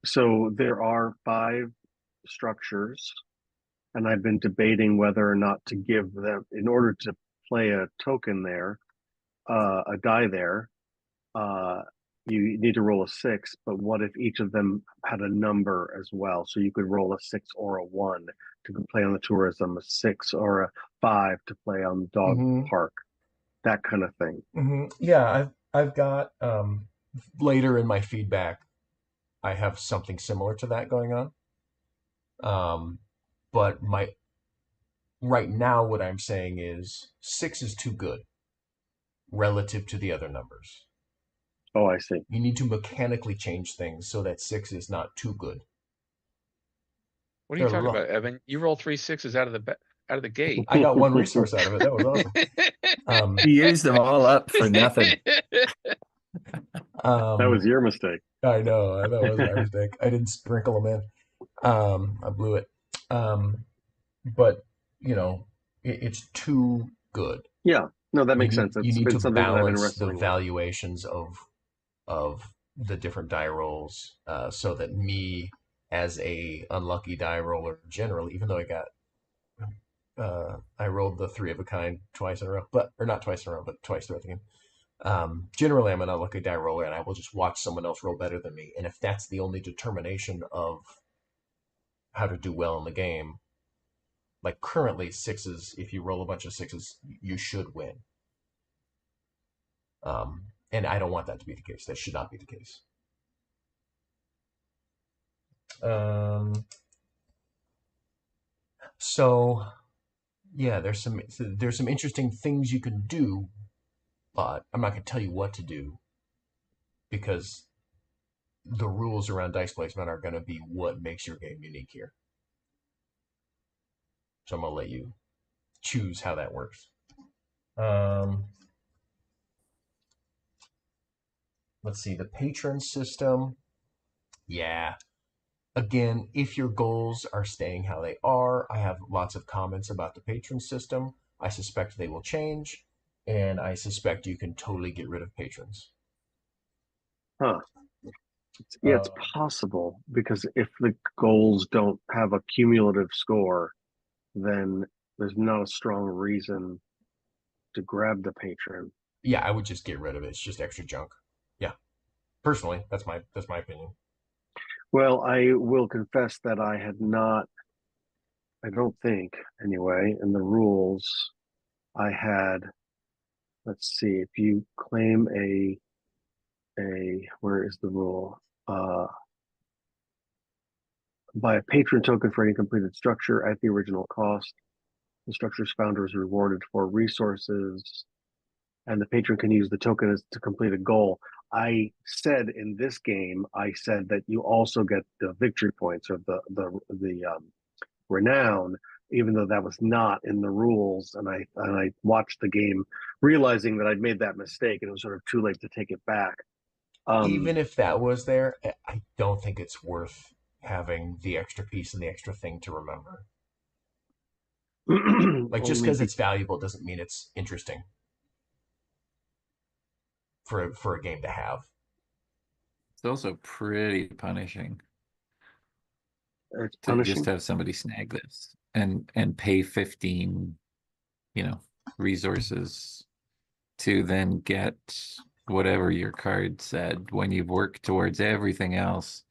So there are 5 structures, and I've been debating whether or not to give them, in order to play a token there, a die there, you need to roll a 6, but what if each of them had a number as well? So you could roll a 6 or a 1 to play on the tourism, a 6 or a 5 to play on the dog park, that kind of thing. Yeah, I've got later in my feedback, I have something similar to that going on. But right now, what I'm saying is 6 is too good relative to the other numbers. Oh, I see. You need to mechanically change things so that 6 is not too good. What are you talking about, Evan? You roll 3 6s out of the gate. I got 1 resource out of it. That was awesome. He used them all up for nothing. That was your mistake. I know. That was my mistake. I didn't sprinkle them in. I blew it. But it's too good. Yeah. No, that makes sense. You need to balance the with. valuations of the different die rolls, so that me as a unlucky die roller generally, even though I rolled the 3 of a kind twice in a row, or not twice in a row, but twice throughout the game. Generally, I'm an unlucky die roller, and I will just watch someone else roll better than me. And if that's the only determination of how to do well in the game, like currently 6s, if you roll a bunch of 6s, you should win. And I don't want that to be the case. That should not be the case. So yeah, there's some interesting things you can do, but I'm not going to tell you what to do, because the rules around dice placement are going to be what makes your game unique here. So I'm going to let you choose how that works. Let's see, the patron system. Yeah. Again, if your goals are staying how they are, I have lots of comments about the patron system. I suspect they will change, and I suspect you can totally get rid of patrons. Huh. Yeah, it's possible, because if the goals don't have a cumulative score, then there's not a strong reason to grab the patron. Yeah, I would just get rid of it. It's just extra junk. Yeah. Personally, that's my opinion. Well, I will confess that I had not, I don't think anyway, in the rules, I had, let's see, if you claim where is the rule? Buy a patron token for any completed structure at the original cost. The structure's founder is rewarded for resources, and the patron can use the token to complete a goal. I said in this game, I said that you also get the victory points, or the renown, even though that was not in the rules. And I watched the game, realizing that I'd made that mistake, and it was sort of too late to take it back. Even if that was there, I don't think it's worth having the extra piece and the extra thing to remember. Like, just because it's valuable doesn't mean it's interesting for a game to have. It's also pretty punishing. It's to punishing. Just have somebody snag this and pay 15, resources to then get whatever your card said when you've worked towards everything else,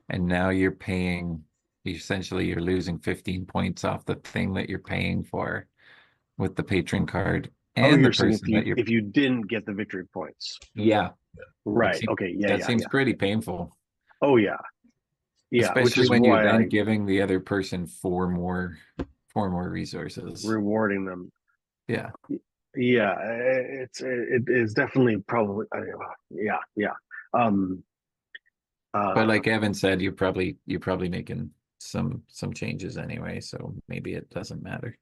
and now you're paying, essentially you're losing 15 points off the thing that you're paying for with the patron card, and the person that you're, if you didn't get the victory points. Yeah. Right. Okay. Yeah. That seems pretty painful. Oh yeah. Yeah. Especially when you're then giving the other person four more resources. Rewarding them. Yeah. Yeah. It is definitely probably, yeah. But like Evan said, you're probably making some changes anyway, so maybe it doesn't matter.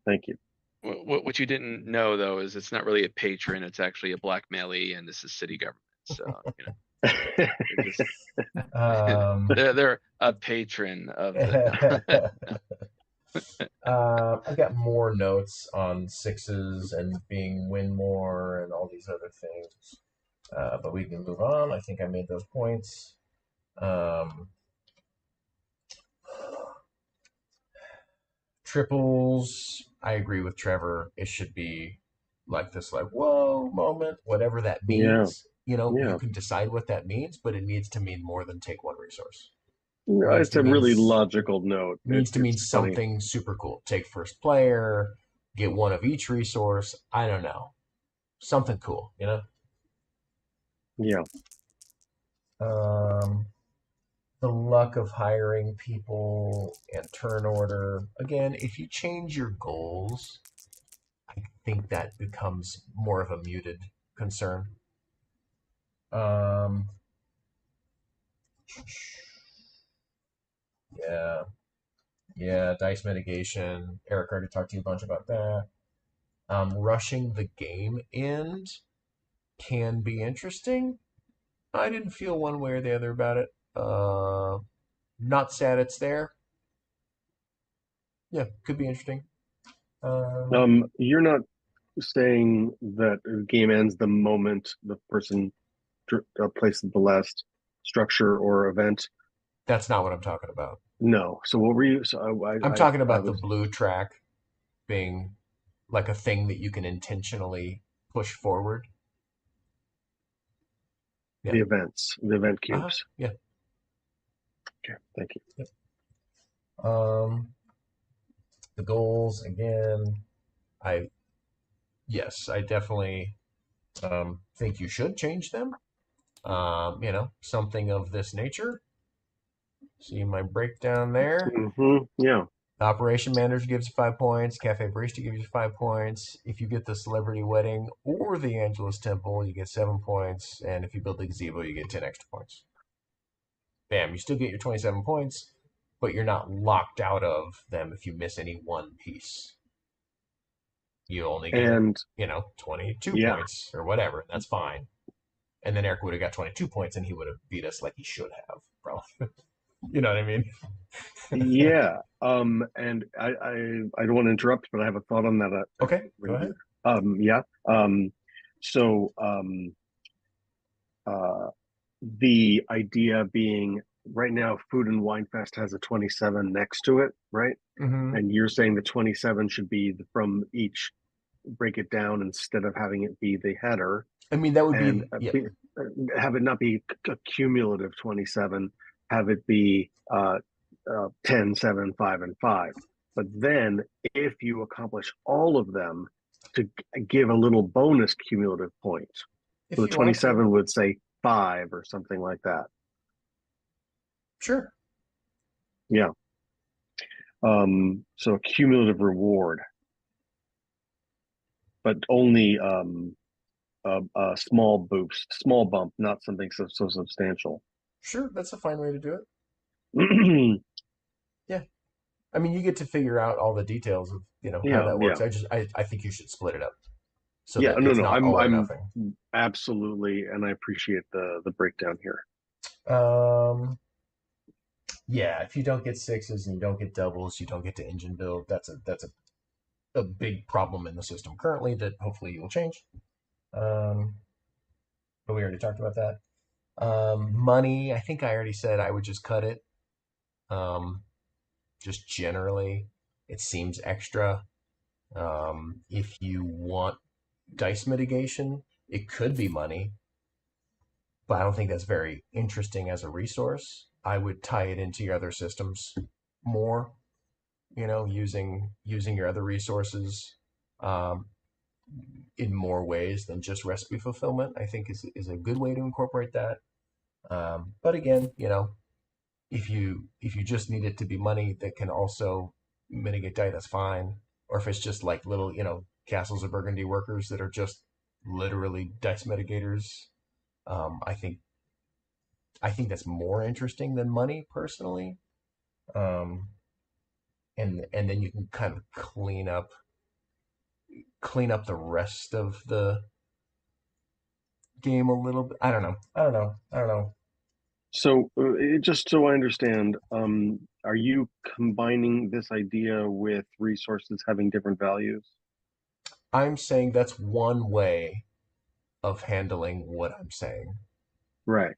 Thank you. What you didn't know though is it's not really a patron, it's actually a blackmailee, and this is city government. So, they're just Um, they're a patron of the I've got more notes on sixes and being win more and all these other things. But we can move on. I think I made those points. Triples, I agree with Trevor. It should be like this, like, whoa moment, whatever that Yeah, means. You yeah. can decide what that means, but it needs to mean more than take one resource. It No, needs it's to a mean really logical note. needs to mean It's funny. something super cool. Take first player, get one of each resource. I don't know, something cool. Yeah. The luck of hiring people and turn order. Again, if you change your goals, I think that becomes more of a muted concern. Um, yeah, yeah, dice mitigation. Eric already talked to you a bunch about that. Rushing the game end can be interesting. I didn't feel one way or the other about it. Not sad it's there. Yeah, could be interesting. You're not saying that the game ends the moment the person places the last structure or event. That's not what I'm talking about. No. So what were you? So I'm talking I about the was. blue track being like a thing that you can intentionally push forward. Yeah. The events, the event cubes. Yeah. Okay, thank you. Yep. The goals again. Yes, I definitely think you should change them. Something of this nature. See my breakdown there. Yeah. Operation manager gives you 5 points. Cafe barista gives you 5 points. If you get the celebrity wedding or the Angelus Temple, you get 7 points. And if you build the gazebo, you get 10 extra points. Bam, you still get your 27 points, but you're not locked out of them if you miss any one piece. You only get, And 22 yeah, points or whatever. That's fine. And then Eric would have got 22 points and he would have beat us like he should have, probably. You know what I mean? yeah. And I don't want to interrupt, but I have a thought on that. Okay, go ahead. Yeah. So uh, the idea being right now, Food and Wine Fest has a 27 next to it, right? Mm-hmm. And you're saying the 27 should be from each, break it down instead of having it be the header. I mean, that would And be, have it not be a cumulative 27, have it be 10, 7, 5, and 5. But then if you accomplish all of them, to give a little bonus cumulative point. if So the you want to. 27 would say 5 or something like that. Sure. Yeah. So a cumulative reward, but only a small boost, small bump, not something so substantial. Sure, that's a fine way to do it. Yeah, Yeah. I mean, you get to figure out all the details of, how that works. yeah. I think you should split it up so Yeah, that no, it's no, not all or I'm nothing. absolutely, and I appreciate the breakdown here. Yeah, if you don't get sixes and you don't get doubles, you don't get to engine build. That's a big problem in the system currently that hopefully will change. But we already talked about that. Money, I think I already said I would just cut it. Just generally, it seems extra. If you want dice mitigation, it could be money, but I don't think that's very interesting as a resource. I would tie it into your other systems more, using your other resources in more ways than just recipe fulfillment. I think is a good way to incorporate that. But again, if you just need it to be money that can also mitigate die, that's fine. Or if it's just like little, castles of Burgundy workers that are just literally dice mitigators, I think that's more interesting than money personally. And then you can kind of clean up clean up the rest of the game a little bit. I don't know. So, just so I understand, are you combining this idea with resources having different values? I'm saying that's one way of handling what I'm saying. Right.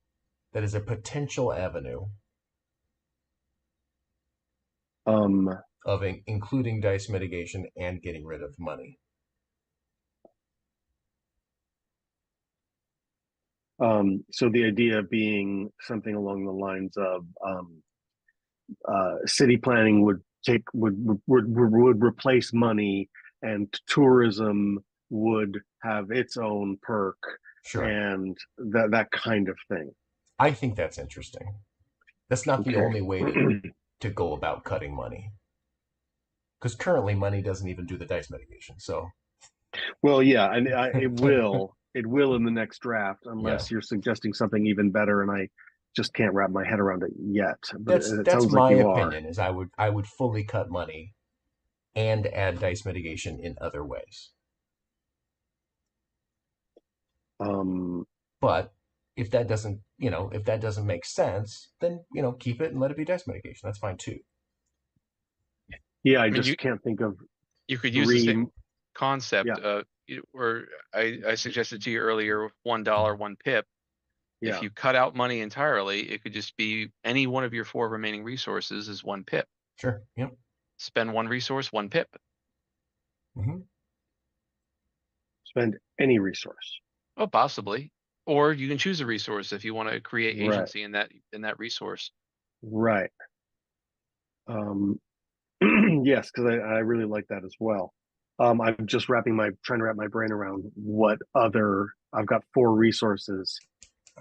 That is a potential avenue Um, of including dice mitigation and getting rid of money. so the idea being something along the lines of city planning would replace money, and tourism would have its own perk, Sure. and that kind of thing. I think that's interesting. That's not the Okay. only way to go about cutting money. Because currently money doesn't even do the dice mitigation. So Well, yeah, and it will in the next draft, yeah. unless you're suggesting something even better, and I just can't wrap my head around it yet. But it That's sounds like my you are. opinion is I would fully cut money and add dice mitigation in other ways. But if that doesn't, if that doesn't make sense, then, keep it and let it be dice mitigation. That's fine too. Yeah, I I mean, just can't think of you could use the three. same concept, Yeah, or I suggested to you earlier, $1, 1 pip. yeah, If you cut out money entirely, it could just be any one of your 4 remaining resources is 1 pip. Sure. Yep. Spend 1 resource, 1 pip. Mm-hmm. spend any resource. Oh, possibly. Or you can choose a resource if you want to create Right, agency in that resource. right. Um, yes, because I really like that as well. I'm just trying to wrap my brain around what other. I've got 4 resources.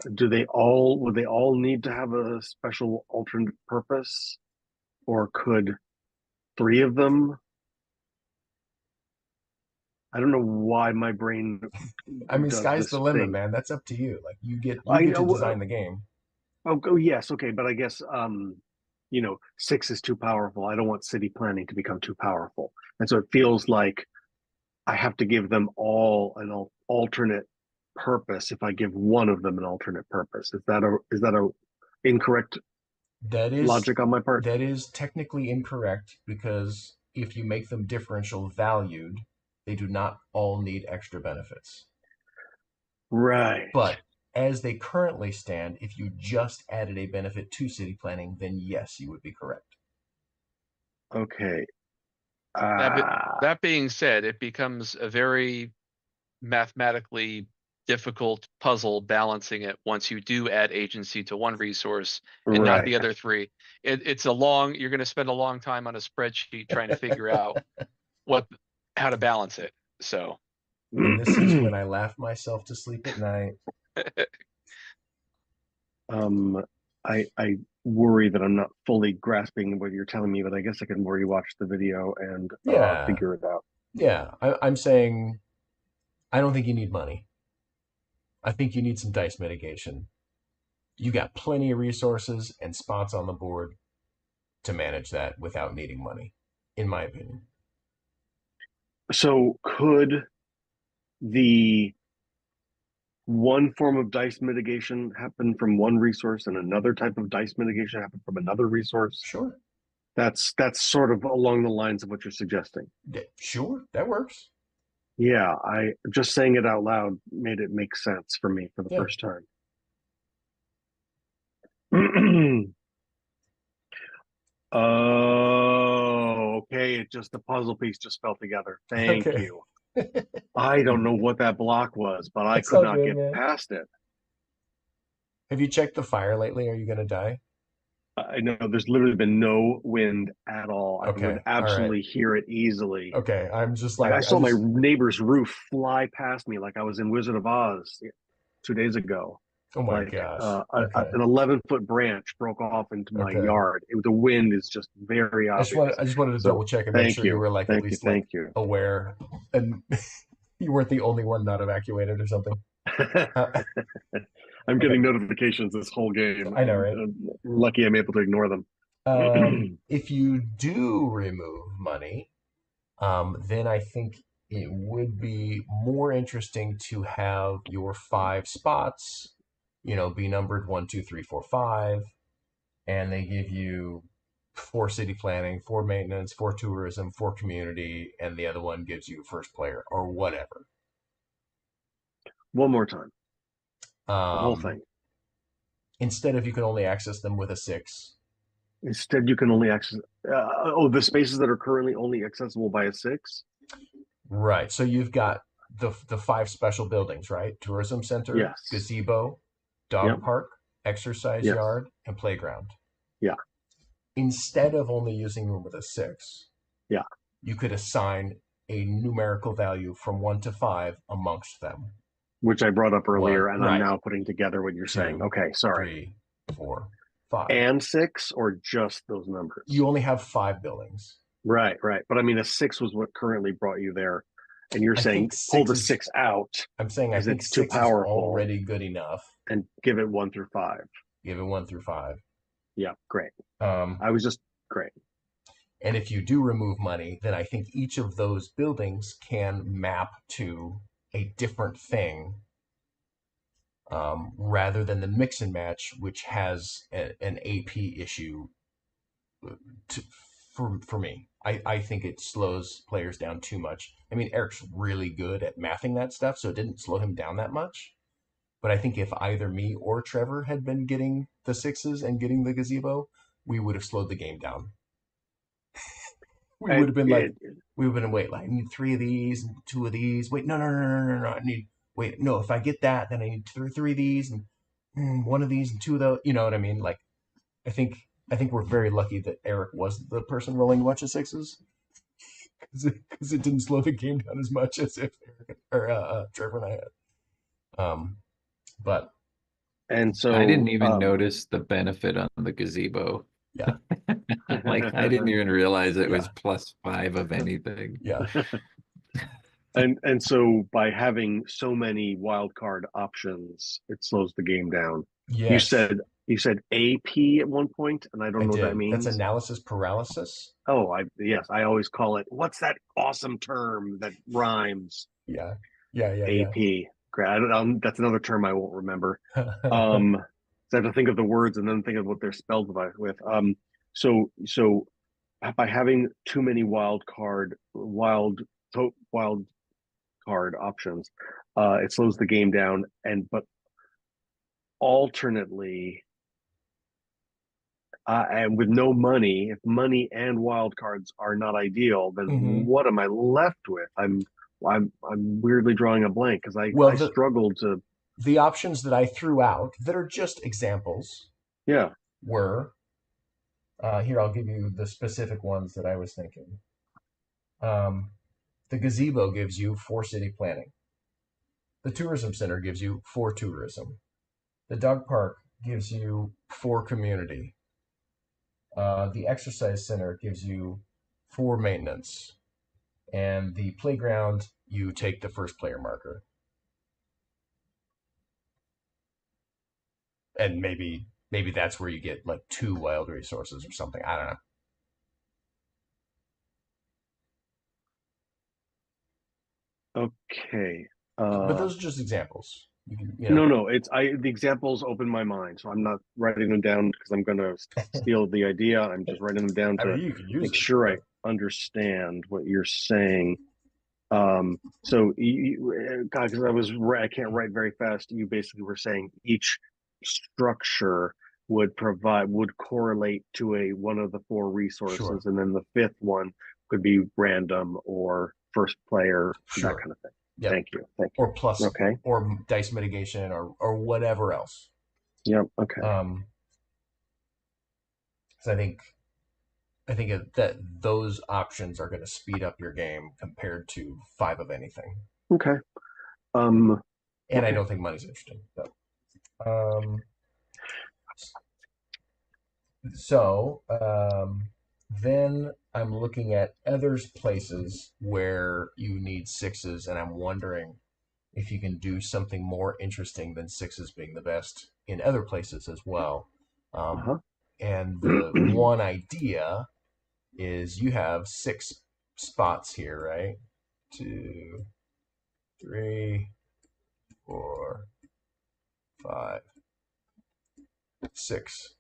Would they all need to have a special alternate purpose, or could 3 of them? I don't know why my brain I mean, does sky's the this limit, thing. man. That's up to you. Like you I get to know. design the game. Oh, yes, okay, but I guess 6 is too powerful. I don't want city planning to become too powerful, and so it feels like I have to give them all an alternate purpose. If I give one of them an alternate purpose, is that a incorrect That is logic on my part? that is technically incorrect because if you make them differential valued, they do not all need extra benefits. Right. But as they currently stand, if you just added a benefit to city planning, then yes, you would be correct. Okay. That being said, it becomes a very mathematically difficult puzzle balancing it once you do add agency to one resource and not Right. the other 3. You're going to spend a long time on a spreadsheet trying to figure out how to balance it. So And this is when I laugh myself to sleep at night. I worry that I'm not fully grasping what you're telling me, but I guess I can rewatch the video and Yeah. figure it out. Yeah. I'm saying I don't think you need money. I think you need some dice mitigation. You got plenty of resources and spots on the board to manage that without needing money, in my opinion. So could the one form of dice mitigation happen from one resource and another type of dice mitigation happen from another resource? Sure. That's sort of along the lines of what you're suggesting. Sure, that works. Yeah, I just saying it out loud made it make sense for me for the first time. Oh, okay. The puzzle piece just fell together. Thank you. I don't know what that block was, but I could not get past it. Have you checked the fire lately? Are you going to die? I know there's literally been no wind at all. I would absolutely hear it easily. Okay, I'm just like I saw my neighbor's roof fly past me like I was in Wizard of Oz 2 days ago. Oh my gosh. An 11-foot branch broke off into my yard. The wind is just very obvious. I just wanted to double check and make sure you were like at least aware and you weren't the only one not evacuated or something. I'm getting notifications this whole game. I know, right? Lucky I'm able to ignore them. If you do remove money, then I think it would be more interesting to have your 5 spots, be numbered 1, 2, 3, 4, 5, and they give you 4 city planning, 4 maintenance, 4 tourism, 4 community, and the other one gives you first player or whatever. One more time. The whole thing. Instead of you can only access them with a 6. Instead, you can only access. The spaces that are currently only accessible by a 6. Right. So you've got the 5 special buildings, right? Tourism center, Yes. gazebo, dog park, exercise Yes. yard, and playground. Yeah. Instead of only using them with a 6, you could assign a numerical value from 1 to 5 amongst them. Which I brought up earlier, 1, and right. I'm now putting together what you're 2, saying. Okay, sorry. 3, 4, 5. And 6, or just those numbers? You only have 5 buildings. Right. But I mean, a 6 was what currently brought you there, and you're saying pull the 6 out. I'm saying I think it's too 6 powerful, is already good enough. and give it 1 through 5. Give it 1 through 5. Yeah, great. I was just great. And if you do remove money, then I think each of those buildings can map to a different thing, rather than the mix and match, which has an AP issue for me. I think it slows players down too much. I mean, Eric's really good at mathing that stuff, so it didn't slow him down that much. But I think if either me or Trevor had been getting the 6s and getting the gazebo, we would have slowed the game down. We would have been wait, I need 3 of these and 2 of these. Wait, no. If I get that, then I need 3 of these and 1 of these and 2 of those. You know what I mean? Like, I think we're very lucky that Eric was the person rolling a bunch of 6s, because it didn't slow the game down as much as if Eric or Trevor and I had. But and so I didn't even notice the benefit on the gazebo. Yeah. Like, I didn't even realize it was +5 of anything. Yeah. And so by having so many wild card options, it slows the game down. Yes. You said AP at one point, and I don't know what that means. That's analysis paralysis. Oh, I always call it, what's that awesome term that rhymes? Yeah. AP. Great. That's another term I won't remember. So I have to think of the words and then think of what they're spelled with. So by having too many wild card options, it slows the game down. But alternately, and with no money, if money and wild cards are not ideal, then what am I left with? I'm weirdly drawing a blank, because I struggled to. The options that I threw out that are just examples, were here. I'll give you the specific ones that I was thinking. The gazebo gives you 4 city planning. The tourism center gives you 4 tourism. The dog park gives you 4 community. The exercise center gives you 4 maintenance. And the playground, you take the first player marker. And maybe that's where you get like 2 wild resources or something. I don't know. Okay. But those are just examples. No. The examples open my mind, so I'm not writing them down because I'm going to steal the idea. I'm just writing them down to make sure I understand what you're saying. So because I can't write very fast. You basically were saying each structure would correlate to one of the 4 resources, and then the 5th one could be random or first player, that kind of thing. Yep. Thank you. Or plus, or dice mitigation, or whatever else. Yep. Okay. So I think that those options are going to speed up your game compared to 5 of anything. Okay. And I don't think money's interesting. But, then I'm looking at other places where you need 6s, and I'm wondering if you can do something more interesting than 6s being the best in other places as well. And the one idea is you have 6 spots here, right? 2, 3, 4, 5, 6.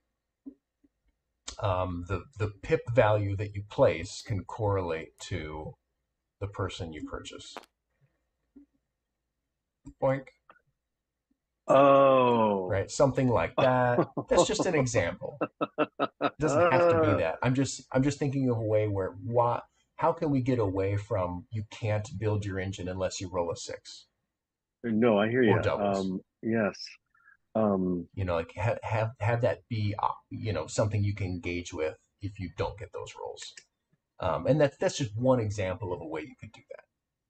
The pip value that you place can correlate to the person you purchase. Boink. Oh. Right, something like that. That's just an example. It doesn't have to be that. I'm just thinking of a way where how can we get away from you can't build your engine unless you roll a 6 No, I hear you. or doubles. Yes. Like have that be something you can engage with if you don't get those rolls. And that's just one example of a way you could do that,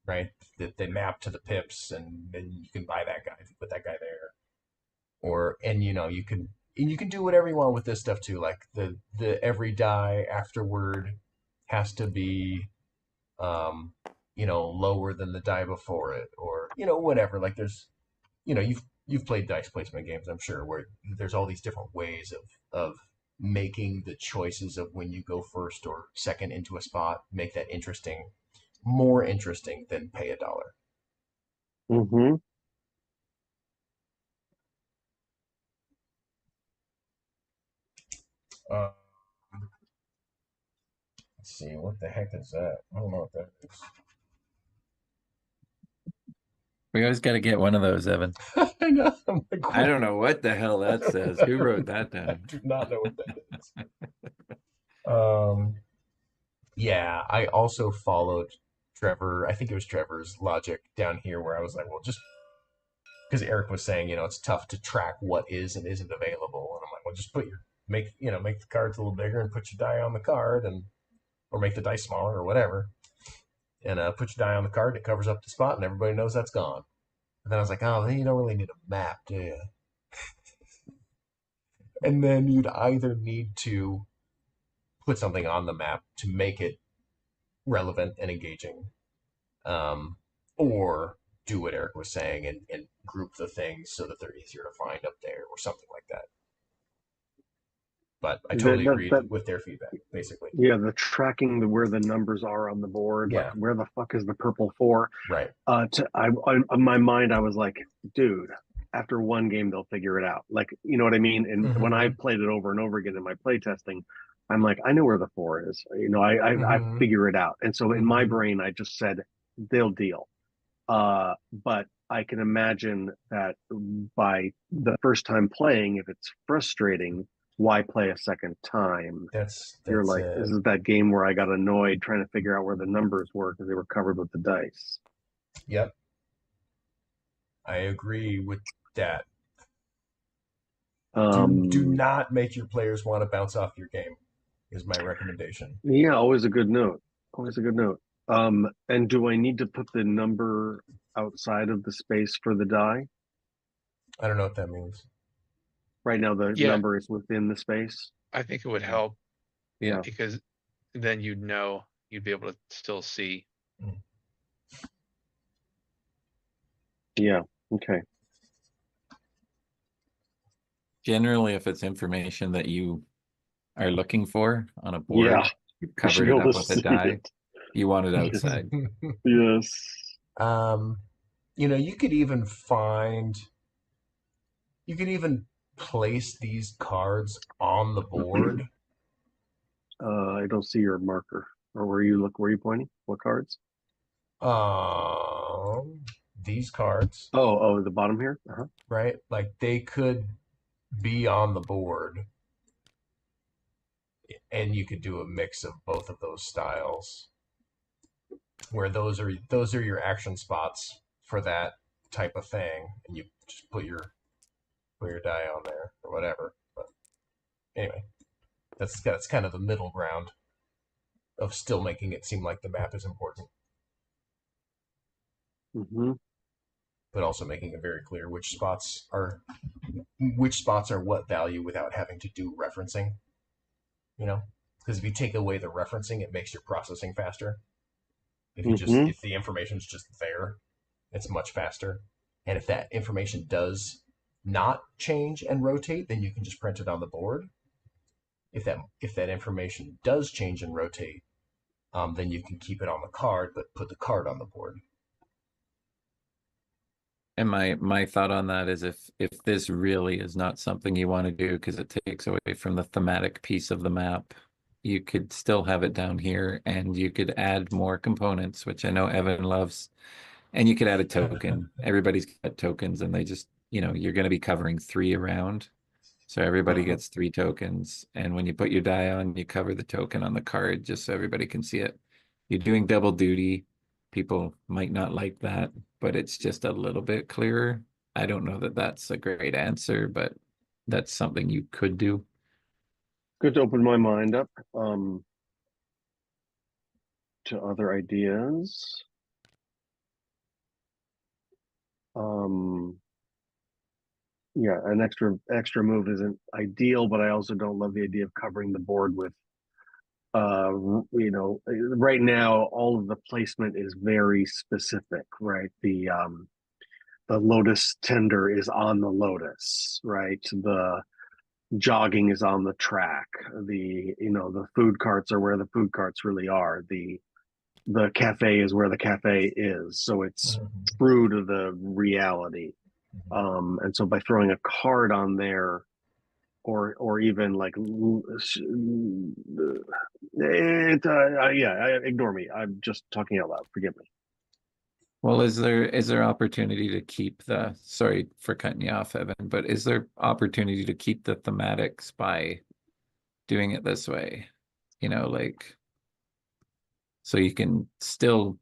right? That they map to the pips, and then you can buy that guy if you put that guy there. You can do whatever you want with this stuff too. Like the every die afterward has to be lower than the die before it, or whatever. Like there's you've played dice placement games, I'm sure, where there's all these different ways of making the choices of when you go first or second into a spot, make that interesting, more interesting than pay $1. Mm-hmm. Let's see, what the heck is that? I don't know what that is. We always got to get one of those, Evan. I know. I'm like, I don't know what the hell that says. Who wrote that I down? do not know what that is. Yeah, I also followed Trevor. I think it was Trevor's logic down here, where I was like, well, just because Eric was saying, it's tough to track what is and isn't available, and I'm like, well, just make the cards a little bigger and put your die on the card, or make the dice smaller or whatever, and put your die on the card. It covers up the spot, and everybody knows that's gone. And then I was like, oh, then you don't really need a map, do you? And then you'd either need to put something on the map to make it relevant and engaging, or do what Eric was saying and group the things so that they're easier to find up there or something like that. But I totally agreed with their feedback, basically. Yeah, the tracking where the numbers are on the board, Yeah. like where the fuck is the purple 4? Right. In my mind, I was like, dude, after one game they'll figure it out. Like, you know what I mean? And when I played it over and over again in my playtesting, I'm like, I know where the 4 is. I figure it out. And so in my brain, I just said they'll deal. But I can imagine that by the first time playing, if it's frustrating, why play a second time? You're like, this is that game where I got annoyed trying to figure out where the numbers were because they were covered with the dice. Yep. I agree with that. Do not make your players want to bounce off your game, is my recommendation. Yeah, always a good note. Always a good note. And do I need to put the number outside of the space for the die? I don't know what that means. Right now, the number is within the space. I think it would help. Yeah. Because then you'd be able to still see. Yeah. Okay. Generally, if it's information that you are looking for on a board, covered it up with a die, you want it outside. Yes. You could even place these cards on the board. I don't see your marker. Or where you pointing? What cards? These cards. Oh, the bottom here? Right? Like they could be on the board. And you could do a mix of both of those styles. Where those are your action spots for that type of thing. And you just put your die on there or whatever. But anyway, that's kind of the middle ground of still making it seem like the map is important, but also making it very clear which spots are what value without having to do referencing. Because if you take away the referencing, it makes your processing faster. If the information's just there, it's much faster. And if that information does not change and rotate, then you can just print it on the board. If that information does change and rotate, then you can keep it on the card, but put the card on the board. And my thought on that is if this really is not something you want to do because it takes away from the thematic piece of the map, you could still have it down here and you could add more components, which I know Evan loves. And you could add a token. Everybody's got tokens and they just, you're going to be covering 3 around. So everybody gets 3 tokens. And when you put your die on, you cover the token on the card just so everybody can see it. You're doing double duty. People might not like that, but it's just a little bit clearer. I don't know that that's a great answer, but that's something you could do. Good to open my mind up to other ideas. Yeah, an extra move isn't ideal, but I also don't love the idea of covering the board with right now all of the placement is very specific, right? The lotus tender is on the lotus, right? The jogging is on the track. The food carts are where the food carts really are. The cafe is where the cafe is. So it's true to the reality. And so by throwing a card on there, or even like ignore me. I'm just talking out loud. Forgive me. Well, is there opportunity to keep sorry for cutting you off, Evan, but is there opportunity to keep the thematics by doing it this way? So you can still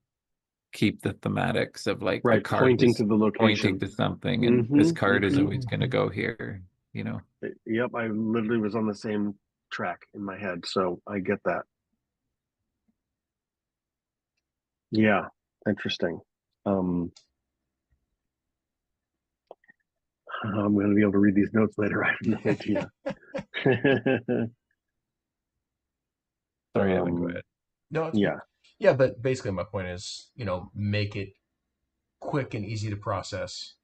keep the thematics of like right, the card pointing to the location, pointing to something, and this card is always going to go here. Yep, I literally was on the same track in my head, so I get that. Yeah, interesting. I'm going to be able to read these notes later. I have no idea. Sorry, Evan, go ahead. No, it's yeah. Yeah, but basically my point is, make it quick and easy to process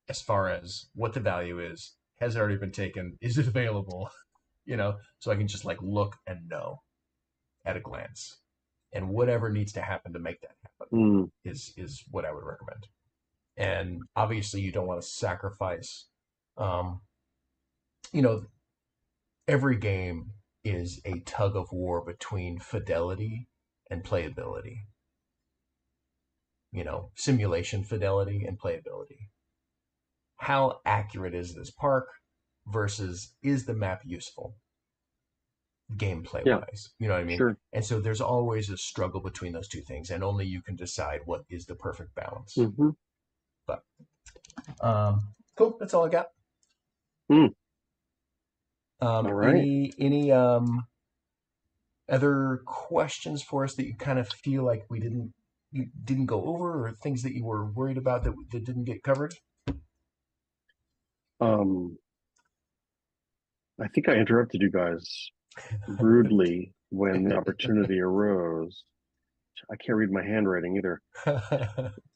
as far as what the value is. Has it already been taken? Is it available? So I can just like look and know at a glance. And whatever needs to happen to make that happen is what I would recommend. And obviously you don't want to sacrifice, every game is a tug of war between fidelity and playability. Simulation fidelity and playability. How accurate is this park versus is the map useful gameplay wise? You know what I mean? Sure. And so there's always a struggle between those two things, and only you can decide what is the perfect balance. But cool. That's all I got. All right. Any other questions for us that you kind of feel like you didn't go over, or things that you were worried about that didn't get covered? I think I interrupted you guys rudely when the opportunity arose. I can't read my handwriting either.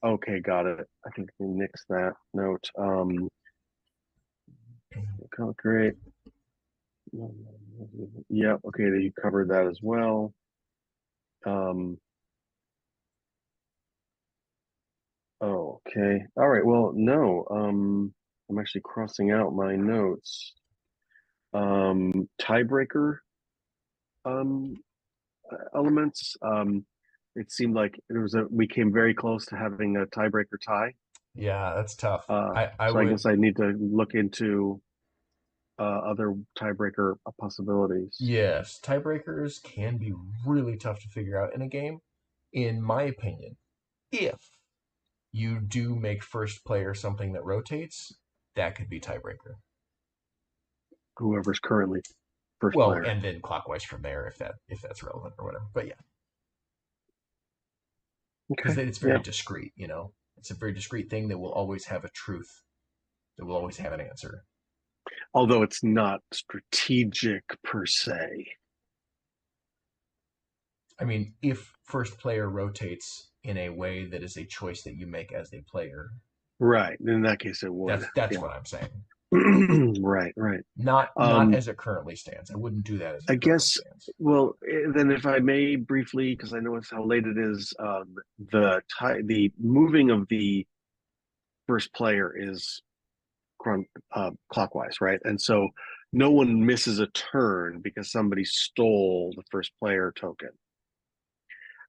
Okay, got it. I think we nixed that note. Great. Yeah, okay, you covered that as well. Okay. All right. Well, no. I'm actually crossing out my notes. Tiebreaker elements. It seemed like we came very close to having a tiebreaker tie. Yeah, that's tough. I guess I need to look into other tiebreaker possibilities. Yes, tiebreakers can be really tough to figure out in a game, in my opinion. If you do make first player something that rotates, that could be tiebreaker. Whoever's currently first player. And then clockwise from there if that's relevant or whatever. But yeah. Because it's very discrete, It's a very discrete thing that will always have a truth. That will always have an answer. Although it's not strategic per se. I mean, if first player rotates in a way that is a choice that you make as a player. Right. In that case, it would. That's what I'm saying. Right, right. Not as it currently stands. I wouldn't do that as I it currently guess, stands. well, then if I may briefly, because I know it's how late it is, the moving of the first player is clockwise, right? And so no one misses a turn because somebody stole the first player token.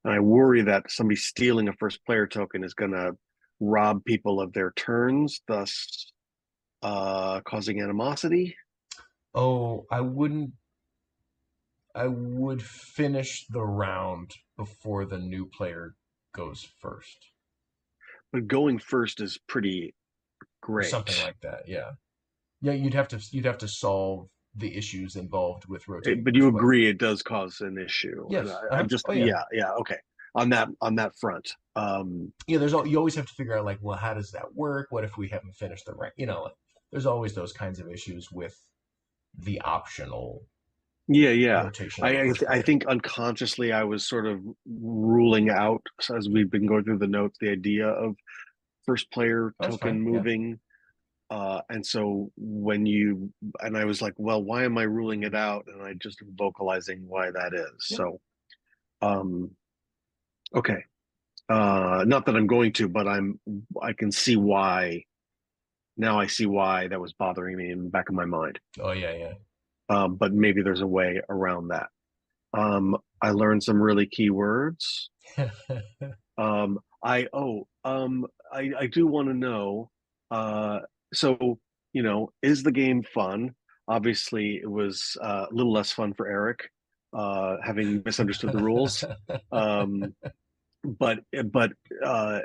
And I worry that somebody stealing a first player token is going to rob people of their turns, thus causing animosity. Oh, I would finish the round before the new player goes first. But going first is pretty Or great. something like that, yeah. Yeah, you'd have to solve the issues involved with rotating But first you player. agree it does cause an issue. And Yes. I'm just, Oh yeah. yeah, okay. On that front. Yeah, you always have to figure out like, well, how does that work? What if we haven't finished the rank? Like, there's always those kinds of issues with the optional Yeah. rotation of a first I player. think unconsciously I was sort of ruling out, as we've been going through the notes, the idea of first player That's token fine. Yeah. moving. And so and I was like, well, why am I ruling it out? And I just vocalizing why that is. Yeah. So, okay. Not that I'm going to, but I can see why. Now I see why that was bothering me in the back of my mind. Oh yeah, But maybe there's a way around that. I learned some really key words. yeah. I do want to know. So is the game fun? Obviously, it was a little less fun for Eric, having misunderstood the rules. Um, but uh,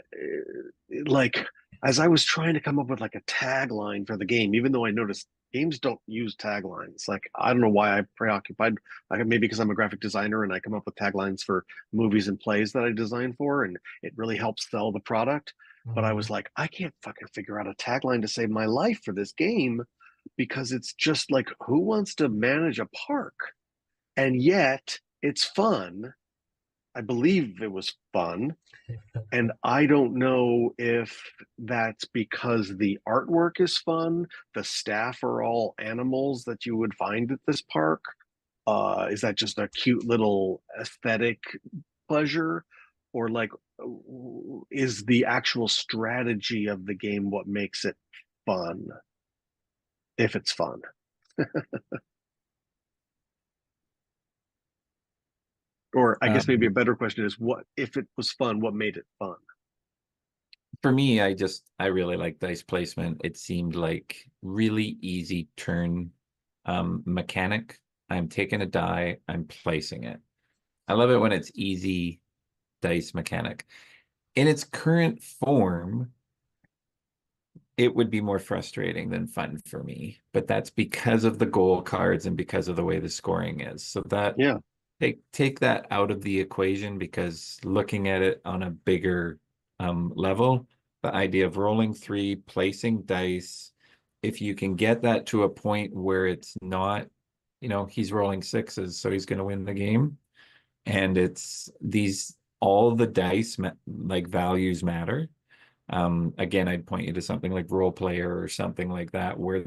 like as I was trying to come up with like a tagline for the game, even though I noticed games don't use taglines. Like I don't know why I'm preoccupied. Maybe because I'm a graphic designer and I come up with taglines for movies and plays that I design for, and it really helps sell the product. But I was like, I can't fucking figure out a tagline to save my life for this game because it's just like, who wants to manage a park? And yet it's fun. I believe it was fun. And I don't know if that's because the artwork is fun, the staff are all animals that you would find at this park. Is that just a cute little aesthetic pleasure? Or like, is the actual strategy of the game what makes it fun? If it's fun. Or I guess maybe a better question is, what if it was fun, what made it fun? For me, I really like dice placement. It seemed like really easy turn mechanic. I'm taking a die, I'm placing it. I love it when it's easy dice mechanic. In its current form, it would be more frustrating than fun for me, but that's because of the goal cards and because of the way the scoring is. So that Yeah. take that out of the equation, because looking at it on a bigger level, the idea of rolling three, placing dice, if you can get that to a point where it's not, he's rolling sixes, so he's going to win the game. And it's all the dice like values matter. Again, I'd point you to something like Role Player or something like that, where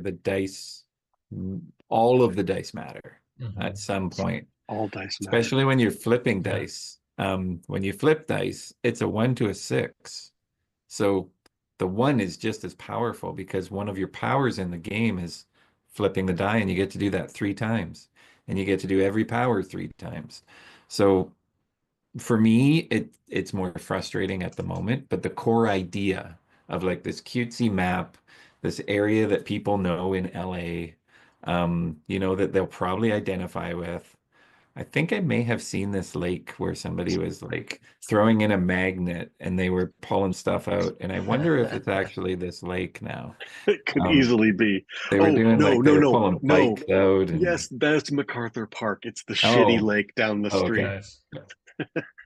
all of the dice matter at some point. All dice matter. Especially when you're flipping dice. When you flip dice, it's a 1 to a 6. So the 1 is just as powerful because one of your powers in the game is flipping the die, and you get to do that 3 times. And you get to do every power 3 times. So for me, it's more frustrating at the moment, but the core idea of like this cutesy map, this area that people know in LA, that they'll probably identify with. I think I may have seen this lake where somebody was like throwing in a magnet and they were pulling stuff out. And I wonder if it's actually this lake now. It could Um, easily be. they were doing No, like they no, were no, pulling no. bikes out Yes, and that's MacArthur Park. It's the shitty oh, lake down the street. okay. Nice.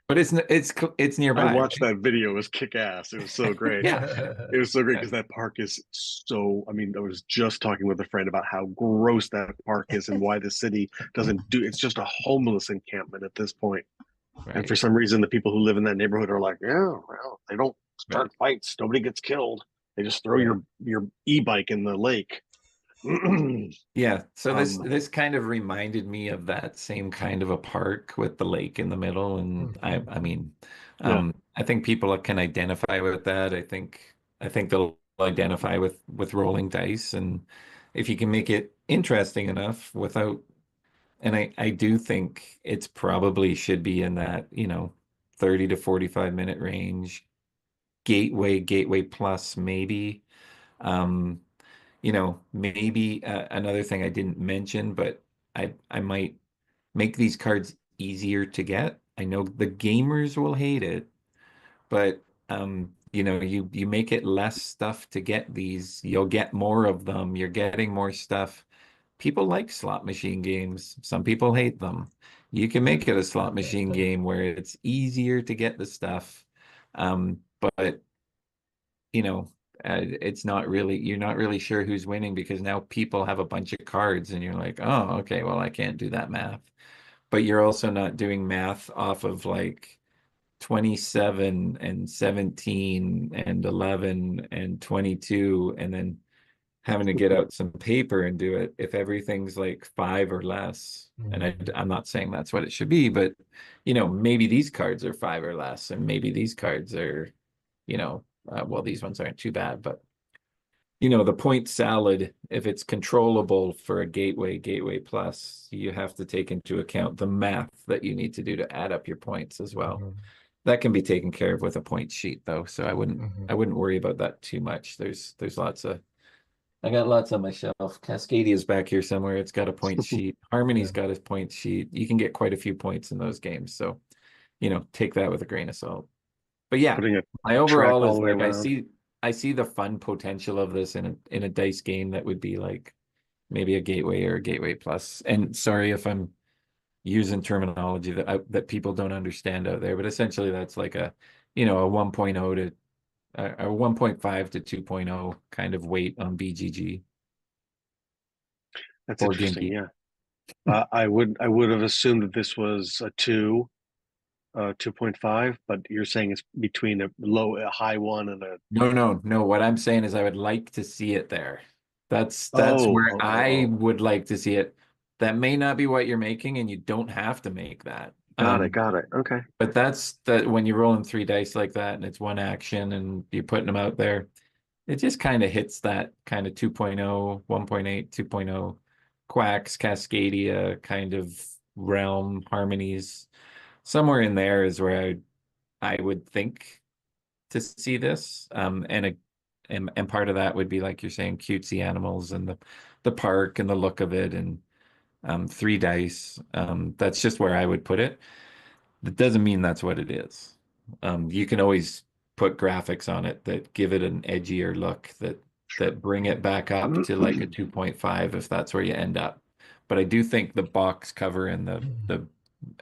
But it's I nearby, watched right? that video. It was kick ass. It was so great. Yeah. It was so great because that park is so. I mean, I was just talking with a friend about how gross that park is and why the city doesn't do. It's just a homeless encampment at this point. And Right. for some reason, the people who live in that neighborhood are like, yeah, well, they don't start fights. Nobody gets killed. They just throw Yeah. your e-bike in the lake. Yeah, so this Um, this kind of reminded me of that same kind of a park with the lake in the middle, and I mean, yeah. I think people can identify with that. I think they'll identify with rolling dice, and if you can make it interesting enough without, and I do think it's probably should be in that, 30 to 45 minute range, gateway plus maybe. Um, maybe another thing I didn't mention, but I might make these cards easier to get. I know the gamers will hate it, but you make it less stuff to get these. You'll get more of them. You're getting more stuff. People like slot machine games. Some people hate them. You can make it a slot machine game where it's easier to get the stuff. But it's not really, you're not really sure who's winning because now people have a bunch of cards and you're like, oh, okay, well, I can't do that math. But you're also not doing math off of like 27 and 17 and 11 and 22 and then having to get out some paper and do it if everything's like five or less. And I'm not saying that's what it should be, but maybe these cards are five or less, and maybe these cards are, well, these ones aren't too bad, but the point salad, if it's controllable for a gateway plus, you have to take into account the math that you need to do to add up your points as well. That can be taken care of with a point sheet though, so I wouldn't worry about that too much. There's lots of I got lots on my shelf. Cascadia's back here somewhere. It's got a point sheet. Harmony's got a point sheet. You can get quite a few points in those games, so take that with a grain of salt. But yeah, Putting a my track overall all is the way like around. I see the fun potential of this in a dice game that would be like maybe a gateway or a gateway plus. And sorry if I'm using terminology that people don't understand out there, but essentially that's like a 1.0 to a 1.5 to 2.0 kind of weight on BGG. That's Board Game interesting. Geek. Yeah. I would have assumed that this was a 2.5, but you're saying it's between a high one and a. No. What I'm saying is I would like to see it there. That's Oh, where oh, oh, I oh. would like to see it. That may not be what you're making, and you don't have to make that. Got it. Okay. But that's that when you're rolling three dice like that and it's one action and you're putting them out there, it just kind of hits that kind of 2.0, 1.8, 2.0 quacks, Cascadia kind of realm harmonies. Somewhere in there is where I would think to see this. And part of that would be like you're saying, cutesy animals and the park and the look of it and three dice. That's just where I would put it. That doesn't mean that's what it is. You can always put graphics on it that give it an edgier look that bring it back up to like a 2.5 if that's where you end up. But I do think the box cover and the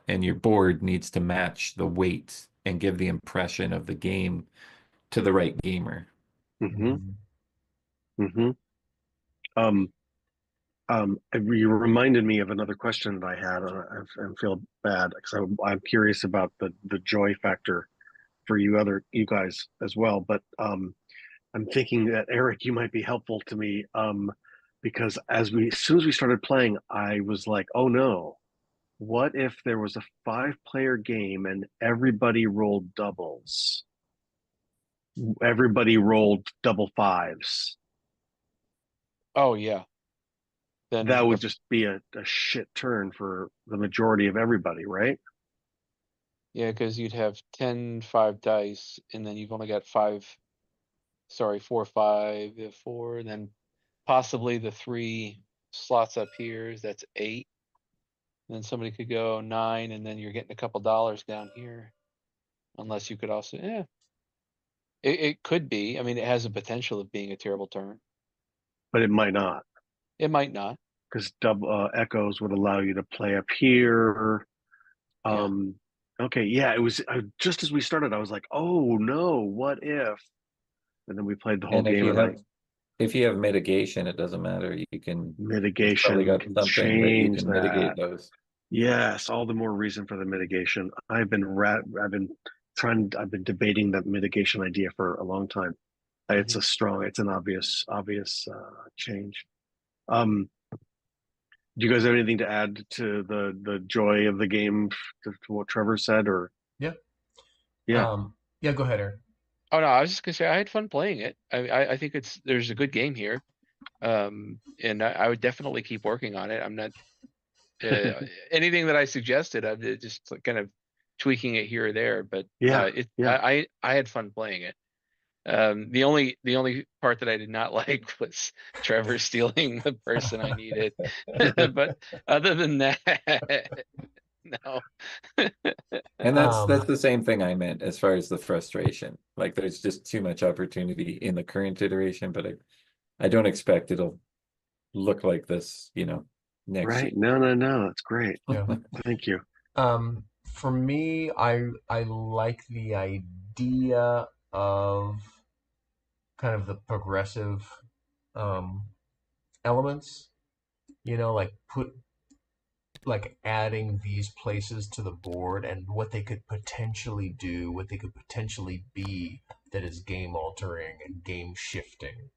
and your board needs to match the weight and give the impression of the game to the right gamer. Mm-hmm. Mm-hmm. Um, you reminded me of another question that I had, and I feel bad because I'm curious about the joy factor for you guys as well. But I'm thinking that Eric, you might be helpful to me because as soon as we started playing, I was like, oh no, what if there was a five-player game and everybody rolled doubles? Everybody rolled double fives. Oh, yeah. That Then would just be a shit turn for the majority of everybody, right? yeah, because you'd have 5 dice, and then you've only got five, sorry, 4, 5, you have 4, and then possibly the 3 slots up here, that's 8. Then somebody could go 9, and then you're getting a couple dollars down here. Unless you could also, yeah, it could be. I mean, it has a potential of being a terrible turn. But it might not, It might not. because double echoes would allow you to play up here. Yeah. Okay, yeah, it was just as we started, I was like, oh no, what if? And then we played the whole And game, and I if you have mitigation, it doesn't matter. You've probably mitigation got can something that you change can that. mitigate those. Yes, all the more reason for the mitigation. I've been debating that mitigation idea for a long time. Mhm. It's an obvious change. Do you guys have anything to add to the joy of the game to what Trevor said, or Yeah. yeah, Yeah, go ahead, Aaron. Oh no, I was just gonna say I had fun playing it. I think there's a good game here. And I would definitely keep working on it. I'm not anything that I suggested. I'm just like kind of tweaking it here or there, but yeah, yeah, I had fun playing it. The only part that I did not like was Trevor stealing the person I needed. But other than that, no. And that's Um, the same thing I meant as far as the frustration. Like there's just too much opportunity in the current iteration, but I don't expect it'll look like this, next right. year. No, that's great. yeah. Thank you. For me, I like the idea of kind of the progressive um elements, like adding these places to the board and what they could potentially do, what they could potentially be that is game altering and game shifting,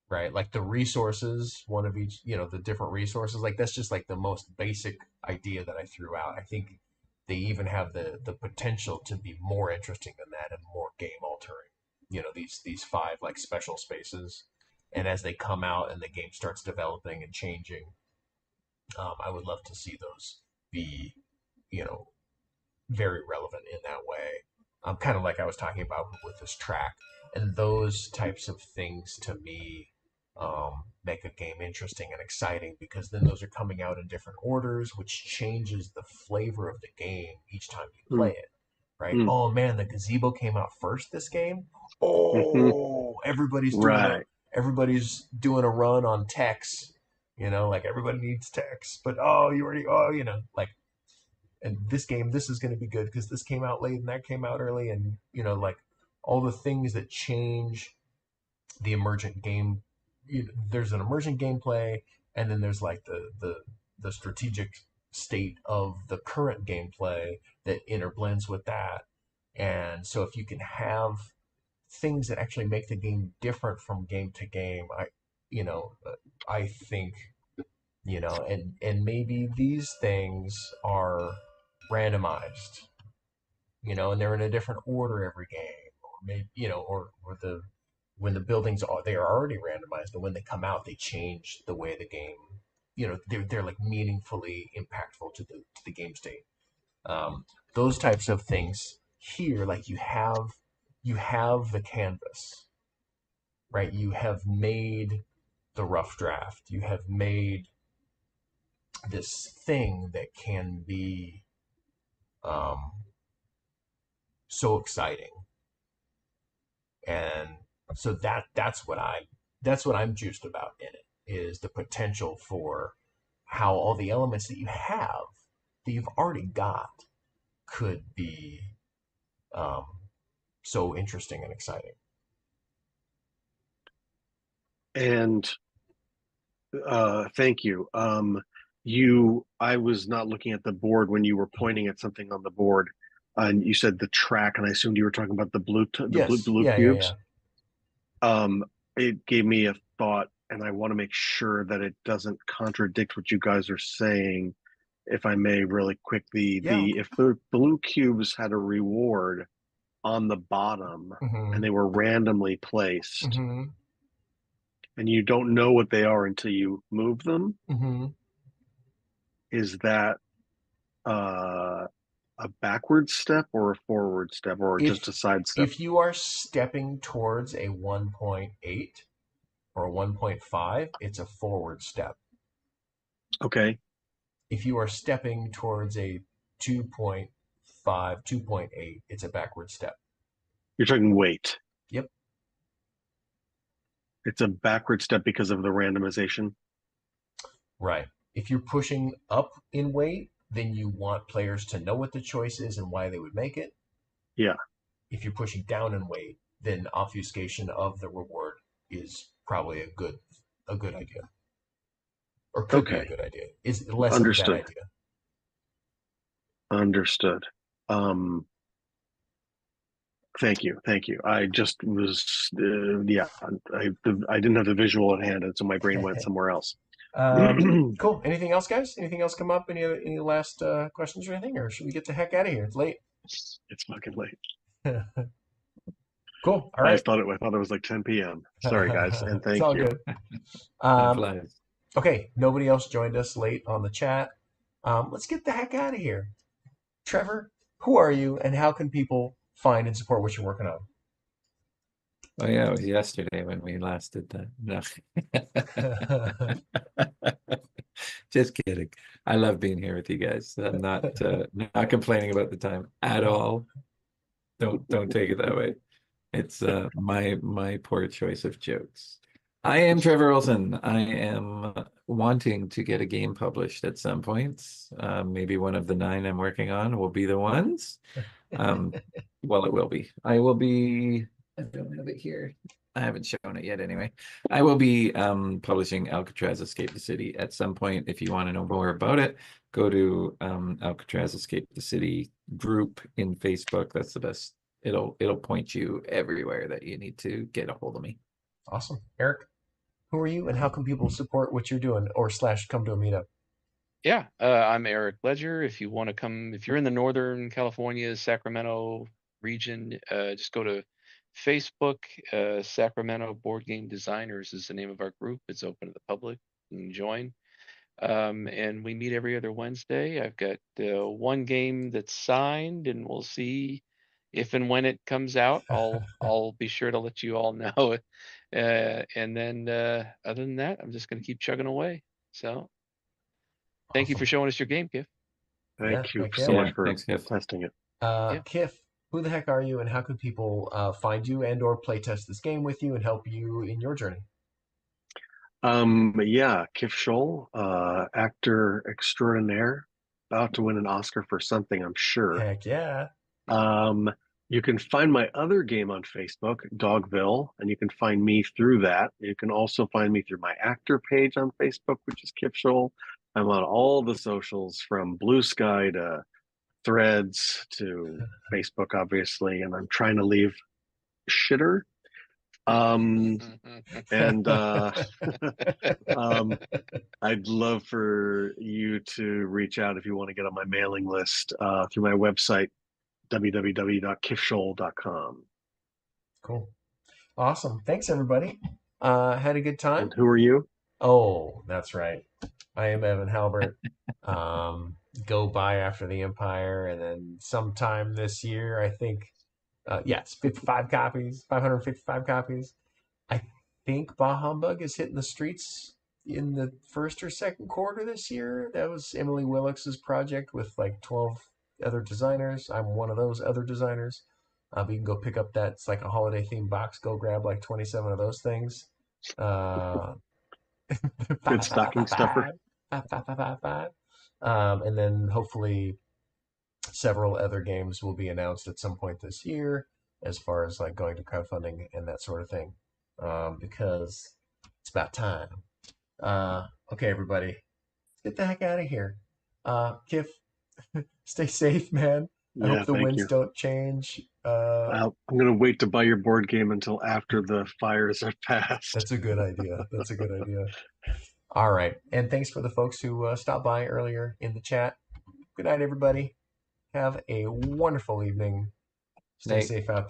right? Like the resources, one of each, the different resources, like that's just like the most basic idea that I threw out. I think they even have the potential to be more interesting than that and more game altering. These five like special spaces, and as they come out and the game starts developing and changing, I would love to see those be, you know, very relevant in that way. Kind of like I was talking about with this track, and those types of things to me make a game interesting and exciting because then those are coming out in different orders, which changes the flavor of the game each time you play Mm, it. Right? mm, Oh man, the gazebo came out first this game. hmm. Oh, Right. everybody's doing a run on Tex. Like everybody needs Tex, but oh, you already like and this game, this is going to be good because this came out late and that came out early, and like all the things that change the emergent game. There's an emergent gameplay, and then there's like the strategic state of the current gameplay that interblends with that. And so if you can have things that actually make the game different from game to game, you know I think and maybe these things are randomized, and they're in a different order every game, or maybe or the when the buildings are they are already randomized, and when they come out, they change the way the game, they're like meaningfully impactful to the game state. Um, those types of things here, like you have the canvas, right? You have made the rough draft. You have made this thing that can be um, so exciting, and so that's what I'm juiced about in it, is the potential for how all the elements that you've already got could be um, so interesting and exciting. And thank you. I was not looking at the board when you were pointing at something on the board, and you said the track, and I assumed you were talking about the Yes, blue yeah, cubes. It gave me a thought, and I want to make sure that it doesn't contradict what you guys are saying. If I may, really quick, yeah. the if the blue cubes had a reward on the bottom and Mm-hmm. they were randomly placed, Mm-hmm. and you don't know what they are until you move them, Mm-hmm. is that uh, a backward step or a forward step or just if a side step? if you are stepping towards a 1.8 or a 1.5, it's a forward step. Okay, If you are stepping towards a 2.5, 2.8, it's a backward step. you're talking weight. Yep. It's a backward step because of the randomization. Right. If you're pushing up in weight, then you want players to know what the choice is and why they would make it. Yeah. If you're pushing down in weight, then obfuscation of the reward is probably a good idea, or could be a Okay. good idea. Is less of a bad Understood. idea. Understood. Um, Thank you. I just was, yeah, I didn't have the visual at hand, and so my brain went somewhere else. Cool. Anything else, guys? Anything else come up? Any last questions or anything? Or should we get the heck out of here? It's late. It's fucking late. Cool. All I right. thought it was like 10 p.m. Sorry, guys, and It's thank all you. good. Time flies. Okay. Nobody else joined us late on the chat. Let's get the heck out of here. Trevor, who are you, and how can people find and support what you're working on? Oh yeah, it was yesterday when we last did that. No. Just kidding. I love being here with you guys. I'm not complaining about the time at all. Don't take it that way. It's my poor choice of jokes. I am Trevor Olson. I am wanting to get a game published at some point. Maybe one of the 9 I'm working on will be the ones. Well, it will be. I will be. I don't have it here. I haven't shown it yet anyway. I will be publishing Alcatraz Escape the City at some point. If you want to know more about it, go to Alcatraz Escape the City group in Facebook. That's the best. It'll point you everywhere that you need to get a hold of me. Awesome. Eric, who are you, and how can people support what you're doing or / come to a meetup? Yeah, I'm Eric Ledger. If you want to come, if you're in the Northern California, Sacramento region, just go to Facebook. Sacramento Board Game Designers is the name of our group. It's open to the public. You can join. And we meet every other Wednesday. I've got one game that's signed, and we'll see if and when it comes out. I'll be sure to let you all know. And then other than that, I'm just going to keep chugging away. So thank you for Awesome. showing us your game, Kiff. Thank you heck so yeah. much for Thanks, Kiff. testing it. Kiff, who the heck are you, and how can people find you and or play test this game with you and help you in your journey? Yeah, Kiff Scholl, actor extraordinaire, about to win an Oscar for something, I'm sure. Heck yeah. You can find my other game on Facebook, Dogville, and you can find me through that. You can also find me through my actor page on Facebook, which is Kiff Scholl. I'm on all the socials from Blue Sky to Threads to Facebook, obviously, and I'm trying to leave shitter. And I'd love for you to reach out if you want to get on my mailing list through my website, www.kiffscholl.com. Cool. Awesome. Thanks, everybody. Had a good time. And who are you? Oh, that's right. I am Evan Halbert. Go by after the Empire, and then sometime this year, I think, it's 55 copies, 555 copies. I think Bah Humbug is hitting the streets in the first or second quarter this year. That was Emily Willix's project with like 12 other designers. I'm one of those other designers. But you can go pick up that. It's like a holiday themed box. Go grab like 27 of those things. Good stocking stuffer. And then hopefully several other games will be announced at some point this year as far as like going to crowdfunding and that sort of thing. Because it's about time. Okay, everybody, let's get the heck out of here. Kiff, stay safe, man. I hope the winds don't change. I'm going to wait to buy your board game until after the fires are passed. That's a good idea. All right. And thanks for the folks who stopped by earlier in the chat. Good night, everybody. Have a wonderful evening. Stay safe out there.